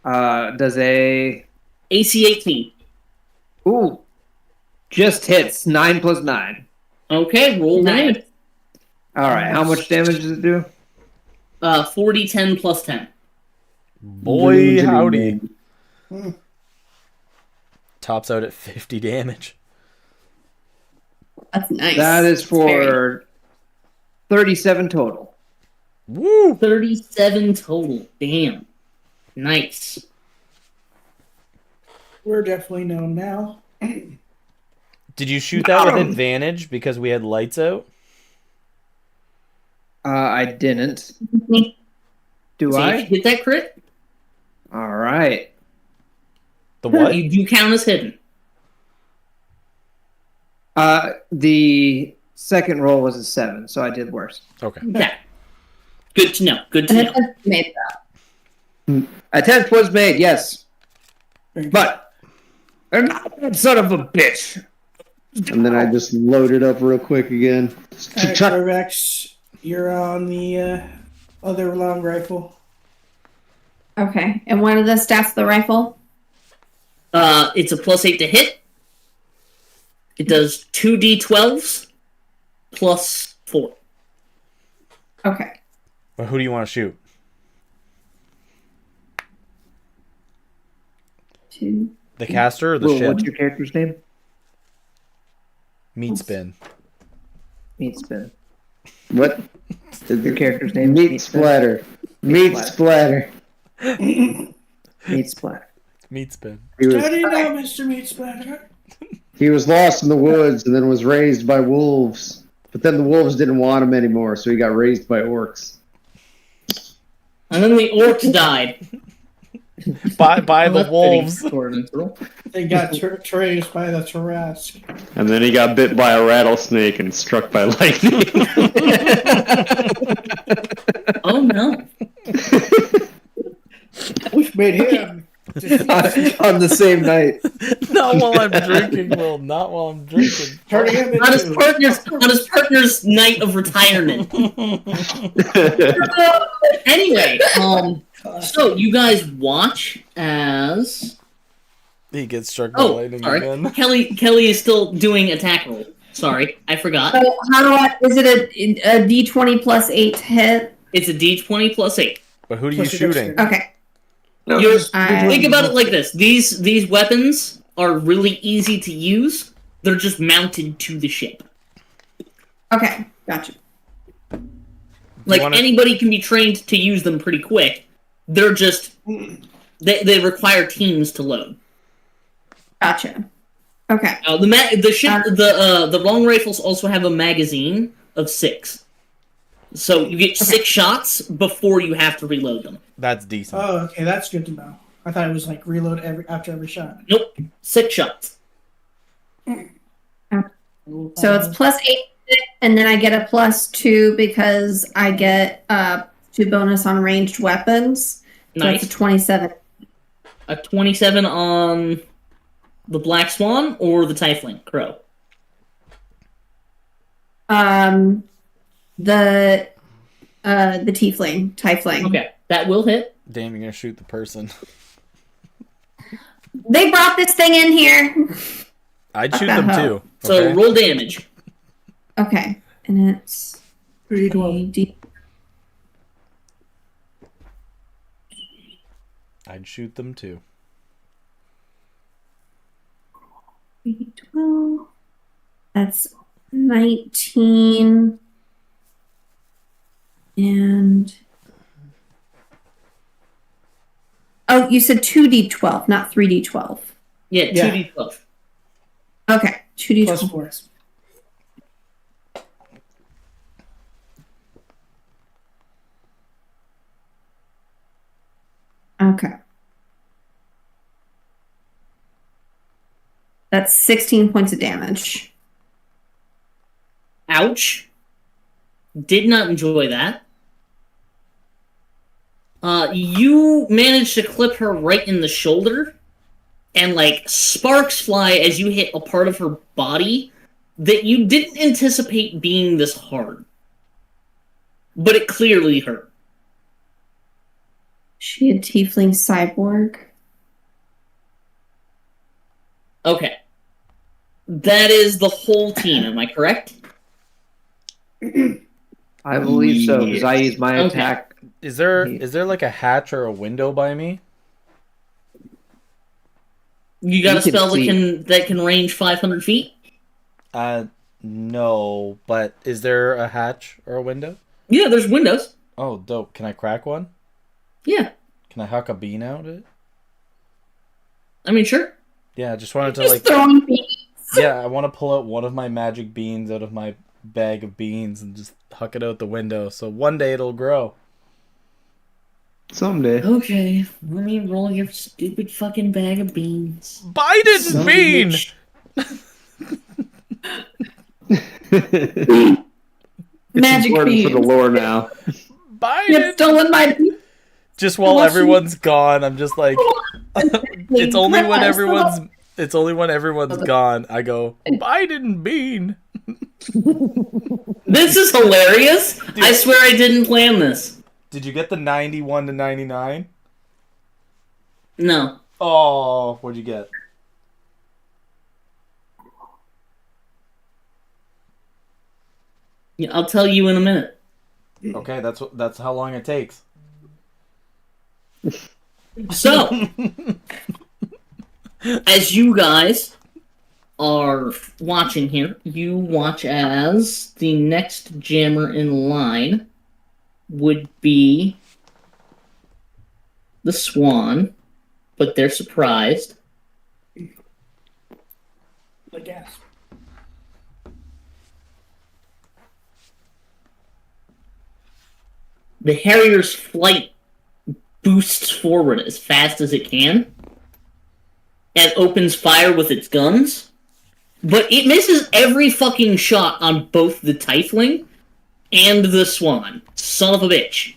does a AC 18. ooh just hits 9 plus 9. Okay, roll damage. All right, how much damage does it do? 40, 10 plus 10. Boy, howdy. Tops out at 50 damage. That's nice. That is It's very- for 37 total. Woo! 37 total. Damn. Nice. We're definitely known now. Did you shoot that with advantage because we had lights out? I didn't. Do So I? if you hit that crit, All right. The what? you do count as hidden. The second roll was a 7, so I did worse. Okay. Yeah. Good to know. Good to And know. it made that. Attempt was made, yes, Very good. but son of a bitch. And then I just load it up real quick again. All right, Corvex, you're on the other long rifle. Okay. And what are the stats of the rifle? It's a +8 to hit. It does 2d12s plus 4. Okay. Well, who do you want to shoot? 2. The caster or the Will, ship? what's your character's name? Meat spin. Meat Spin. What? Your character's name? Meat splatter. Meat splatter. Meat Splatter. Meat spin. He was, How do you know, Mr. Meat Splatter? he was lost in the woods and then was raised by wolves. But then the wolves didn't want him anymore, so he got raised by orcs. And then the orcs died. By the Well, that's wolves. pretty coincidental. They got traced by the Tarrasque. And then he got bit by a rattlesnake and struck by lightning. Oh no. We've made him. On the same night. Not while I'm drinking, Will. Not while I'm drinking. Turning him On his into partner's night of retirement. Anyway, so you guys watch as He gets struck by lightning sorry. again. Kelly is still doing attack roll. Sorry, I forgot. So how do I? Is it a D20 plus 8 to hit? It's a D20 plus 8. But who are you Plus your shooting? dexterity. Okay. No, You're- just- Think about it like this: these weapons are really easy to use. They're just mounted to the ship. Okay. Gotcha. Like wanna- anybody can be trained to use them pretty quick. They're just they require teams to load. Gotcha. Okay. The long rifles also have a magazine of 6, so you get 6 shots before you have to reload them. That's decent. Oh, okay, that's good to know. I thought it was like reload after every shot. Nope, 6 shots. So it's plus 8, and then I get a plus 2 because I get 2 bonus on ranged weapons. So Nice. it's a 27. A 27 on the Black Swan or the Tiefling Crow. The tiefling. Okay, that will hit. Damn, you're gonna shoot the person. They brought this thing in here. I'd shoot the them hell? too. So okay? roll damage. Okay, and it's 3d12. D. I'd shoot them too. 12. That's 19. And oh, you said 2d12, not 3d12. Yeah, Yeah. 2d12. Okay, 2d12. Plus 4. Okay. That's 16 points of damage. Ouch. Did not enjoy that. You managed to clip her right in the shoulder, and like sparks fly as you hit a part of her body that you didn't anticipate being this hard. But it clearly hurt. She a tiefling cyborg. Okay. That is the whole team, am I correct? I believe so, because I use my Okay. attack. Is there like a hatch or a window by me? You got You a can spell see. that can range 500 feet? No, but is there a hatch or a window? Yeah, there's windows. Oh, dope. Can I crack one? Yeah. Can I huck a bean out it? I mean, sure. Yeah, I just wanted to Just like throwing beans. yeah, I want to pull out one of my magic beans out of my bag of beans and just huck it out the window. So one day it'll grow. Someday. Okay, let me roll your stupid fucking bag of beans. Biden Son of a bean. bitch. Magic Important for the beans. lore now. Biden. You've stolen my beans. Just while What's- everyone's gone, I'm just like it's only when everyone's gone I go Biden bean. This is hilarious. I swear I didn't plan this. Did you get the 91 to 99? No. Oh, what'd you get? Yeah, I'll tell you in a minute. Okay, that's how long it takes. So, as you guys are watching here, you watch as the next jammer in line would be the Swan, but they're surprised. I guess. The Harrier's flight boosts forward as fast as it can and opens fire with its guns, but it misses every fucking shot on both the Tiefling and the Swan. Son of a bitch.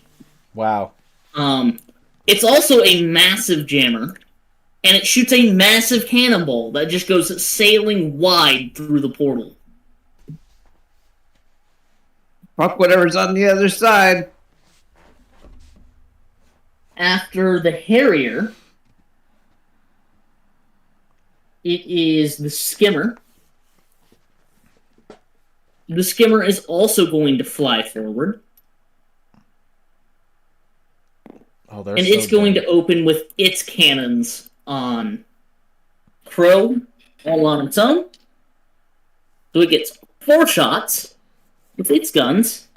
Wow. It's also a massive jammer, and it shoots a massive cannonball that just goes sailing wide through the portal. Fuck whatever's on the other side. After the Harrier, it is the Skimmer. The Skimmer is also going to fly forward, Oh, they're and so it's going dead. to open with its cannons on Crow all on its own. So it gets 4 shots with its guns.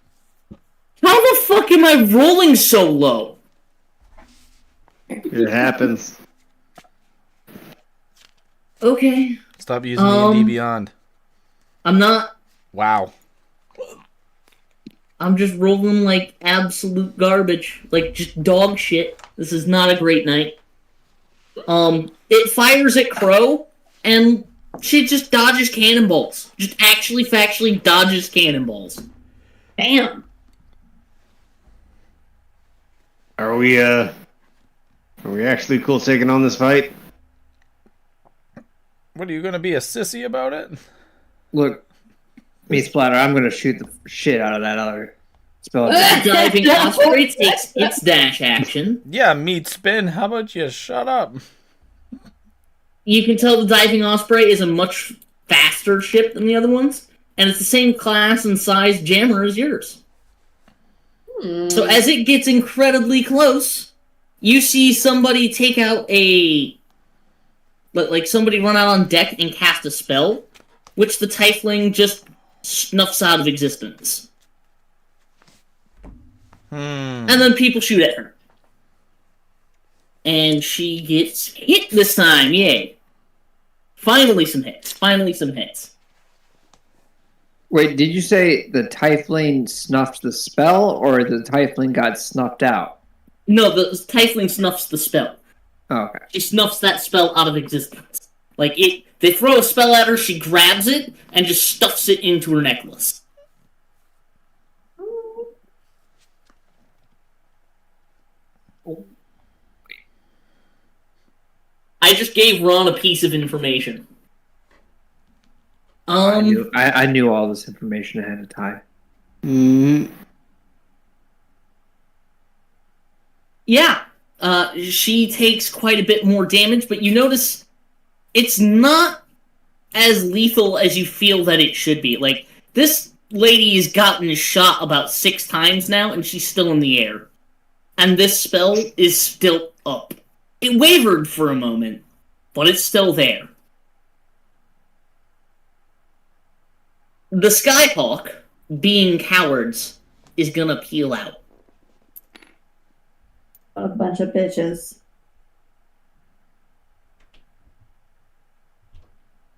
How the fuck am I rolling so low? It happens. Okay, Stop using D&D Beyond. I'm not. Wow. I'm just rolling like absolute garbage, like just dog shit. This is not a great night. It fires at Crow, and she just dodges cannonballs. Just actually, factually dodges cannonballs. Bam. Are we actually cool taking on this fight? What are you gonna be a sissy about it? Look, me Splatter, I'm gonna shoot the shit out of that other spell. Diving Osprey takes its dash action. Yeah, meat spin. How about you shut up? You can tell the Diving Osprey is a much faster ship than the other ones, and it's the same class and size jammer as yours. So as it gets incredibly close, you see somebody take out like somebody run out on deck and cast a spell, which the Tiefling just snuffs out of existence. And then people shoot at her. And she gets hit this time, yay. Finally some hits. Wait, did you say the Tiefling snuffed the spell, or the Tiefling got snuffed out? No, the Tiefling snuffs the spell. Oh, okay. She snuffs that spell out of existence. Like, they throw a spell at her, she grabs it, and just stuffs it into her necklace. I just gave Ron a piece of information. I knew all this information ahead of time. Yeah. She takes quite a bit more damage, but you notice it's not as lethal as you feel that it should be. Like, this lady has gotten shot about 6 times now, and she's still in the air. And this spell is still up. It wavered for a moment, but it's still there. The Skyhawk, being cowards, is gonna peel out. A bunch of bitches.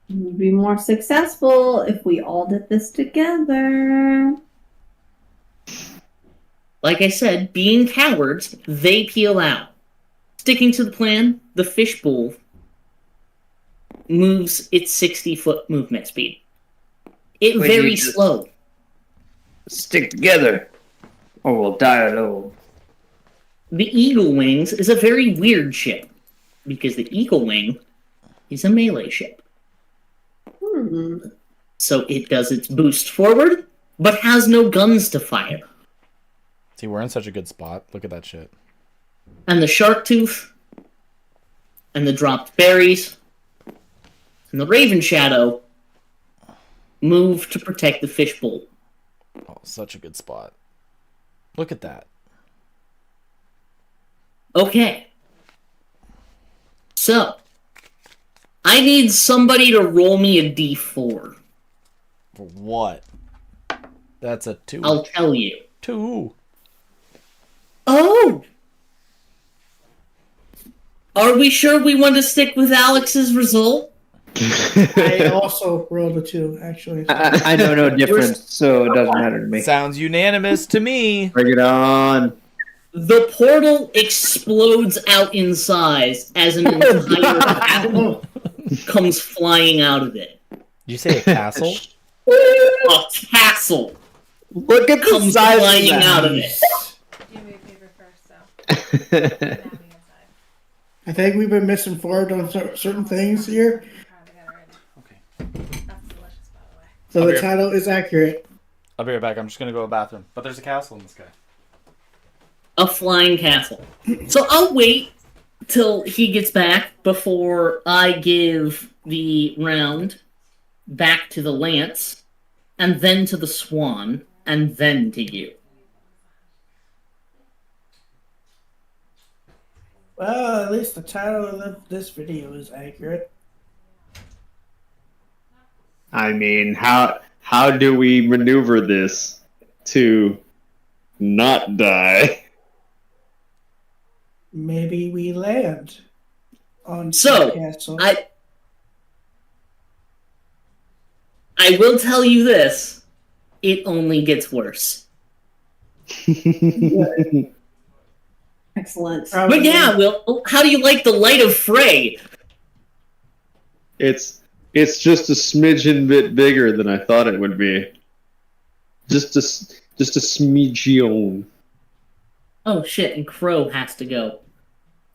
We'd be more successful if we all did this together. Like I said, being cowards, they peel out. Sticking to the plan, the fishbowl moves its 60-foot movement speed. It We very need to- slow. Stick together, or we'll die alone. The Eagle Wings is a very weird ship, because the Eagle Wing is a melee ship. So it does its boost forward, but has no guns to fire. See, we're in such a good spot. Look at that shit. And the Shark Tooth, and the Dropped Berries, and the Raven Shadow move to protect the fishbowl. Oh, such a good spot. Look at that. Okay. So, I need somebody to roll me a d4. For what? That's a 2. I'll tell you. 2. Oh! Are we sure we want to stick with Alex's result? I also rolled a 2, actually. I know no difference, so it doesn't matter to me. Sounds unanimous to me. Bring it on. The portal explodes out in size as an entire castle comes flying out of it. Did you say a castle? A castle Look at the comes size flying of out that. of it. Do me a favor first, so. Inside. I think we've been misinformed on certain things here. Okay. That's delicious, by the way. So I'll the be right- title is accurate. I'll be right back. I'm just gonna go to the bathroom. But there's a castle in the sky. A flying castle. So I'll wait till he gets back before I give the round back to the lance, and then to the swan, and then to you. Well, at least the title of this video is accurate. I mean, how do we maneuver this to not die? Maybe we land on So, castle. I will tell you this. It only gets worse. Excellent. But yeah, Will, how do you like the Light of Frey? It's just a smidgen bit bigger than I thought it would be. Just a smidgen. Oh shit, and Crow has to go.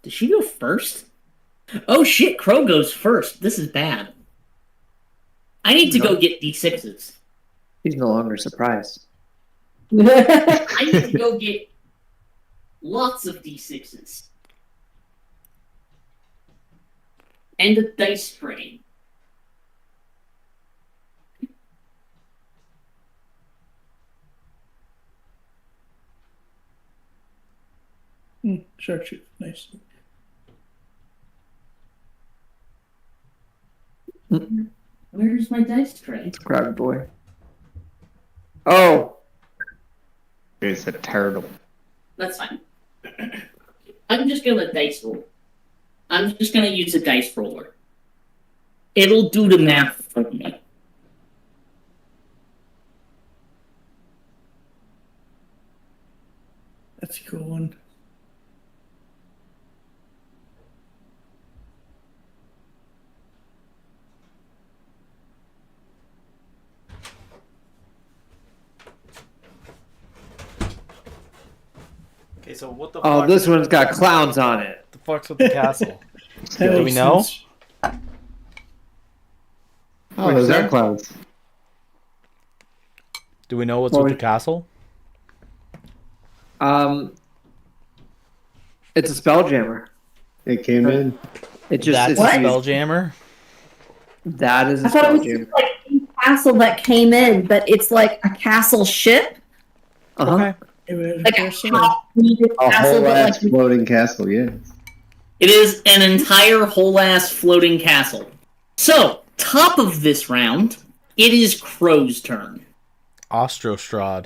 Did she go first? Oh shit, Crow goes first. This is bad. I need to go get D6s. He's no longer surprised. I need to go get lots of D6s. And a dice tray. Sharpshooter. Nice. Where's my dice tray? Crowd boy. Oh, It's a turtle. That's fine. I'm just gonna dice roll. I'm just gonna use a dice roller. It'll do the math for me. That's a cool one. Okay, so what the oh, fuck? this one's got clowns on it. The fuck's with the castle? That Do we makes know? sense. Oh, those are clouds. Do we know what's Well, with the castle? It's a spelljammer. It came in. It just That's it's a What? spelljammer? that is a I thought it was spelljammer. just like a castle that came in, but it's like a castle ship, Uh-huh. Okay. It would like appear a so. half-needed A castle, whole but ass like floating castle, yes. It is an entire whole ass floating castle. So, top of this round, it is Crow's turn. Ostrostrad.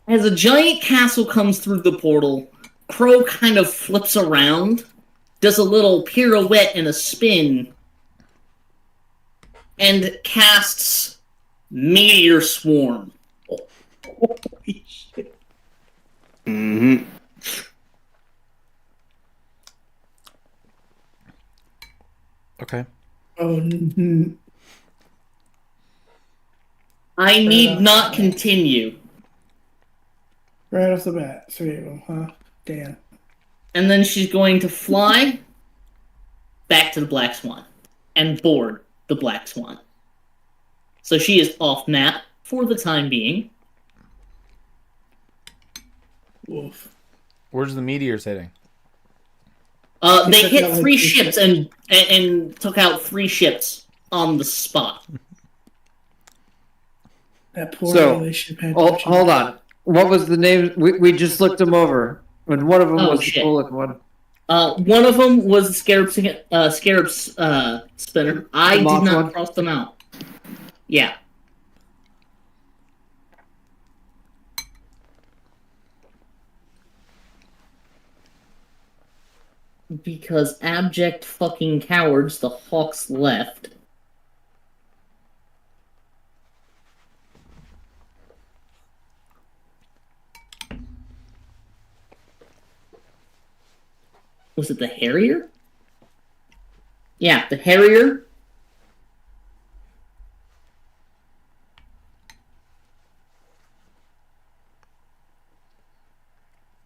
As a giant castle comes through the portal, Crow kind of flips around, does a little pirouette and a spin, and casts Meteor Swarm. Holy shit. Mm-hmm. Okay. Oh, I need not continue. right off the bat, 3 of them, huh? Damn. And then she's going to fly back to the Black Swan and board the Black Swan. So she is off map for the time being. Wolf. Where's the meteors hitting? They took hit out, like, 3 3 ships and took out 3 ships on the spot. That poor So, relationship had Hold on. What was the name? We just looked them over, and one of them Oh, was shit. the bullet one. One of them was the Scarab's spinner. I did moth not one? cross them out. Yeah. Because abject fucking cowards, the Hawks left. Was it the Harrier? Yeah, the Harrier.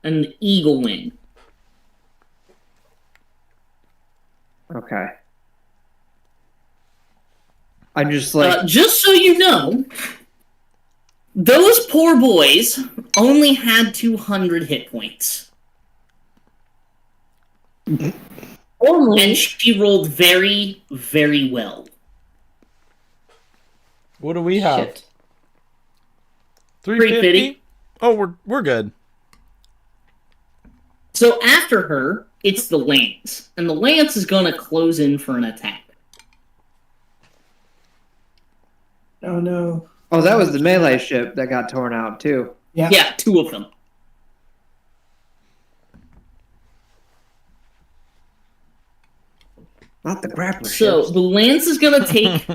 And the Eagle Wing. Okay. I'm just like, Just so you know, those poor boys only had 200 hit points. only. And she rolled very, very well. What do we have? Shit. 350. Oh, we're good. So after her, it's the Lance. And the Lance is going to close in for an attack. Oh no. oh, that was the melee ship that got torn out too. Yeah. Yeah, 2 of them. Not the grappler So ships. the Lance is going to take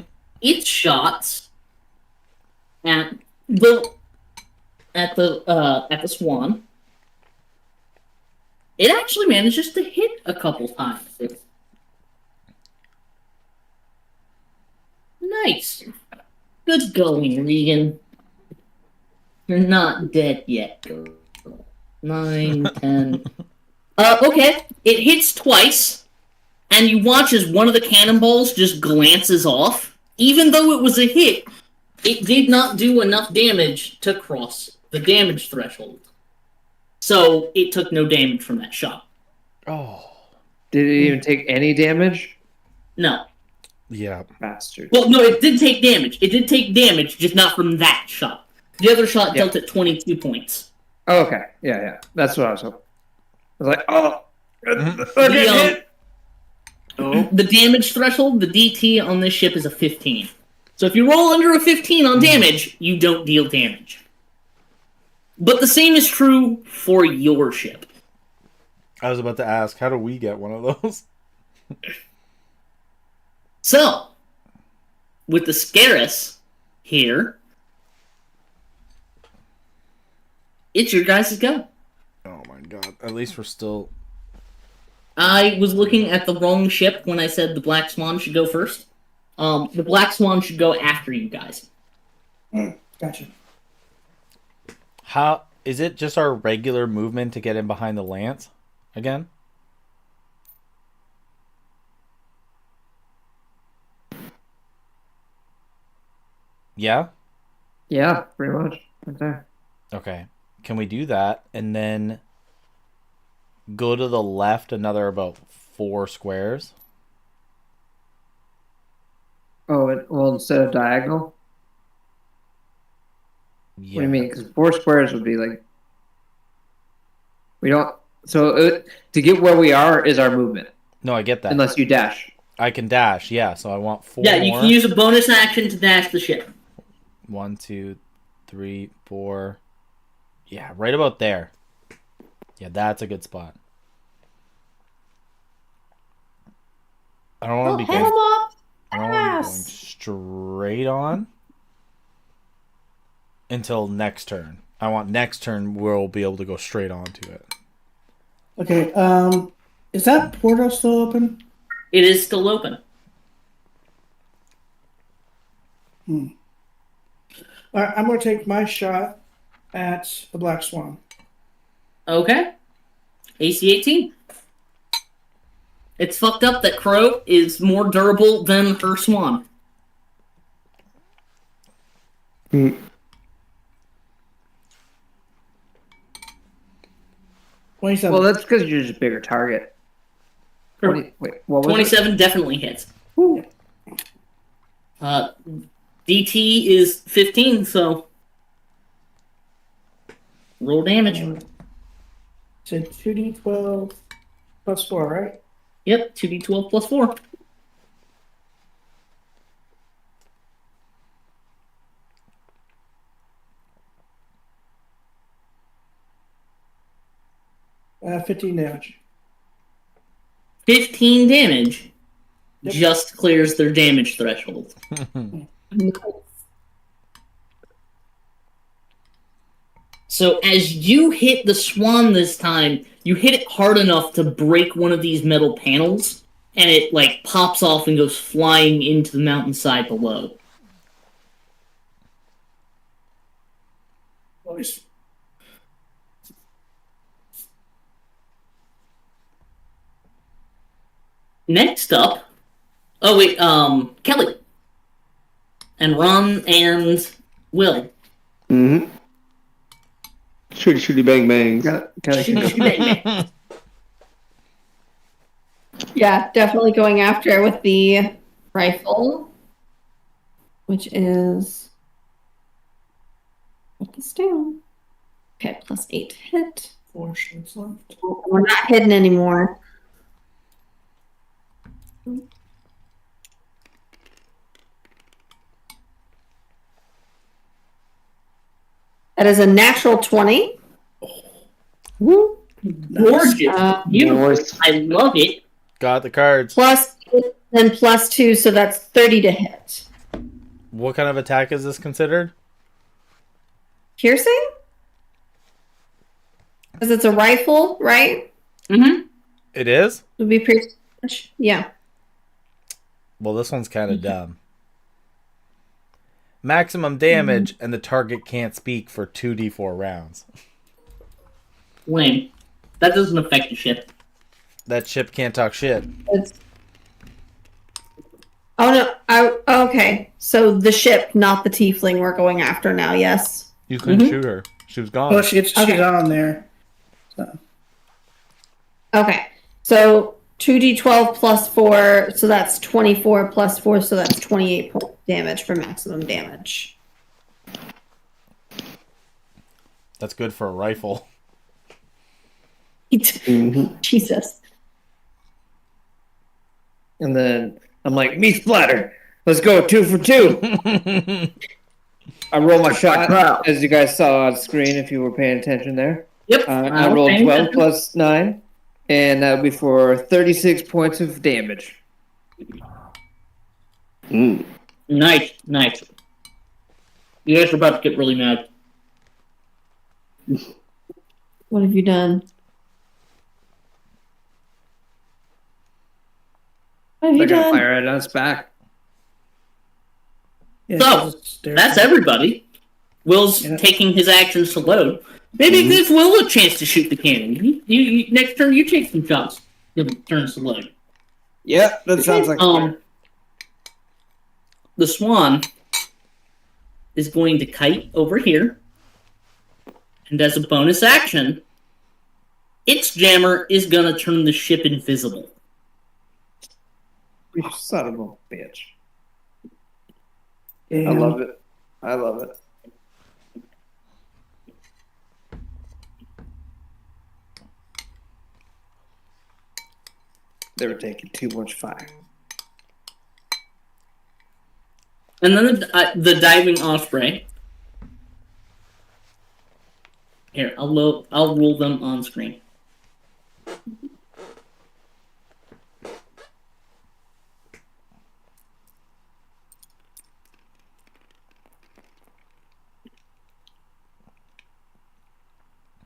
its shots at the Swan. It actually manages to hit a couple times. Nice. Good going, Regan. You're not dead yet, girl. 9, 10. Okay. It hits twice, and you watch as one of the cannonballs just glances off. Even though it was a hit, it did not do enough damage to cross the damage threshold. So it took no damage from that shot. Oh. Did it even take any damage? No. Yeah. Bastard. Well, no, it did take damage. It did take damage, just not from that shot. The other shot dealt at 22 points. Oh, okay. Yeah. That's what I was hoping. I was like, oh, The, the damage threshold, the DT on this ship is a 15. So if you roll under a 15 on damage, you don't deal damage. But the same is true for your ship. I was about to ask, how do we get one of those? So, with the Scarus here, it's your guys' go. Oh my god. At least we're still... I was looking at the wrong ship when I said the Black Swan should go first. The Black Swan should go after you guys. Gotcha. How... Is it just our regular movement to get in behind the lance again? Yeah? Yeah, pretty much. Right there. Okay. Can we do that and then go to the left another about 4 squares? Oh, well, instead of diagonal? Yeah. What do you mean? Because 4 squares would be like. We don't. So to get where we are is our movement, No, I get that. unless you dash. I can dash, yeah, so I want 4 Yeah, more. you can use a bonus action to dash the ship. 1, 2, 3, 4. Yeah, right about there. Yeah, that's a good spot. I don't want to be Head 'em going, off. I don't want to be going Ass. straight on until next turn. I want next turn we'll be able to go straight onto it. Okay. Is that portal still open? It is still open. All right, I'm gonna take my shot at the Black Swan. Okay. AC 18. It's fucked up that Crow is more durable than her swan. Well, 27. that's because you're just a bigger target. 20, wait, what was 27 definitely hits. DT is 15, so roll damage. So 2d12 plus 4, right? Yep, 2d12 plus 4. it? 15 damage. 15 damage Yep. just clears their damage threshold. So as you hit the swan this time, you hit it hard enough to break one of these metal panels, and it like pops off and goes flying into the mountainside below. Nice. Next up, oh wait, Kelly and Ron and Will. Mm-hmm. Shooty shooty bang bangs. Yeah, definitely going after it with the rifle, which is put this down. Okay, +8 hit. 4 shots left. We're not hidden anymore. That is a natural 20. Gorgeous. Beautiful. Nice. I love it. Got the cards. Plus, then +2, so that's 30 to hit. What kind of attack is this considered? Piercing? Because it's a rifle, right? Mm-hmm. It is? It would be piercing. Yeah. Well, this one's kind of dumb. Maximum damage, and the target can't speak for 2d4 rounds. Lame. That doesn't affect the ship. That ship can't talk shit. It's... Oh, no. Okay. So the ship, not the tiefling we're going after now, yes? You couldn't shoot her. She was gone. Oh, she's on there. So. Okay. So 2d12 plus 4, so that's 24 plus 4, so that's 28 damage for maximum damage. That's good for a rifle. Jesus. And then I'm like, me splatter. Let's go 2 for 2. I roll my shot, as you guys saw on screen if you were paying attention there. Yep. I rolled 12 plus 9, and that would be for 36 points of damage. Nice, nice. You guys are about to get really mad. What have you done? What have They're you gonna done? fire at us back. Yeah, So, that's everybody. Will's Yeah. taking his actions to load. Maybe give Will a chance to shoot the cannon. Next turn, you take some shots. Give him turns to load. Yeah, that sounds like The swan is going to kite over here. And as a bonus action, its jammer is going to turn the ship invisible. You son of a bitch. Damn. I love it. I love it. They were taking too much fire. And then the diving osprey. Here, I'll roll them on screen.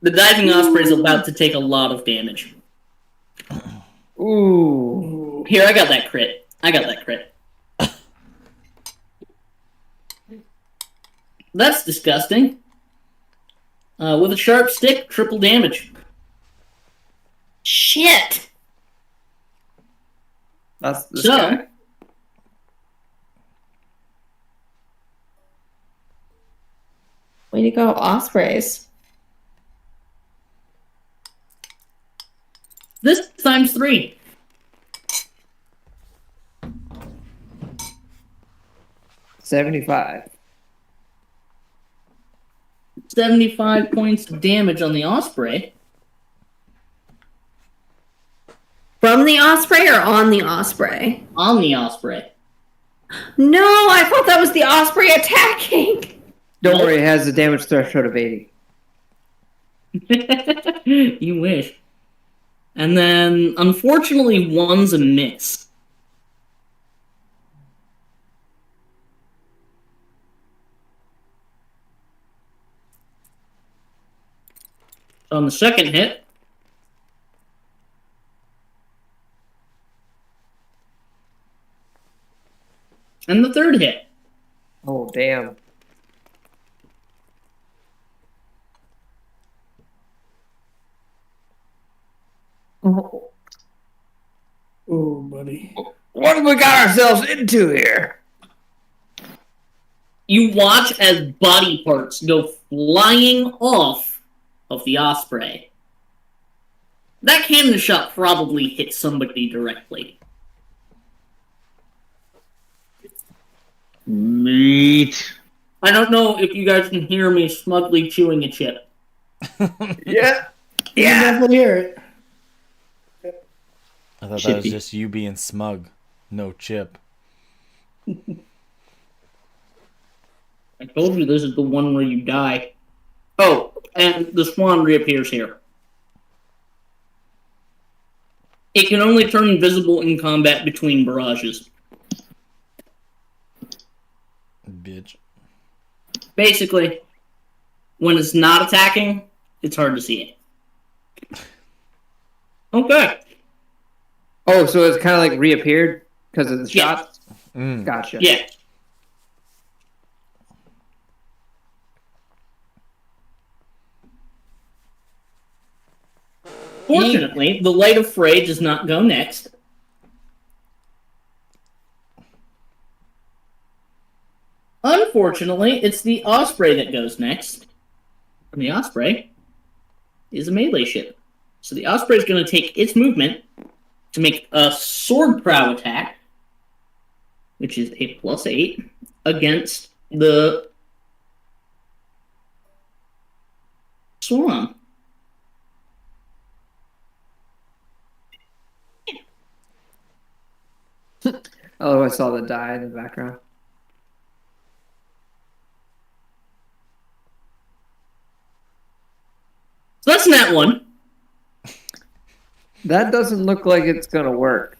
The diving osprey is about to take a lot of damage. Ooh. Here, I got that crit. That's disgusting. With a sharp stick, triple damage. Shit. That's this So, guy. Way to go, ospreys. this times 3. $75. 75 points of damage on the osprey. From the osprey or on the osprey? On the osprey. No, I thought that was the osprey attacking. Don't worry, it has a damage threshold of 80. You wish. And then, unfortunately, one's a miss. On the second hit, and the third hit. Oh, damn. Oh, buddy. What have we got ourselves into here? You watch as body parts go flying off of the osprey. That cannon shot probably hit somebody directly. Meat. I don't know if you guys can hear me smugly chewing a chip. Yeah. You can definitely hear it. I thought that was Chippy. just you being smug. No chip. I told you this is the one where you die. Oh, and the swan reappears here. It can only turn invisible in combat between barrages. Bitch. Basically, when it's not attacking, it's hard to see it. Okay. Oh, so it's kind of like reappeared because of the Yeah. shots? Mm. Gotcha. Yeah. Fortunately, the Light of Fray does not go next. Unfortunately, it's the Osprey that goes next. And the Osprey is a melee ship. So the Osprey is going to take its movement to make a sword prow attack, which is a +8, against the Swan. Oh, I saw the die in the background. So that's that one. That doesn't look like it's gonna work.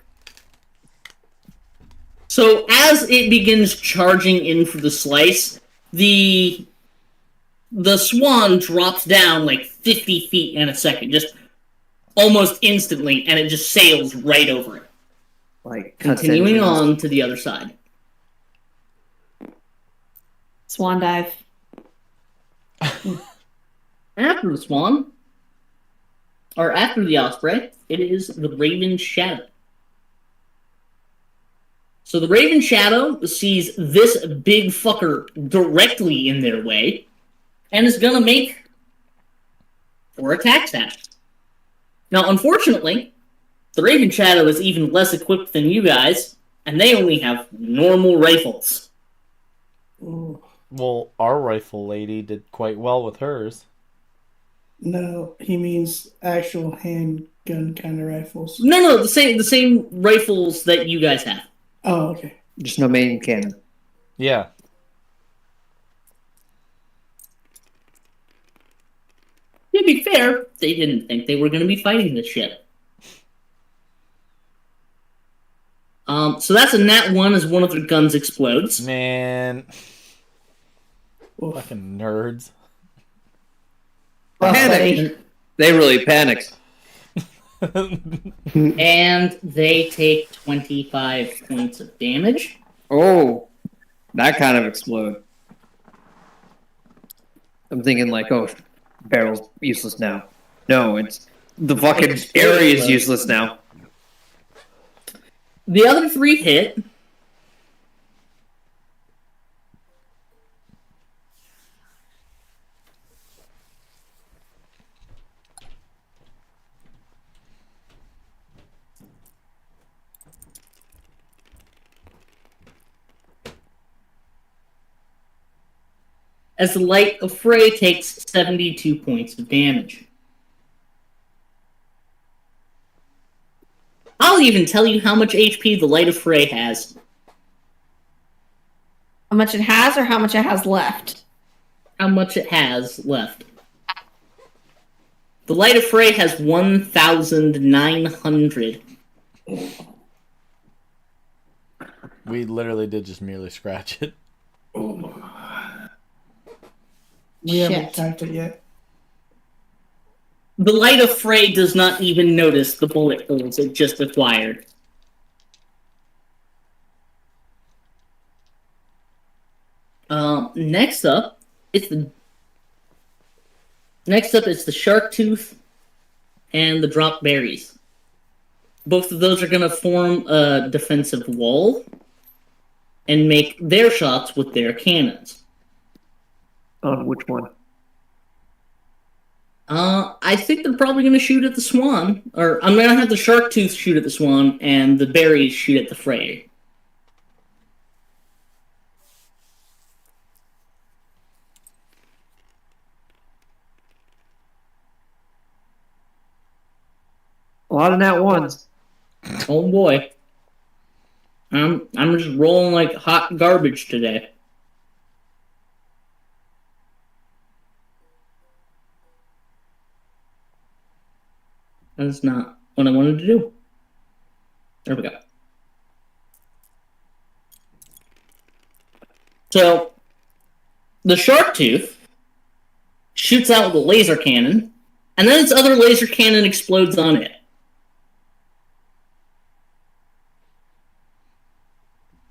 So as it begins charging in for the slice, the swan drops down like 50 feet in a second, just almost instantly, and it just sails right over it, Like cuts continuing engines. on to the other side. Swan dive. After the swan, or after the osprey, it is the Raven Shadow. So the Raven Shadow sees this big fucker directly in their way and is gonna make 4 attacks at it. Now, unfortunately, the Raven Shadow is even less equipped than you guys, and they only have normal rifles. Ooh. Well, our rifle lady did quite well with hers. No, he means actual handgun kind of rifles. No, the same rifles that you guys have. Oh, okay. Just no main cannon. Yeah. To be fair, they didn't think they were going to be fighting this shit. So that's a nat 1 as one of their guns explodes. Man. Oof. Fucking nerds. Panic. They really panicked. And they take 25 points of damage. Oh, that kind of explode. I'm thinking like, oh, barrel's useless now. No, it's the fucking area is useless now. The other 3 hit. As the Light of Fray takes 72 points of damage. I'll even tell you how much HP the Light of Fray has. How much it has or how much it has left? How much it has left. The Light of Fray has 1,900. We literally did just merely scratch it. We haven't Shit. attacked it yet. The Light of Fray does not even notice the bullet holes it just acquired. Next up, it's the Shark Tooth and the Drop Berries. Both of those are going to form a defensive wall and make their shots with their cannons. On which one? I think they're probably going to shoot at the Swan. Or I'm going to have the Shark Tooth shoot at the Swan and the Berries shoot at the Fray. A lot of nat ones. Oh boy. I'm just rolling like hot garbage today. That's not what I wanted to do. There we go. So, the Shark Tooth shoots out with a laser cannon, and then its other laser cannon explodes on it.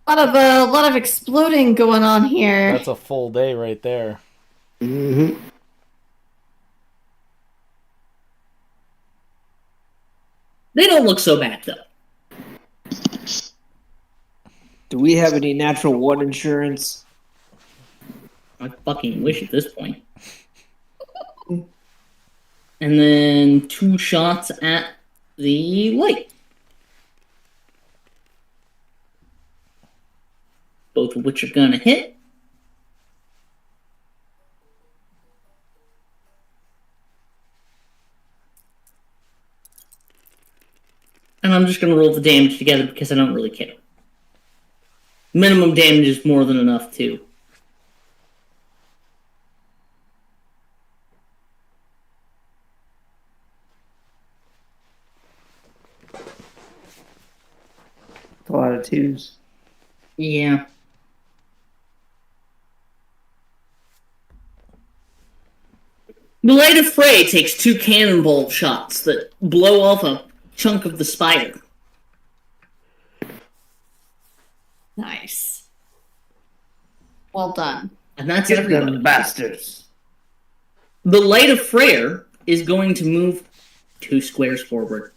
A lot of exploding going on here. That's a full day right there. Mm-hmm. They don't look so bad, though. Do we have any natural one insurance? I fucking wish at this point. And then 2 shots at the light. Both of which are gonna hit. And I'm just gonna roll the damage together because I don't really care. Minimum damage is more than enough, too. A lot of 2s. Yeah. The Light of Fray takes 2 cannonball shots that blow off a chunk of the spider. Nice. Well done. And that's Get everybody. them bastards. The Light of Freyr is going to move 2 squares forward.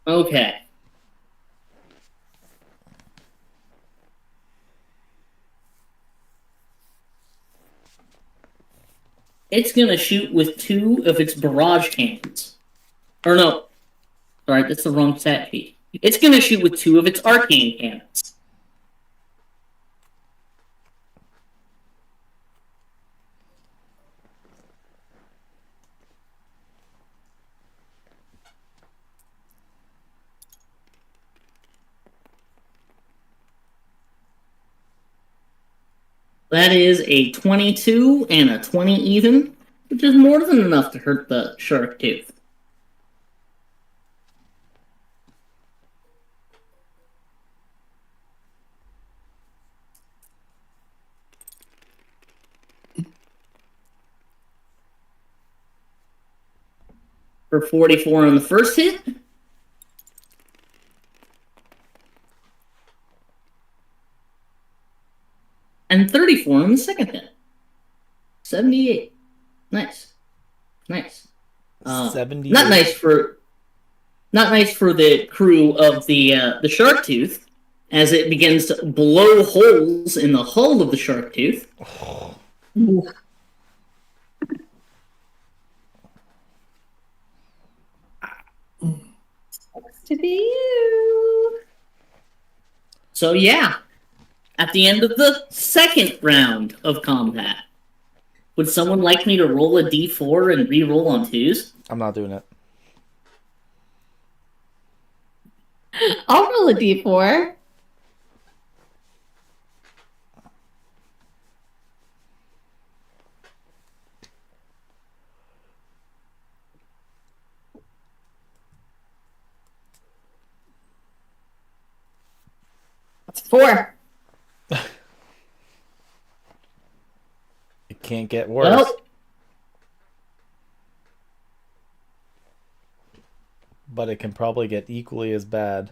Okay. It's gonna shoot with 2 of its barrage cannons. Or no. Sorry, that's the wrong stat sheet. It's gonna shoot with 2 of its arcane cannons. That is a 22 and a 20 even, which is more than enough to hurt the shark tooth. For 44 on the first hit. And 34 on the second hit. 78. Nice. Nice. 78. Not nice for the crew of the shark tooth, as it begins to blow holes in the hull of the shark tooth. To be you. So yeah, at the end of the second round of combat, would someone like me to roll a d4 and re-roll on 2s? I'm not doing it. I'll roll a d4. That's 4. It can't get worse. Well, But it can probably get equally as bad.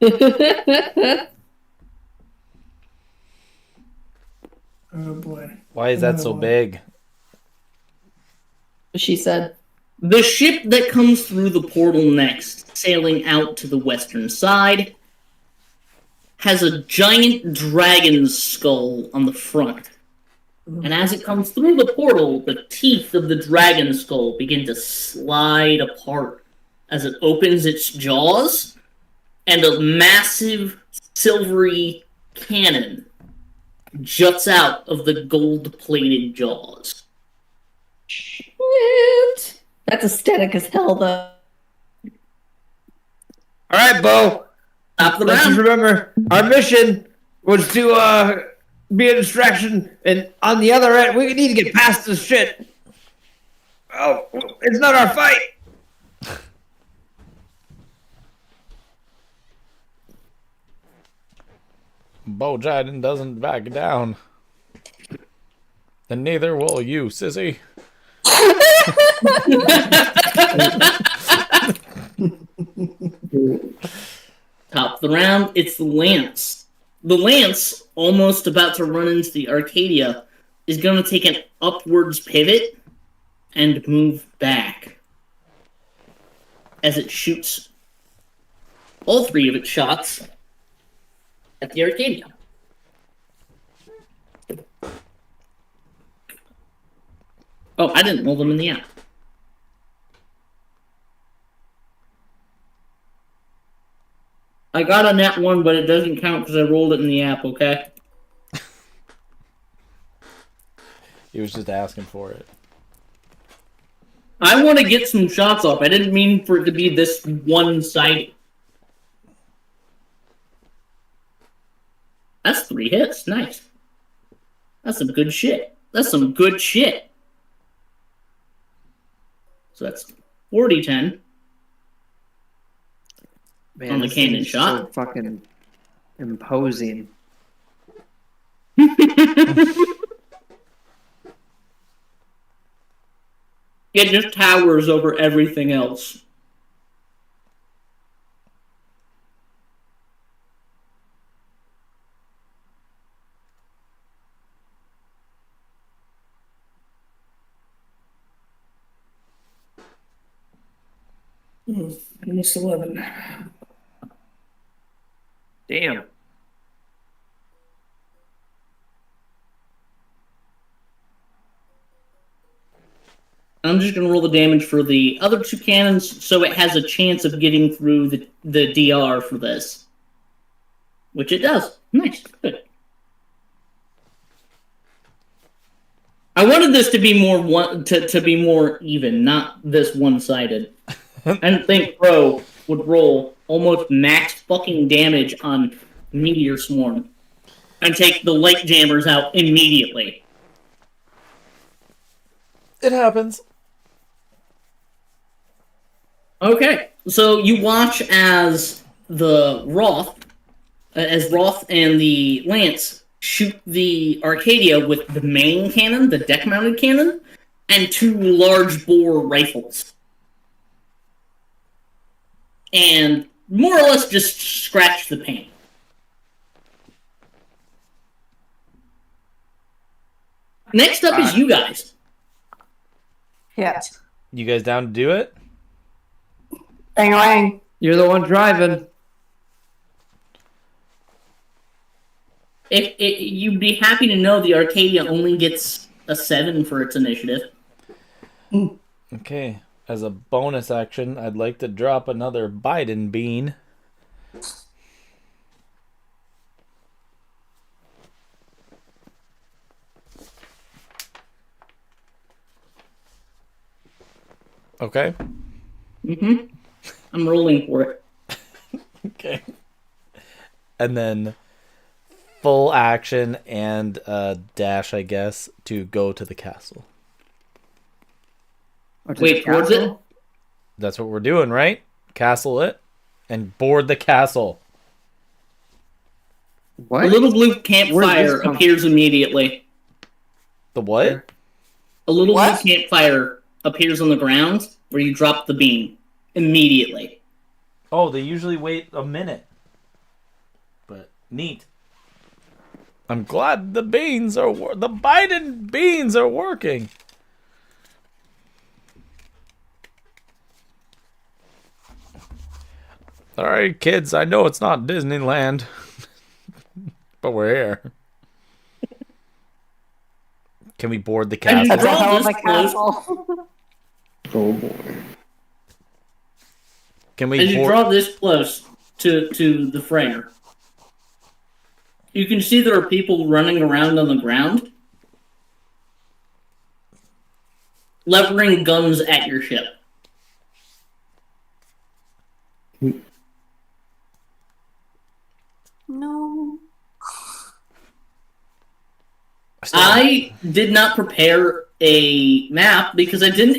Oh boy. Why is that so big? She said. the ship that comes through the portal next, sailing out to the western side, has a giant dragon's skull on the front. And as it comes through the portal, the teeth of the dragon skull begin to slide apart as it opens its jaws, and a massive silvery cannon juts out of the gold-plated jaws. Shit. That's aesthetic as hell, though. All right, Bo. Top of the Let's just round. remember our mission was to be a distraction, and on the other end, we need to get past this shit. Oh, it's not our fight. Bo Jiden doesn't back down. And neither will you, sissy. Top of the round, it's the Lance. The Lance, almost about to run into the Arcadia, is going to take an upwards pivot and move back as it shoots all 3 of its shots at the Arcadia. Oh, I didn't roll them in the app. I got a nat 1, but it doesn't count because I rolled it in the app, okay? He was just asking for it. I want to get some shots off. I didn't mean for it to be this one-sided. That's 3 hits. Nice. That's some good shit. That's some good shit. So that's 40-10. Man, On the this cannon thing's shot. so fucking imposing. It just towers over everything else. Almost 11. Damn. I'm just going to roll the damage for the other two cannons so it has a chance of getting through the DR for this. Which it does. Nice. Good. I wanted this to be to be more even, not this one-sided. I didn't think Pro would roll almost max fucking damage on Meteor Swarm and take the light jammers out immediately. It happens. Okay, so you watch as Roth and the Lance shoot the Arcadia with the main cannon, the deck-mounted cannon, and 2 large bore rifles. And more or less just scratch the paint. Next up is you guys. Yes. You guys down to do it? Bang away. You're the one driving. You'd be happy to know the Arcadia only gets a 7 for its initiative. Okay. As a bonus action, I'd like to drop another Biden bean. Okay. Mm-hmm. I'm rolling for it. Okay. And then full action and dash, I guess, to go to the castle. Wait, towards it? That's what we're doing, right? Castle it and board the castle. What? A little blue Where'd campfire this come appears immediately. The what? A little What? blue campfire appears on the ground where you drop the beam immediately. Oh, they usually wait a minute. But neat. I'm glad the beans are the Biden beans are working. All right, kids, I know it's not Disneyland, but we're here. Can we board the And castle? you draw hell of this a close, castle. Oh boy. Can as we you board? draw this close to the freighter, you can see there are people running around on the ground, levering guns at your ship. No. I did not prepare a map because I did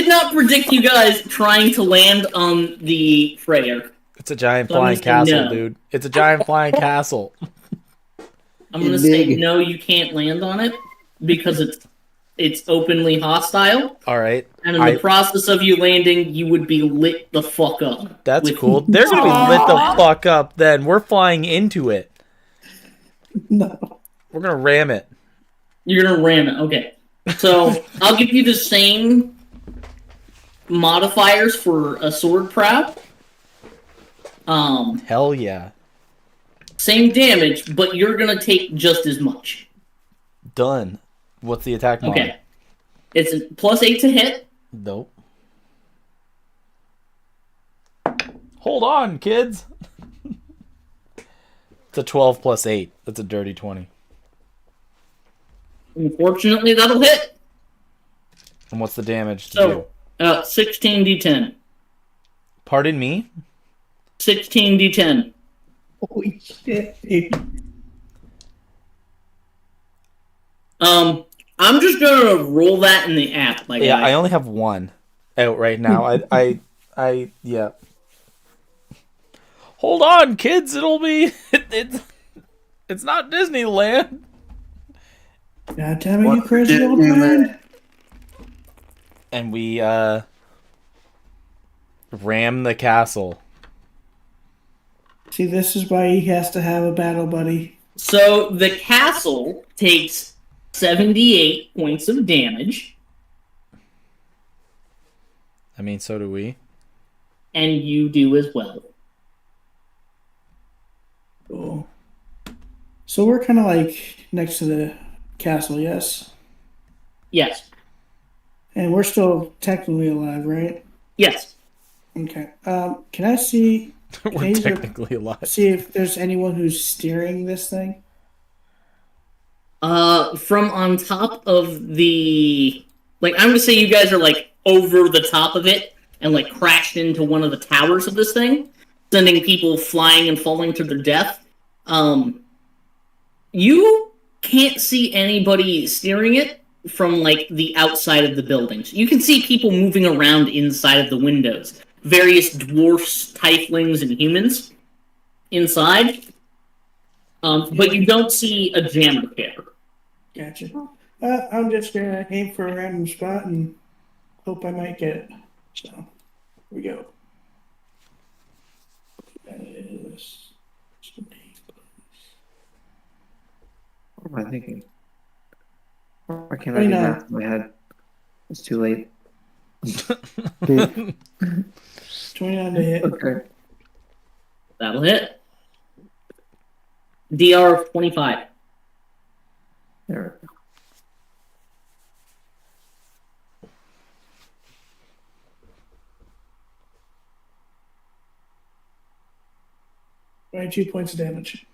not predict you guys trying to land on the freighter. It's a giant So I'm flying gonna say castle, no. dude. It's a giant flying castle. I'm going to say no, you can't land on it because it's openly hostile, All right, and in the process of you landing, you would be lit the fuck up. that's with- cool. They're gonna be lit the fuck up. Then we're flying into it. No. We're gonna ram it. You're gonna ram it. Okay. So I'll give you the same modifiers for a sword prow. Hell yeah. Same damage, but you're gonna take just as much. Done. What's the attack mod? Okay. It's a +8 to hit. Nope. Hold on, kids. It's a 12 plus 8. That's a dirty 20. Unfortunately, that'll hit. And what's the damage to do? So, 16d10. Pardon me? 16d10. Holy shit, dude. I'm just gonna roll that in the app. Like, Yeah, I only have one out right now. Yeah. Hold on, kids. It'll be. It's not Disneyland. God damn it, you crazy old man. And we ram the castle. See, this is why he has to have a battle buddy. So the castle takes 78 points of damage. I mean, so do we. And you do as well. Cool. So we're kind of like next to the castle, yes? Yes. And we're still technically alive, right? Yes. Okay. Can I see We're Taser- technically alive. see if there's anyone who's steering this thing? From on top of the... Like, I'm gonna say you guys are, like, over the top of it and, like, crashed into one of the towers of this thing, sending people flying and falling to their death. You can't see anybody steering it from, like, the outside of the buildings. You can see people moving around inside of the windows. Various dwarfs, tieflings, and humans inside. But you don't see a jammer pair. Gotcha. I'm just gonna aim for a random spot and hope I might get it. So, here we go. That is... What am I thinking? Why can't I do math in my head? It's too late. 29 to hit. Okay. That'll hit. DR of 25. There. 22 points of damage.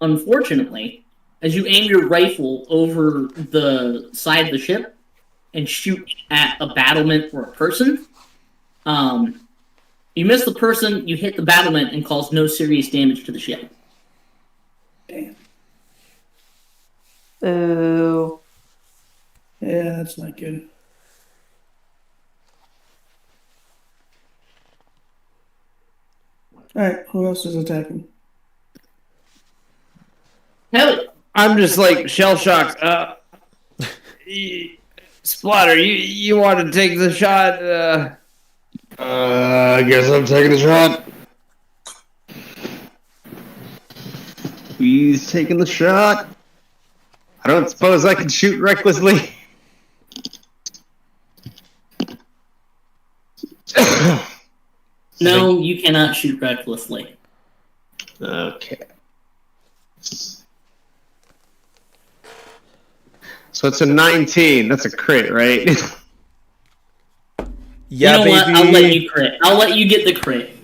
Unfortunately, as you aim your rifle over the side of the ship and shoot at a battlement or a person, you miss the person, you hit the battlement, and cause no serious damage to the ship. Damn. Boo. Yeah, that's not good. Alright, who else is attacking? Hell, I'm just like shell shocked. Splatter, you want to take the shot? I guess I'm taking the shot. He's taking the shot. I don't suppose I can shoot recklessly. no, you cannot shoot recklessly. Okay. So it's a 19. That's a crit, right? Yeah, you know baby. what? I'll let you crit. I'll let you get the crit.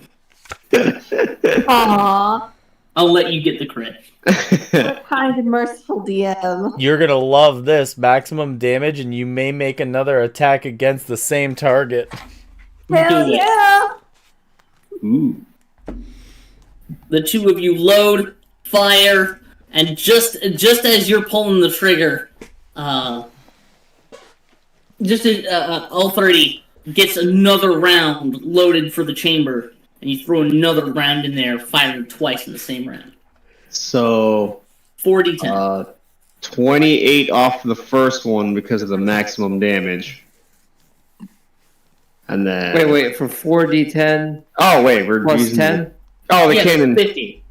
Aww. I'll let you get the crit. What kind of merciful DM. You're gonna love this. Maximum damage, and you may make another attack against the same target. Hell Do it. yeah! Ooh. The two of you load, fire, and just as you're pulling the trigger, just as All-30 gets another round loaded for the chamber, and you throw another round in there, firing twice in the same round. So 4d10. 28 off the first one because of the maximum damage. And then Wait, for 4d10 Oh wait, we're plus using 10? Oh, the Yeah, cannon. 50.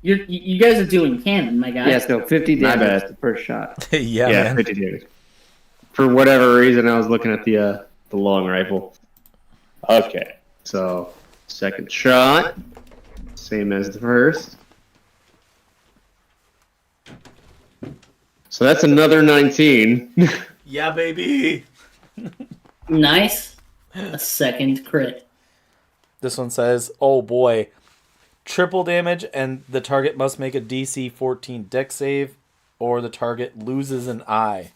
You guys are doing cannon, my guy. Yes, no, 50 My damage bad. the first shot. Yeah, Yeah, man. 50 damage. For whatever reason, I was looking at the long rifle. Okay, so second shot, same as the first. So that's another 19. Yeah, baby. Nice. A second crit. This one says, "Oh boy, triple damage, and the target must make a DC 14 Dex save, or the target loses an eye."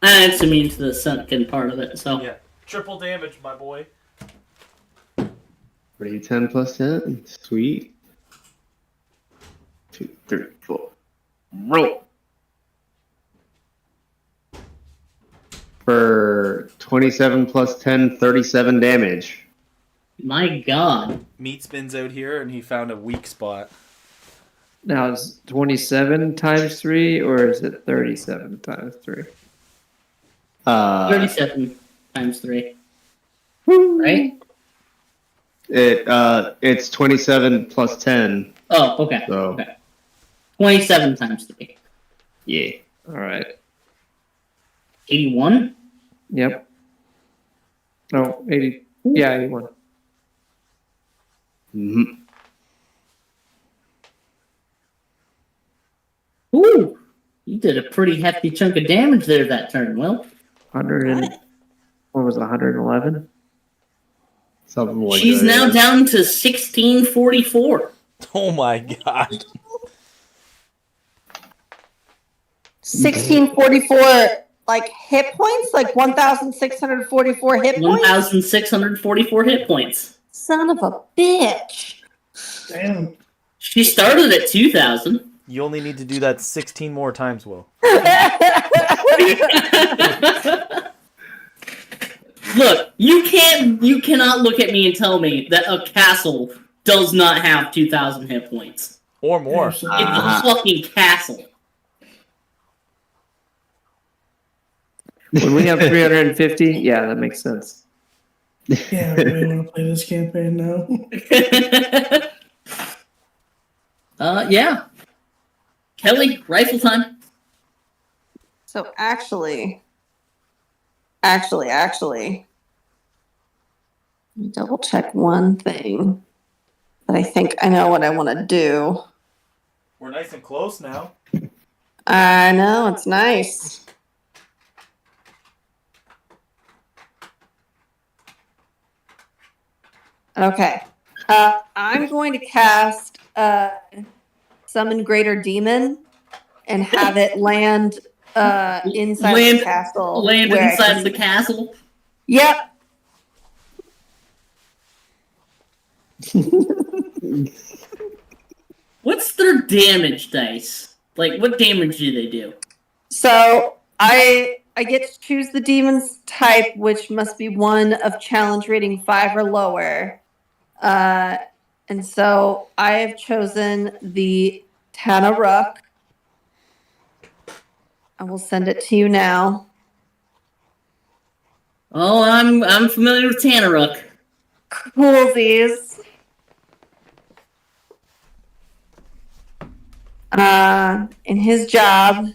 It's immune to the second part of it, so. Yeah, triple damage, my boy. 10 plus 10. Sweet. 2, 3, 4. Roll. For 27 plus 10, 37 damage. My god. Meat spins out here, and he found a weak spot. Now, is 27 times 3, or is it 37 times 3? 37 times 3. Right? It's 27 plus 10. Oh, okay. So. Okay. 27 times 3. Yeah. All right. 81? Yep. No, 80. Yeah, 81. Mm-hmm. Ooh, you did a pretty hefty chunk of damage there that turn. Well, 100 and what was it, 111? Something like she's that. now yeah. down to 1644. Oh my god. 1644 like hit points, like 1,644 hit points. 1,644 hit points. Son of a bitch. Damn. She started at 2,000. You only need to do that 16 more times, Will. Look, you cannot look at me and tell me that a castle does not have 2,000 hit points. Or more. It's a fucking castle. When we have 350, yeah, that makes sense. Yeah, I really want to play this campaign now. Yeah. Kelly, rifle time. So actually, let me double check one thing. But I think I know what I want to do. We're nice and close now. I know, it's nice. Okay. I'm going to cast Summon Greater Demon and have it land inside the castle. Land where I inside can- the castle. Yep. What's their damage dice? Like, what damage do they do? So I get to choose the demon's type, which must be one of challenge rating 5 or lower. And so I have chosen the Tanaruk. I will send it to you now. Oh, I'm familiar with Tanaruk. Coolsies. And his job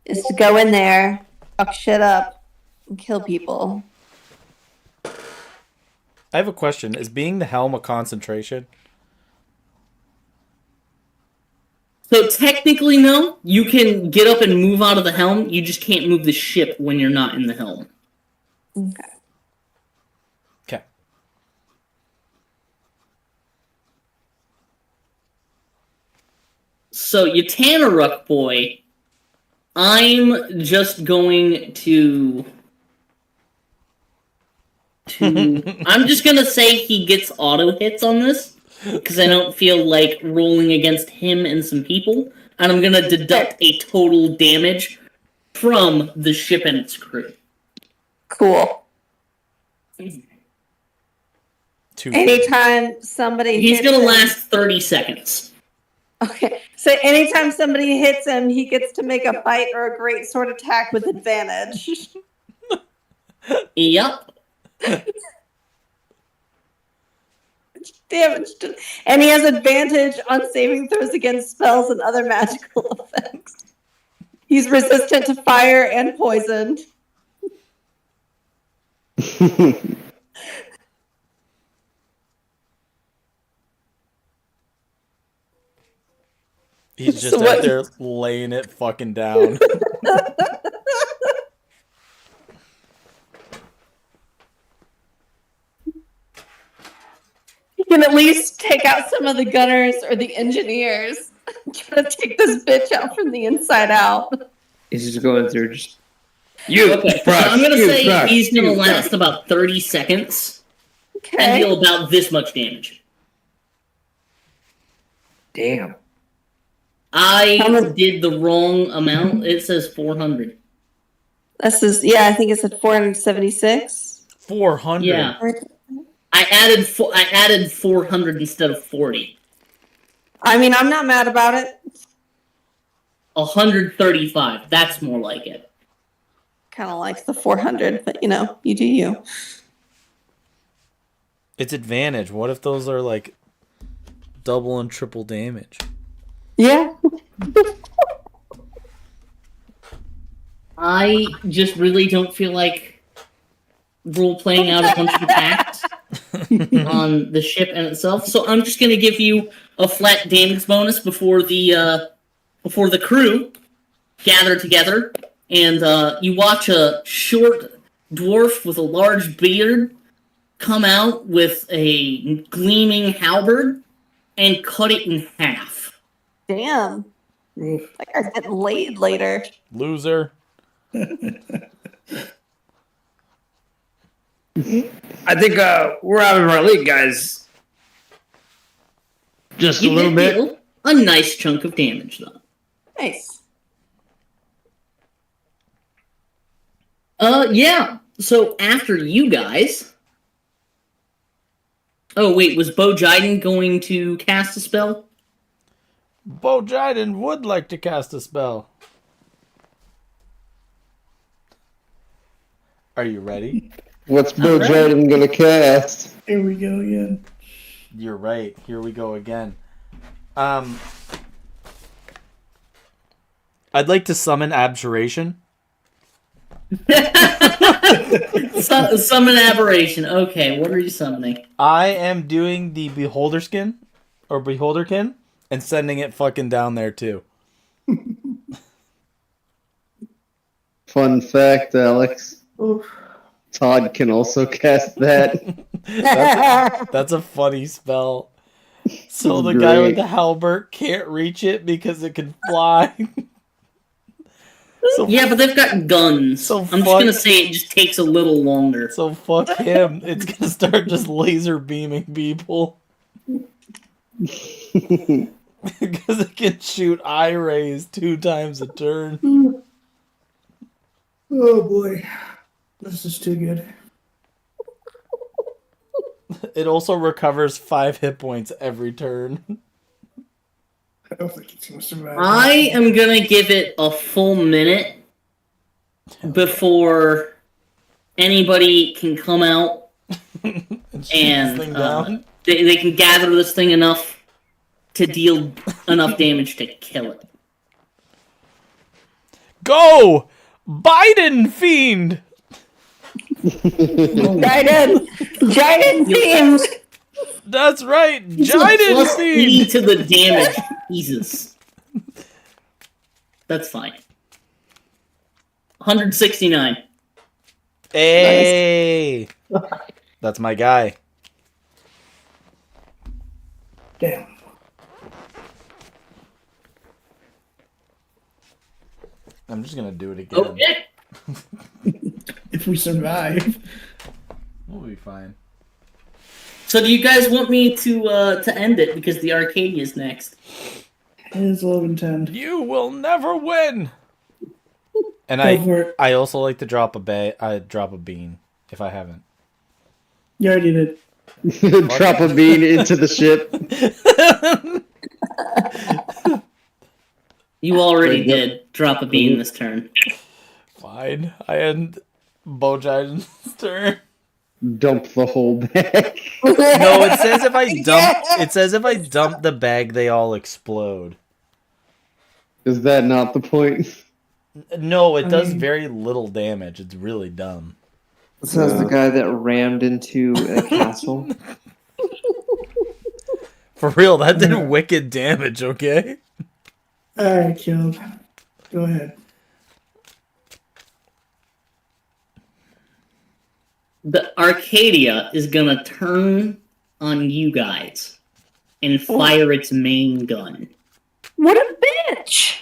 is to go in there, fuck shit up, and kill people. I have a question. Is being the helm a concentration? So technically, no. You can get up and move out of the helm. You just can't move the ship when you're not in the helm. Okay. Okay. So, you Tanaruk boy, I'm just going to I'm just gonna say he gets auto hits on this because I don't feel like rolling against him and some people, and I'm gonna deduct a total damage from the ship and its crew. Cool. Two. Anytime somebody He's hits gonna him- last 30 seconds. Okay, so anytime somebody hits him, he gets to make a bite or a great sword attack with advantage. Yup. Damage to, and he has advantage on saving throws against spells and other magical effects. He's resistant to fire and poison. He's just So out what- there laying it fucking down. He can at least take out some of the gunners or the engineers. Try to take this bitch out from the inside out. He's just going through just. Okay, so I'm gonna say crush, he's gonna you last about 30 seconds and Okay. deal about this much damage. Damn. I How much- did the wrong amount. It says 400. This is, yeah, I think it's at 476. 400. Yeah, I added 400 instead of 40. I mean, I'm not mad about it. 135. That's more like it. Kind of like the 400, but you know, you do you. It's advantage. What if those are like double and triple damage? Yeah. I just really don't feel like role-playing out a bunch of attacks on the ship and itself. So I'm just going to give you a flat damage bonus before the crew gather together, and you watch a short dwarf with a large beard come out with a gleaming halberd and cut it in half. Damn. Oof. That guy's getting laid later. Loser. I think we're out of our league, guys. Just a You little did bit. deal a nice chunk of damage, though. Nice. Yeah. So after you guys... Oh, wait, was Bo Jiden going to cast a spell? Bo Jiden would like to cast a spell. Are you ready? What's Bill Jordan gonna cast? Here we go again. You're right. Here we go again. I'd like to summon Abjuration. Summon aberration. Okay, what are you summoning? I am doing the Beholder skin or Beholderkin and sending it fucking down there too. Fun fact, Alex. Oof. Todd can also cast that. That's a funny spell. So the guy with Great. the halberd can't reach it because it can fly. So Yeah, but they've got guns. So I'm just fuck- gonna say it just takes a little longer. So fuck him. It's gonna start just laser beaming people. Because it can shoot eye rays 2 times a turn. Oh boy. This is too good. It also recovers 5 hit points every turn. I don't think it's gonna survive. I am gonna give it a full minute before anybody can come out And shoot this and thing down. they can gather this thing enough to deal enough damage to kill it. Go! Biden Fiend! Jiden themes. That's right! It's a Jiden plus Fiend! E to the damage. Jesus. That's fine. 169. Hey! That's my guy. Damn. I'm just gonna do it again. Okay. If we survive. We'll be fine. So do you guys want me to end it because the Arcadia is next? It is 11:10. You will never win! And Go for it. I also like to drop a drop a bean if I haven't. You already did. Drop a bean into the ship. You already did drop a bean this turn. Fine. I end Bo Jiden's turn. Dump the whole bag. No, it says if I dump the bag, they all explode. Is that not the point? No, it does mean- very little damage. It's really dumb. Says the guy that rammed into a castle. For real, that did wicked damage, okay? Alright, killed. Go ahead. The Arcadia is gonna turn on you guys and fire its main gun. What a bitch.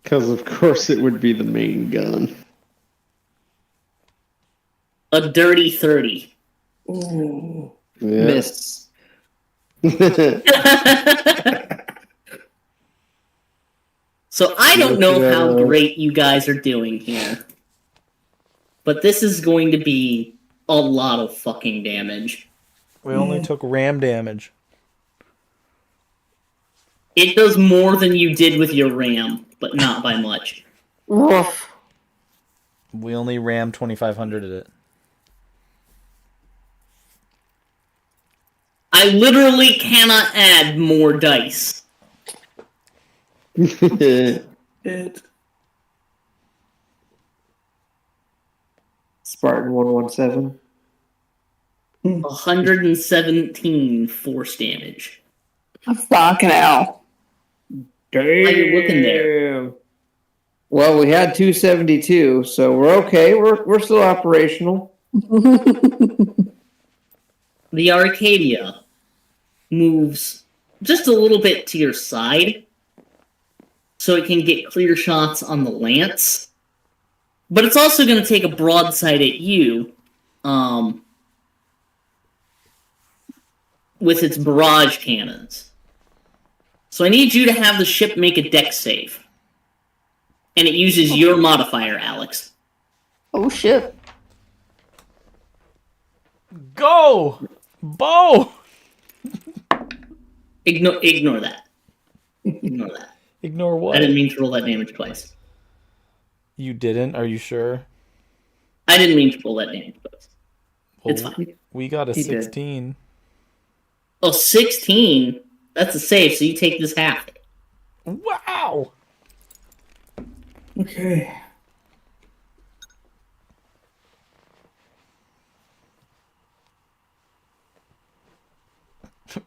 Because of course it would be the main gun. A dirty 30. Ooh. Yeah. Miss. So I don't know how Yeah. great you guys are doing here. But this is going to be a lot of fucking damage. We only took ram damage. It does more than you did with your ram, but not by much. Woof. We only rammed 2,500 at it. I literally cannot add more dice. It. Spartan 117. 117 force damage. Fucking hell. Damn. How you looking there? Well, we had 272, so we're okay. We're still operational. The Arcadia moves just a little bit to your side so it can get clear shots on the lance. But it's also going to take a broadside at you with its barrage cannons. So I need you to have the ship make a dex save. And it uses your modifier, Alex. Oh shit. Go! Bo! Ignore that. Ignore that. Ignore what? I didn't mean to roll that damage twice. You didn't? Are you sure? I didn't mean to roll that damage twice. Well, It's fine. We got a He did. 16. Oh, 16? That's a save, so you take this half. Wow! Okay.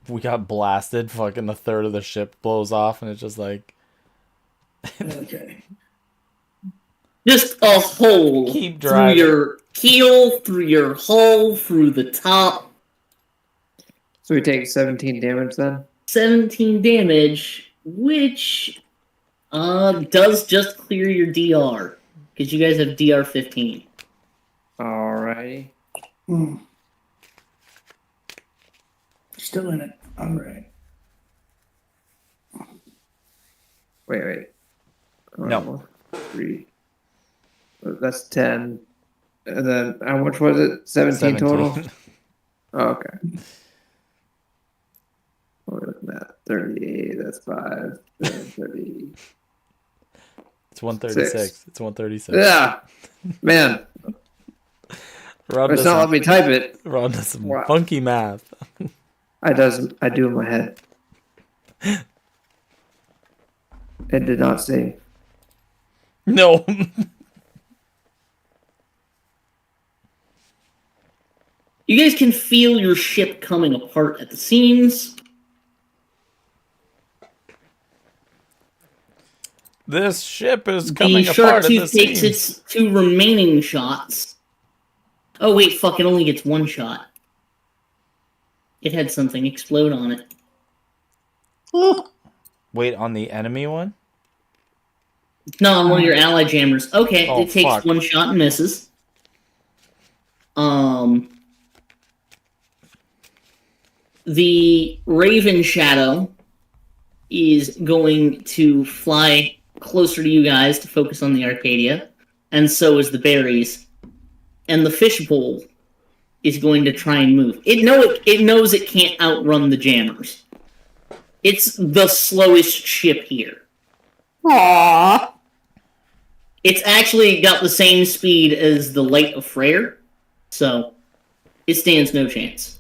We got blasted. Fucking a third of the ship blows off, and it's just like. Okay. Just a hole Keep through driving. your keel, through your hull, through the top. So we take 17 damage then? 17 damage, which does just clear your DR. Because you guys have DR 15. Alrighty. Hmm. Still in it. All right. Wait. No. 3. That's 10. And then how much was it? 17 total? Oh, okay. What are we looking at? 38, that's 5. 30. It's 136. Six. It's 136. Yeah! Man, Rob it's does not some, letting me type it. Rob does some Wow. funky math. I do in my head. It did not say. No. You guys can feel your ship coming apart at the seams. This ship is The coming Shark apart at the Tooth takes seams. its 2 remaining shots. Oh wait, fuck, it only gets 1 shot. It had something explode on it. Wait, on the enemy one? No, on one of your ally jammers. Okay, Oh, it takes fuck. 1 shot and misses. The Raven Shadow is going to fly closer to you guys to focus on the Arcadia, and so is the Berries. And the Fishbowl is going to try and move. It knows it can't outrun the jammers. It's the slowest ship here. Aww. It's actually got the same speed as the Light of Freyr, so it stands no chance.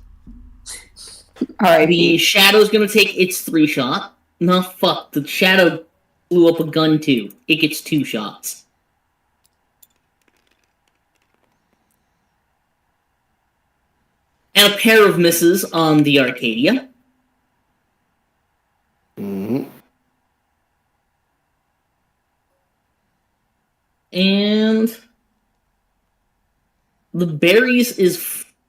Alright. The Shadow's gonna take its 3 shot. No, fuck, the Shadow blew up a gun too. It gets 2 shots. And a pair of misses on the Arcadia. Mhm. And the Berries is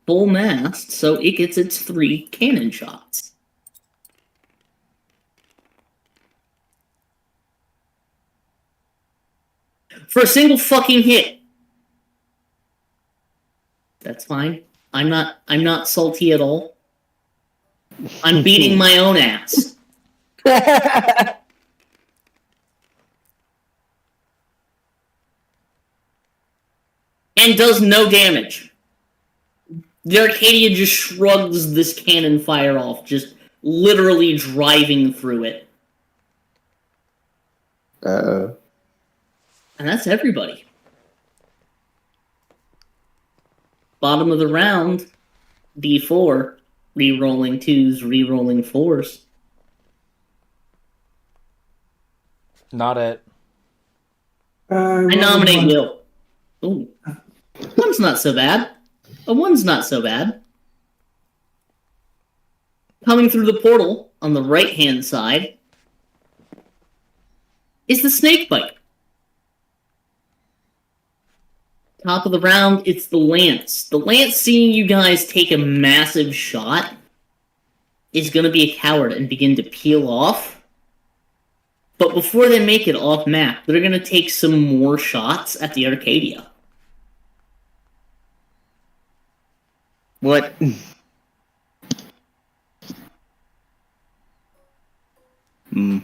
full mast, so it gets its 3 cannon shots. For a single fucking hit. That's fine. I'm not salty at all. I'm beating my own ass. And does no damage. The Arcadia just shrugs this cannon fire off, just literally driving through it. Uh-oh. And that's everybody. Bottom of the round, D4, re-rolling 2s, re-rolling 4s. Not it. I nominate Will. Ooh. One's not so bad. A one's not so bad. Coming through the portal on the right-hand side is the snakebite. Top of the round, it's the lance. The lance, seeing you guys take a massive shot, is going to be a coward and begin to peel off. But before they make it off map, they're going to take some more shots at the Arcadia. What? Hmm.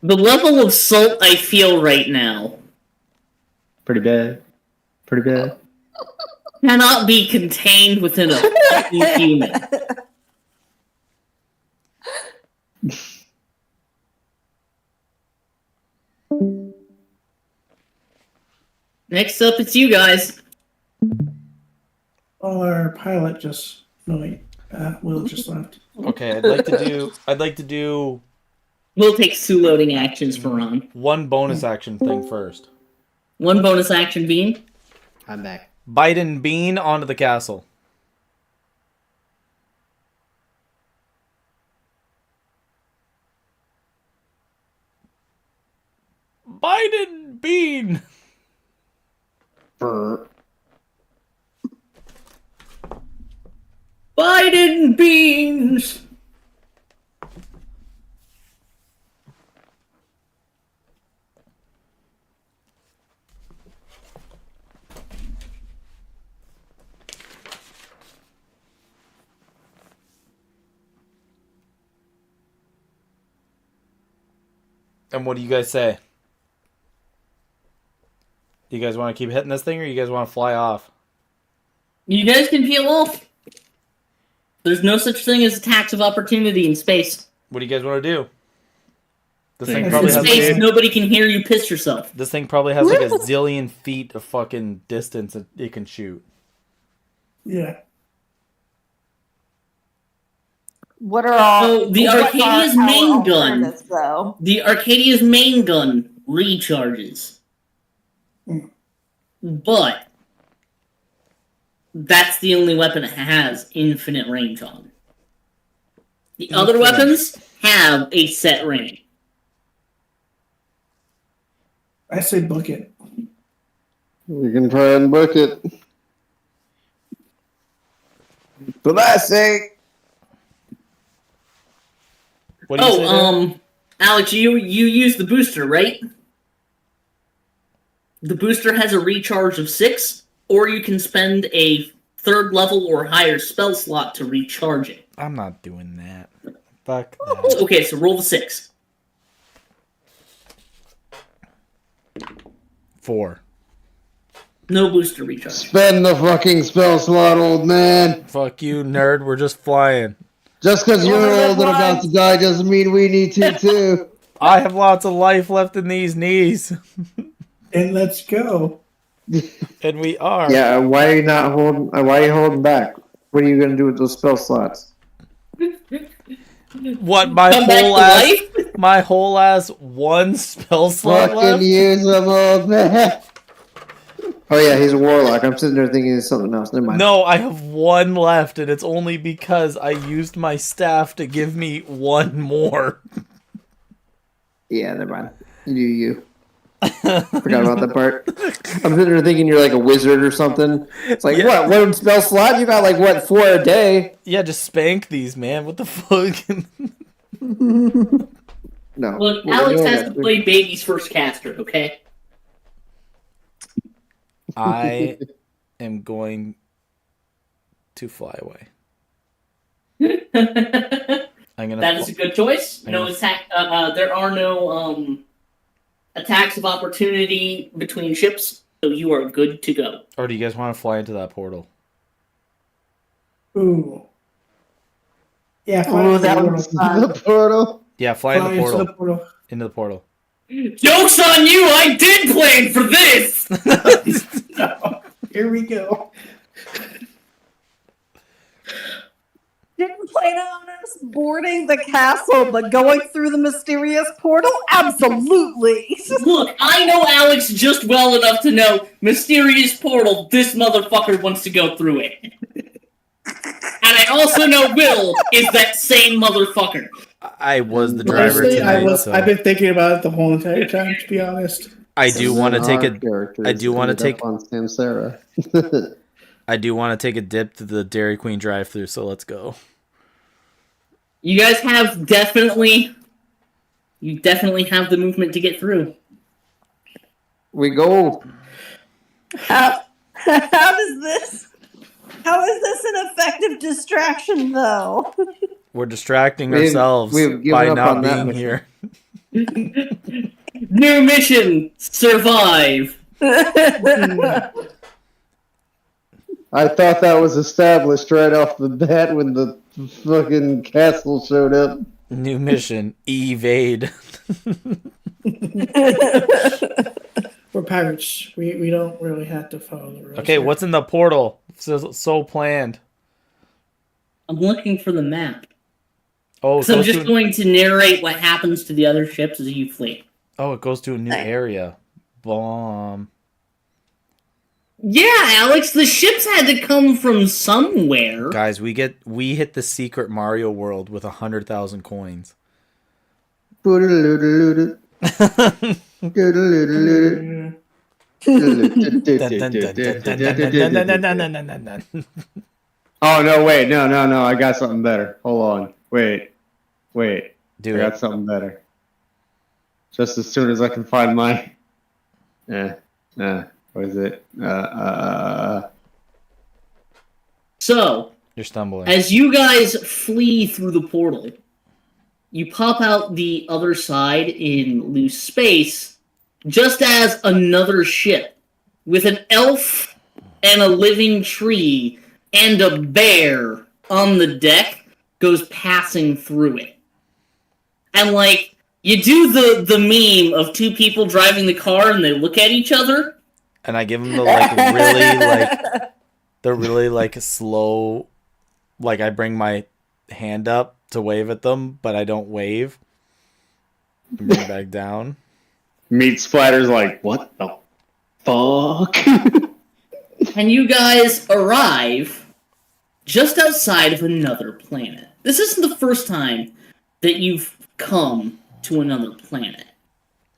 The level of salt I feel right now Pretty bad. Pretty bad. cannot be contained within a fucking human. Next up, it's you guys. Oh, our pilot just Will just left. Okay, I'd like to do We'll take 2 loading actions for Ron. one bonus action thing first. One bonus action being I'm back. Biden Bean onto the castle. Biden Bean. Biden beans. And what do you guys say? Do you guys want to keep hitting this thing, or you guys want to fly off? You guys can peel off. There's no such thing as attacks of opportunity in space. What do you guys want to do? This thing In probably In has space, like, nobody can hear you piss yourself. this thing probably has like a zillion feet of fucking distance it can shoot. Yeah. What are all So, the what Arcadia's are our main gun. alternatives, though? The Arcadia's main gun recharges. But that's the only weapon it has infinite range on. The other weapons have a set range. I say book it. We can try and book it. For my sake. What do you say there? Alex, you use the booster, right? The booster has a recharge of 6, or you can spend a 3rd level or higher spell slot to recharge it. I'm not doing that. Fuck that. Okay, so roll the 6. 4. No booster recharge. Spend the fucking spell slot, old man. Fuck you, nerd. We're just flying. Just because you're old and about to die doesn't mean we need to, too. I have lots of life left in these knees. And let's go. And we are. Yeah, why are you not holding? Why are you holding back? What are you gonna do with those spell slots? What, my Come back whole to ass life? my whole ass one spell slot Fucking left? use them, old man. Oh yeah, he's a warlock. I'm sitting there thinking it's something else. Never mind. No, I have one left, and it's only because I used my staff to give me one more. Yeah, never mind. You. Forgot about that part. I'm sitting there thinking you're like a wizard or something. It's like, Yeah. what? One spell slot? You got like, what, 4 a day? Yeah, just spank these, man. What the fuck? No. Look, We're Alex doing has that. to play baby's first caster, okay? I am going to fly away. I'm gonna. That is a good choice. I No know. attack. There are no attacks of opportunity between ships, so you are good to go. Or do you guys want to fly into that portal? Ooh. Yeah, Ooh, that would be The fun. portal. Yeah, fly in the into portal. the portal. Into the portal. Joke's on you! I did plan for this. No. Here we go. Didn't plan on us boarding the castle, but going through the mysterious portal? Absolutely. Look, I know Alex just well enough to know mysterious portal. This motherfucker wants to go through it, and I also know Will is that same motherfucker. I was the driver Honestly, tonight. So I've been thinking about it the whole entire time, to be honest. I do want to take a. Characters I do want to ended take. up on Samsara. I do want to take a dip to the Dairy Queen drive-through. So let's go. You guys have definitely have the movement to get through. We go. How is this an effective distraction, though? We're distracting We've- ourselves we've given by up not on that being mission. here. New mission: survive. I thought that was established right off the bat when the fucking castle showed up. New mission: evade. We're pirates. We don't really have to follow the rules. Okay, here. what's in the portal? So planned. I'm looking for the map. Oh, So I'm goes just to, going to narrate what happens to the other ships as you flee. it goes to a new area. Bomb. Yeah, Alex, the ships had to come from somewhere. Guys, we hit the secret Mario world with 100,000 coins. Boodaloo-doo-doo-doo. Doodaloo-doo-doo-doo. Oh no! Wait, no! I got something better. Hold on. Wait. Do I got something better. Just as soon as I can find my. What is it? So, You're stumbling. as you guys flee through the portal, you pop out the other side in loose space, just as another ship with an elf and a living tree and a bear on the deck goes passing through it. And like, you do the meme of two people driving the car and they look at each other. And I give them the really slow, like I bring my hand up to wave at them, but I don't wave. And bring it back down. Meat Splatter's like, what the fuck? And you guys arrive just outside of another planet. This isn't the first time that you've come to another planet.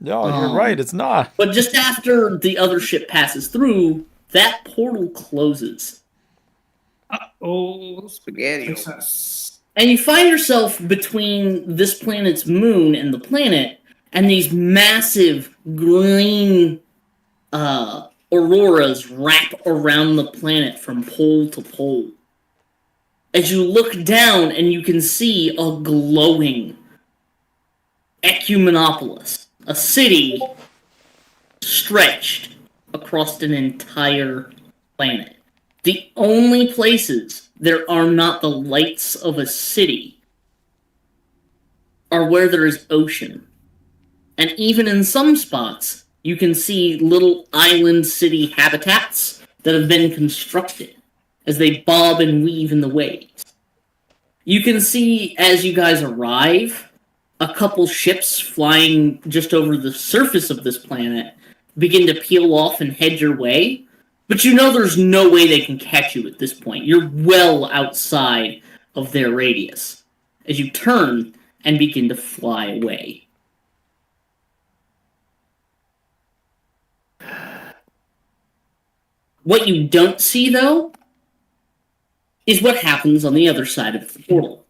No, you're right. It's not. But just after the other ship passes through, that portal closes. Oh, spaghetti. Success. And you find yourself between this planet's moon and the planet, and these massive green auroras wrap around the planet from pole to pole. As you look down and you can see a glowing Ecumenopolis, a city stretched across an entire planet. The only places there are not the lights of a city are where there is ocean. And even in some spots, you can see little island city habitats that have been constructed as they bob and weave in the waves. You can see, as you guys arrive, a couple ships flying just over the surface of this planet begin to peel off and head your way, but you know there's no way they can catch you at this point. You're well outside of their radius as you turn and begin to fly away. What you don't see, though, is what happens on the other side of the portal.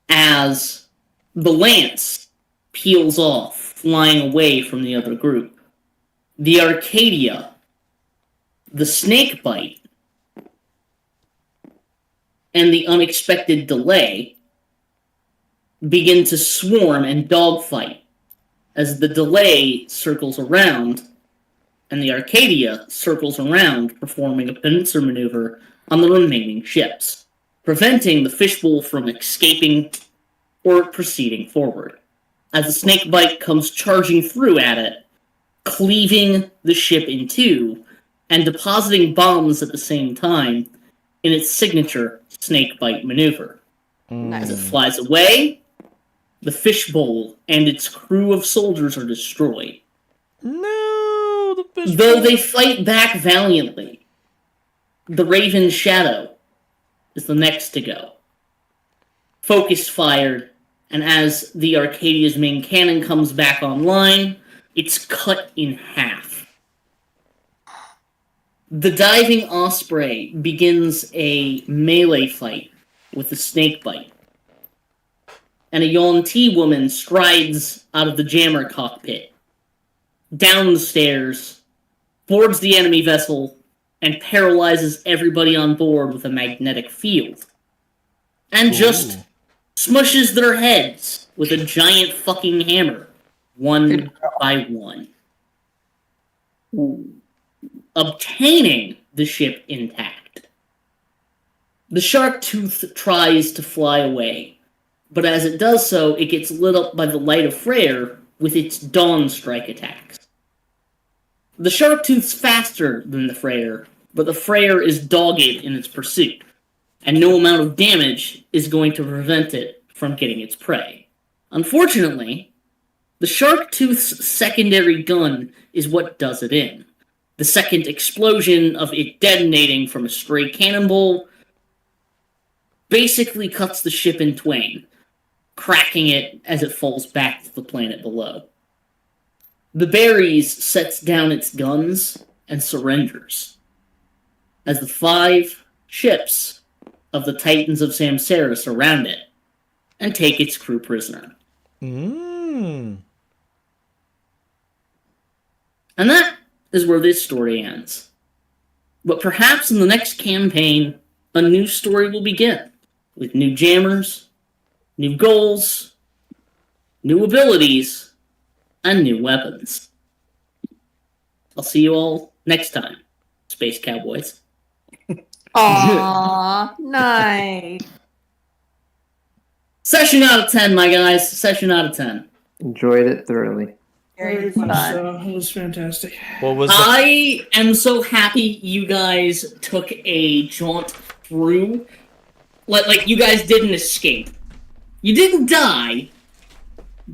As the Lance peels off, flying away from the other group, the Arcadia, the Snakebite, and the Unexpected Delay begin to swarm and dogfight as the Delay circles around and the Arcadia circles around, performing a pincer maneuver on the remaining ships, preventing the fishbowl from escaping or proceeding forward. As the Snakebite comes charging through at it, cleaving the ship in two, and depositing bombs at the same time in its signature snakebite maneuver. Mm. As it flies away, the fishbowl and its crew of soldiers are destroyed. No, the fish. Though they fight back valiantly, the Raven's Shadow is the next to go. Focus fired, and as the Arcadia's main cannon comes back online, it's cut in half. The diving Osprey begins a melee fight with the snakebite, and a Yuan-Ti woman strides out of the jammer cockpit, down the stairs, boards the enemy vessel, and paralyzes everybody on board with a magnetic field. And just smushes their heads with a giant fucking hammer, one by one. Obtaining the ship intact. The Shark Tooth tries to fly away, but as it does so, it gets lit up by the light of Freyr with its Dawn Strike attacks. The Shark Tooth's faster than the Freyr, but the Freyr is dogged in its pursuit, and no amount of damage is going to prevent it from getting its prey. Unfortunately, the Shark Tooth's secondary gun is what does it in. The second explosion of it detonating from a stray cannonball basically cuts the ship in twain, cracking it as it falls back to the planet below. The Berries sets down its guns and surrenders, as the 5 ships of the Titans of Samsara surround it and take its crew prisoner. Mm. And that is where this story ends. But perhaps in the next campaign, a new story will begin, with new jammers, new goals, new abilities, and new weapons. I'll see you all next time, Space Cowboys. Aw, nice. Session out of 10, my guys. Session out of 10. Enjoyed it thoroughly. Very much fun. so. It was fantastic. What was the I am so happy you guys took a jaunt through. Like you guys didn't escape. You didn't die,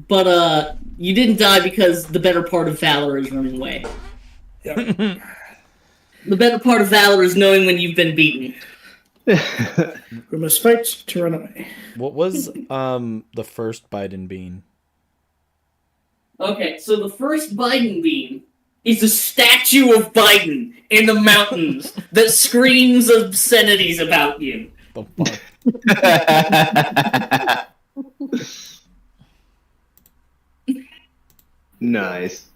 but you didn't die because the better part of Valor is running away. Yep. The better part of Valor is knowing when you've been beaten. We must fight to run away. what was the first Biden bean? Okay, so the first Biden beam is a statue of Biden in the mountains that screams obscenities about you. The fuck? Nice.